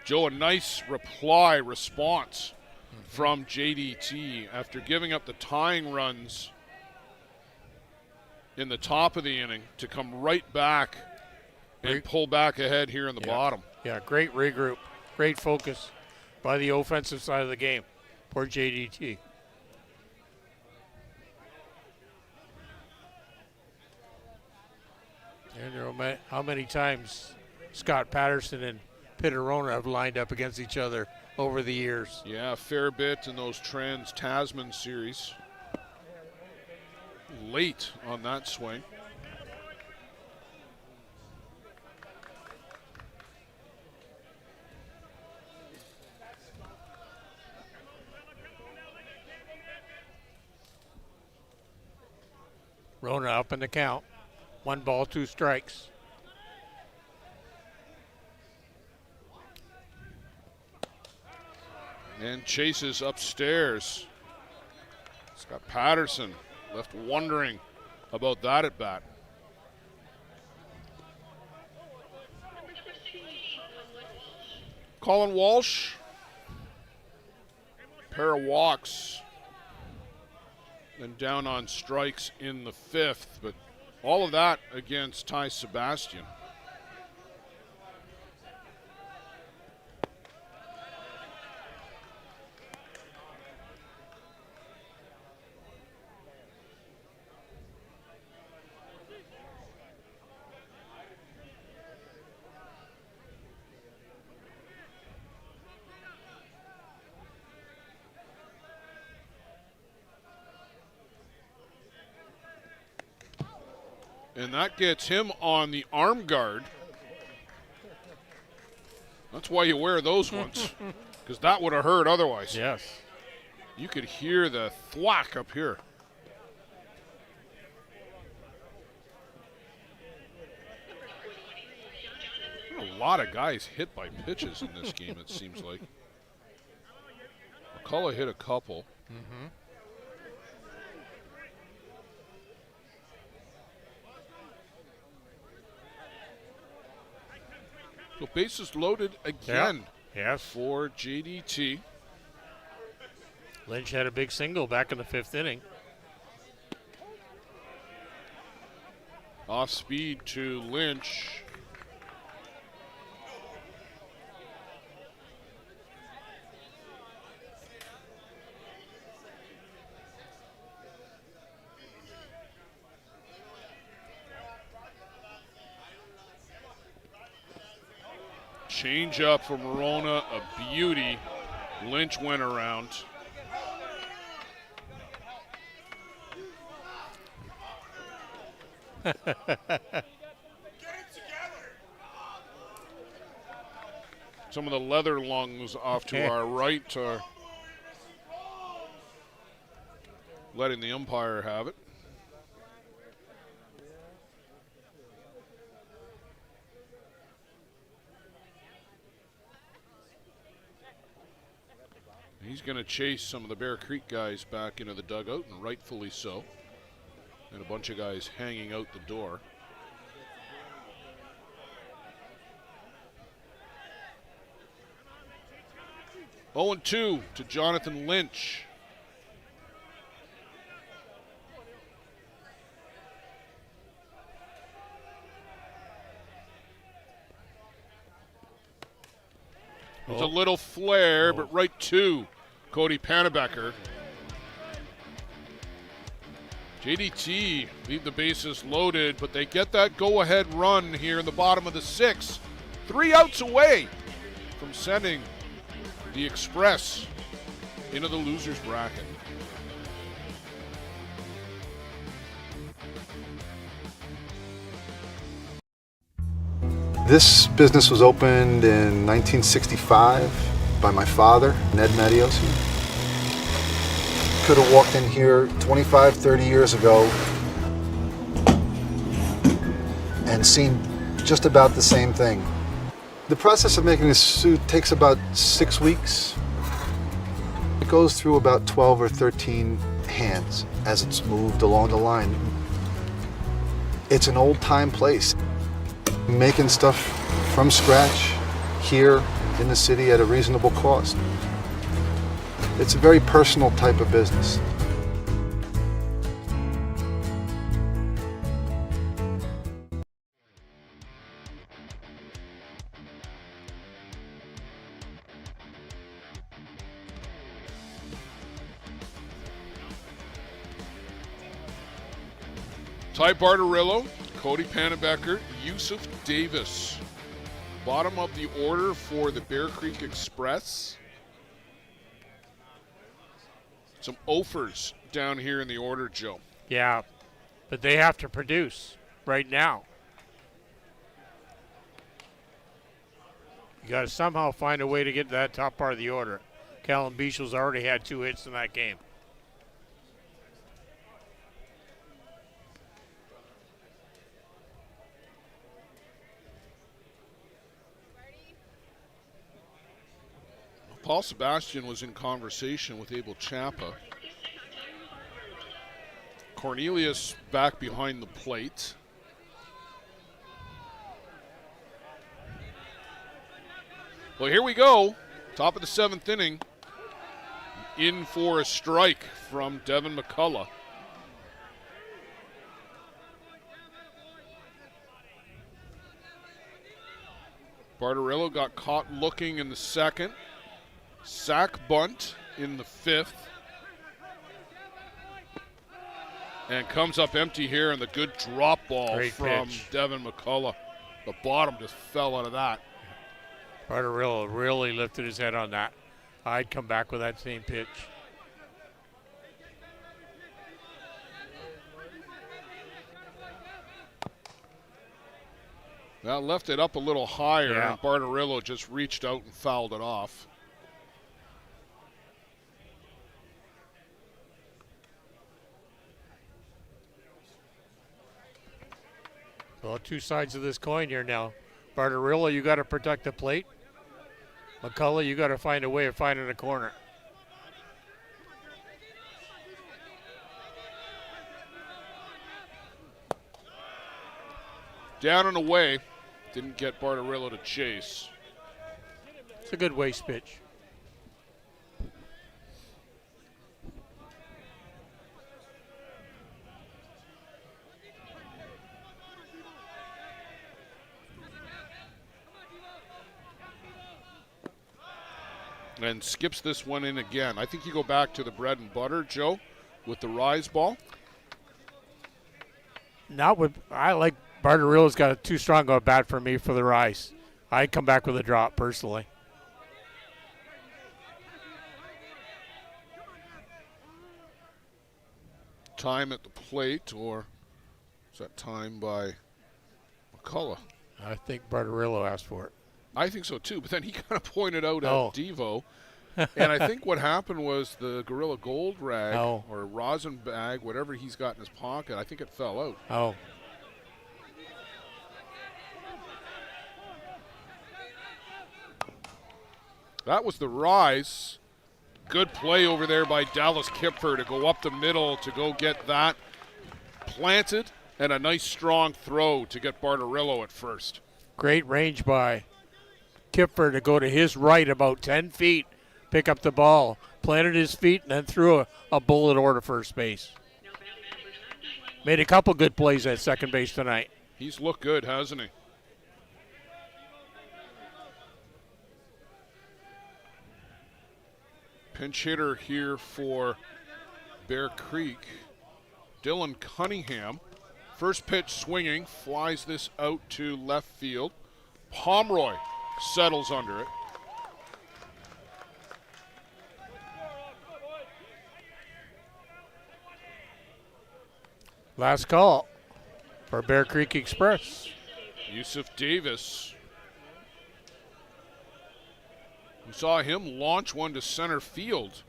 Joe, a nice response from JDT after giving up the tying runs in the top of the inning to come right back and pull back ahead here in the bottom. Yeah, great regroup, great focus by the offensive side of the game for JDT. And how many times Scott Patterson and Pitterona have lined up against each other over the years. Yeah, a fair bit in those Trans-Tasman series. Late on that swing. Rona up in the count. 1 ball, 2 strikes. And chases upstairs. Scott Patterson left wondering about that at bat. Colin Walsh. Pair of walks. And down on strikes in the 5th. But all of that against Ty Sebastian. And that gets him on the arm guard. That's why you wear those ones, because that would have hurt otherwise. Yes. You could hear the thwack up here. A lot of guys hit by pitches in this game, it seems like. McCullough hit a couple. Mm-hmm. So bases loaded again for JDT. Lynch had a big single back in the 5th inning. Off speed to Lynch. Change up from Rona, a beauty. Lynch went around. Some of the leather lungs off to our right are letting the umpire have it. He's going to chase some of the Bear Creek guys back into the dugout, and rightfully so. And a bunch of guys hanging out the door. 0-2 to Jonathan Lynch. There's a little flare, but right to Cody Pannebecker. JDT leave the bases loaded, but they get that go-ahead run here in the bottom of the 6th. 3 outs away from sending the Express into the loser's bracket. This business was opened in 1965 by my father, Ned Matiosi. Could have walked in here 25, 30 years ago and seen just about the same thing. The process of making a suit takes about 6 weeks. It goes through about 12 or 13 hands as it's moved along the line. It's an old-time place. Making stuff from scratch here in the city at a reasonable cost. It's a very personal type of business. Ty Barterillo, Cody Pannebecker, Yusuf Davis. Bottom of the order for the Bear Creek Express. Some offers down here in the order, Joe. Yeah, but they have to produce right now. You got to somehow find a way to get to that top part of the order. Callum Beachel's already had 2 hits in that game. Paul Sebastian was in conversation with Abel Chapa. Cornelius back behind the plate. Well, here we go. Top of the 7th inning. In for a strike from Devin McCullough. Barterillo got caught looking in the 2nd. Sack bunt in the 5th. And comes up empty here, and the good drop ball Great from pitch. Devin McCullough. The bottom just fell out of that. Barterillo really lifted his head on that. I'd come back with that same pitch. That left it up a little higher, Yeah. and Barterillo just reached out and fouled it off. Well, 2 sides of this coin here now. Barterillo, you got to protect the plate. McCullough, you got to find a way of finding a corner. Down and away. Didn't get Barterillo to chase. It's a good waste pitch. And skips this one in again. I think you go back to the bread and butter, Joe, with the rise ball. Not with, I like Barterillo's got too strong of a bat for me for the rise. I'd come back with a drop personally. Time at the plate, or is that time by McCullough? I think Barterillo asked for it. I think so too, but then he kind of pointed out Oh. at Devo. And I think what happened was the Gorilla Gold rag or rosin bag, whatever he's got in his pocket, I think it fell out. Oh. That was the rise. Good play over there by Dallas Kipfer to go up the middle to go get that planted, and a nice strong throw to get Barterillo at first. Great range by Kipfer to go to his right about 10 feet pick up the ball, planted his feet, and then threw a bullet over to first base. Made a couple good plays at second base tonight. He's looked good, hasn't he? Pinch hitter here for Bear Creek, Dylan Cunningham. First pitch swinging, flies this out to left field. Pomeroy settles under it. Last call for Bear Creek Express. Yusuf Davis. We saw him launch one to center field.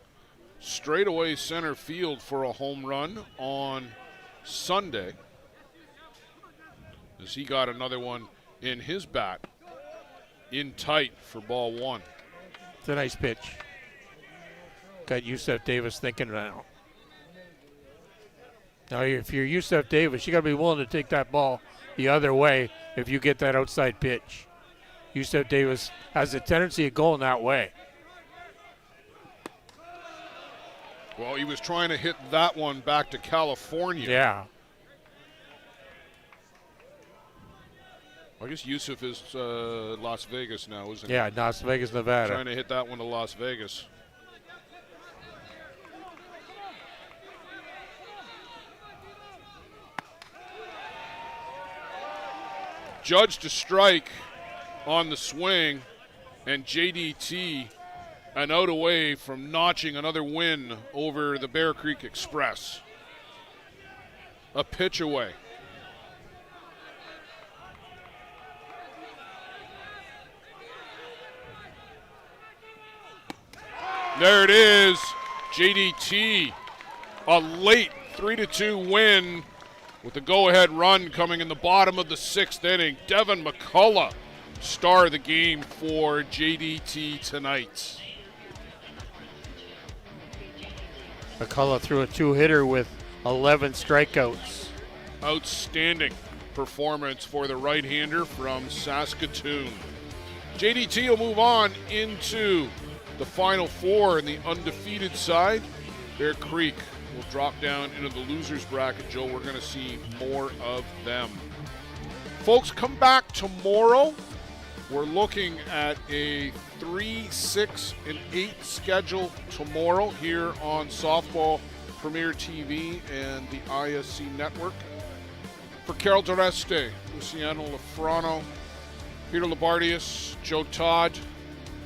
Straightaway center field for a home run on Sunday, as he got another one in his bat. In tight for ball one. It's a nice pitch. Got Yusuf Davis thinking now. Now, if you're Yusuf Davis, you got to be willing to take that ball the other way if you get that outside pitch. Yusuf Davis has a tendency of going that way. Well, he was trying to hit that one back to California. Yeah. I guess Yusuf is Las Vegas now, isn't he? Yeah, Las Vegas, Nevada. Trying to hit that one to Las Vegas. Judged a strike on the swing, and JDT an out away from notching another win over the Bear Creek Express. A pitch away. There it is, JDT, a late 3-2 win with the go-ahead run coming in the bottom of the sixth inning. Devin McCullough, star of the game for JDT tonight. McCullough threw a two-hitter with 11 strikeouts. Outstanding performance for the right-hander from Saskatoon. JDT will move on into the Final Four in the undefeated side. Bear Creek will drop down into the losers bracket. Joe, we're going to see more of them. Folks, come back tomorrow. We're looking at a 3, 6, and 8 schedule tomorrow here on Softball Premier TV and the ISC Network. For Carol Doreste, Luciano Lafrano, Peter Labardius, Joe Todd,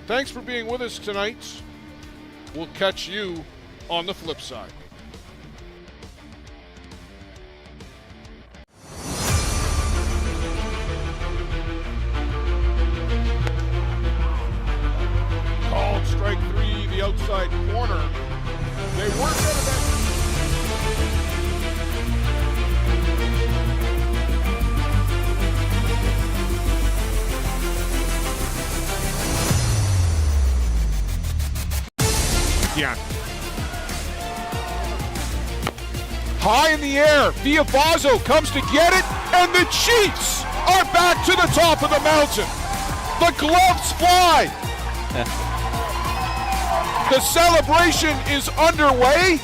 thanks for being with us tonight. We'll catch you on the flip side. Called strike 3, the outside corner. They work out of that. Yeah. High in the air, Viavazo comes to get it, and the Chiefs are back to the top of the mountain. The gloves fly. The celebration is underway.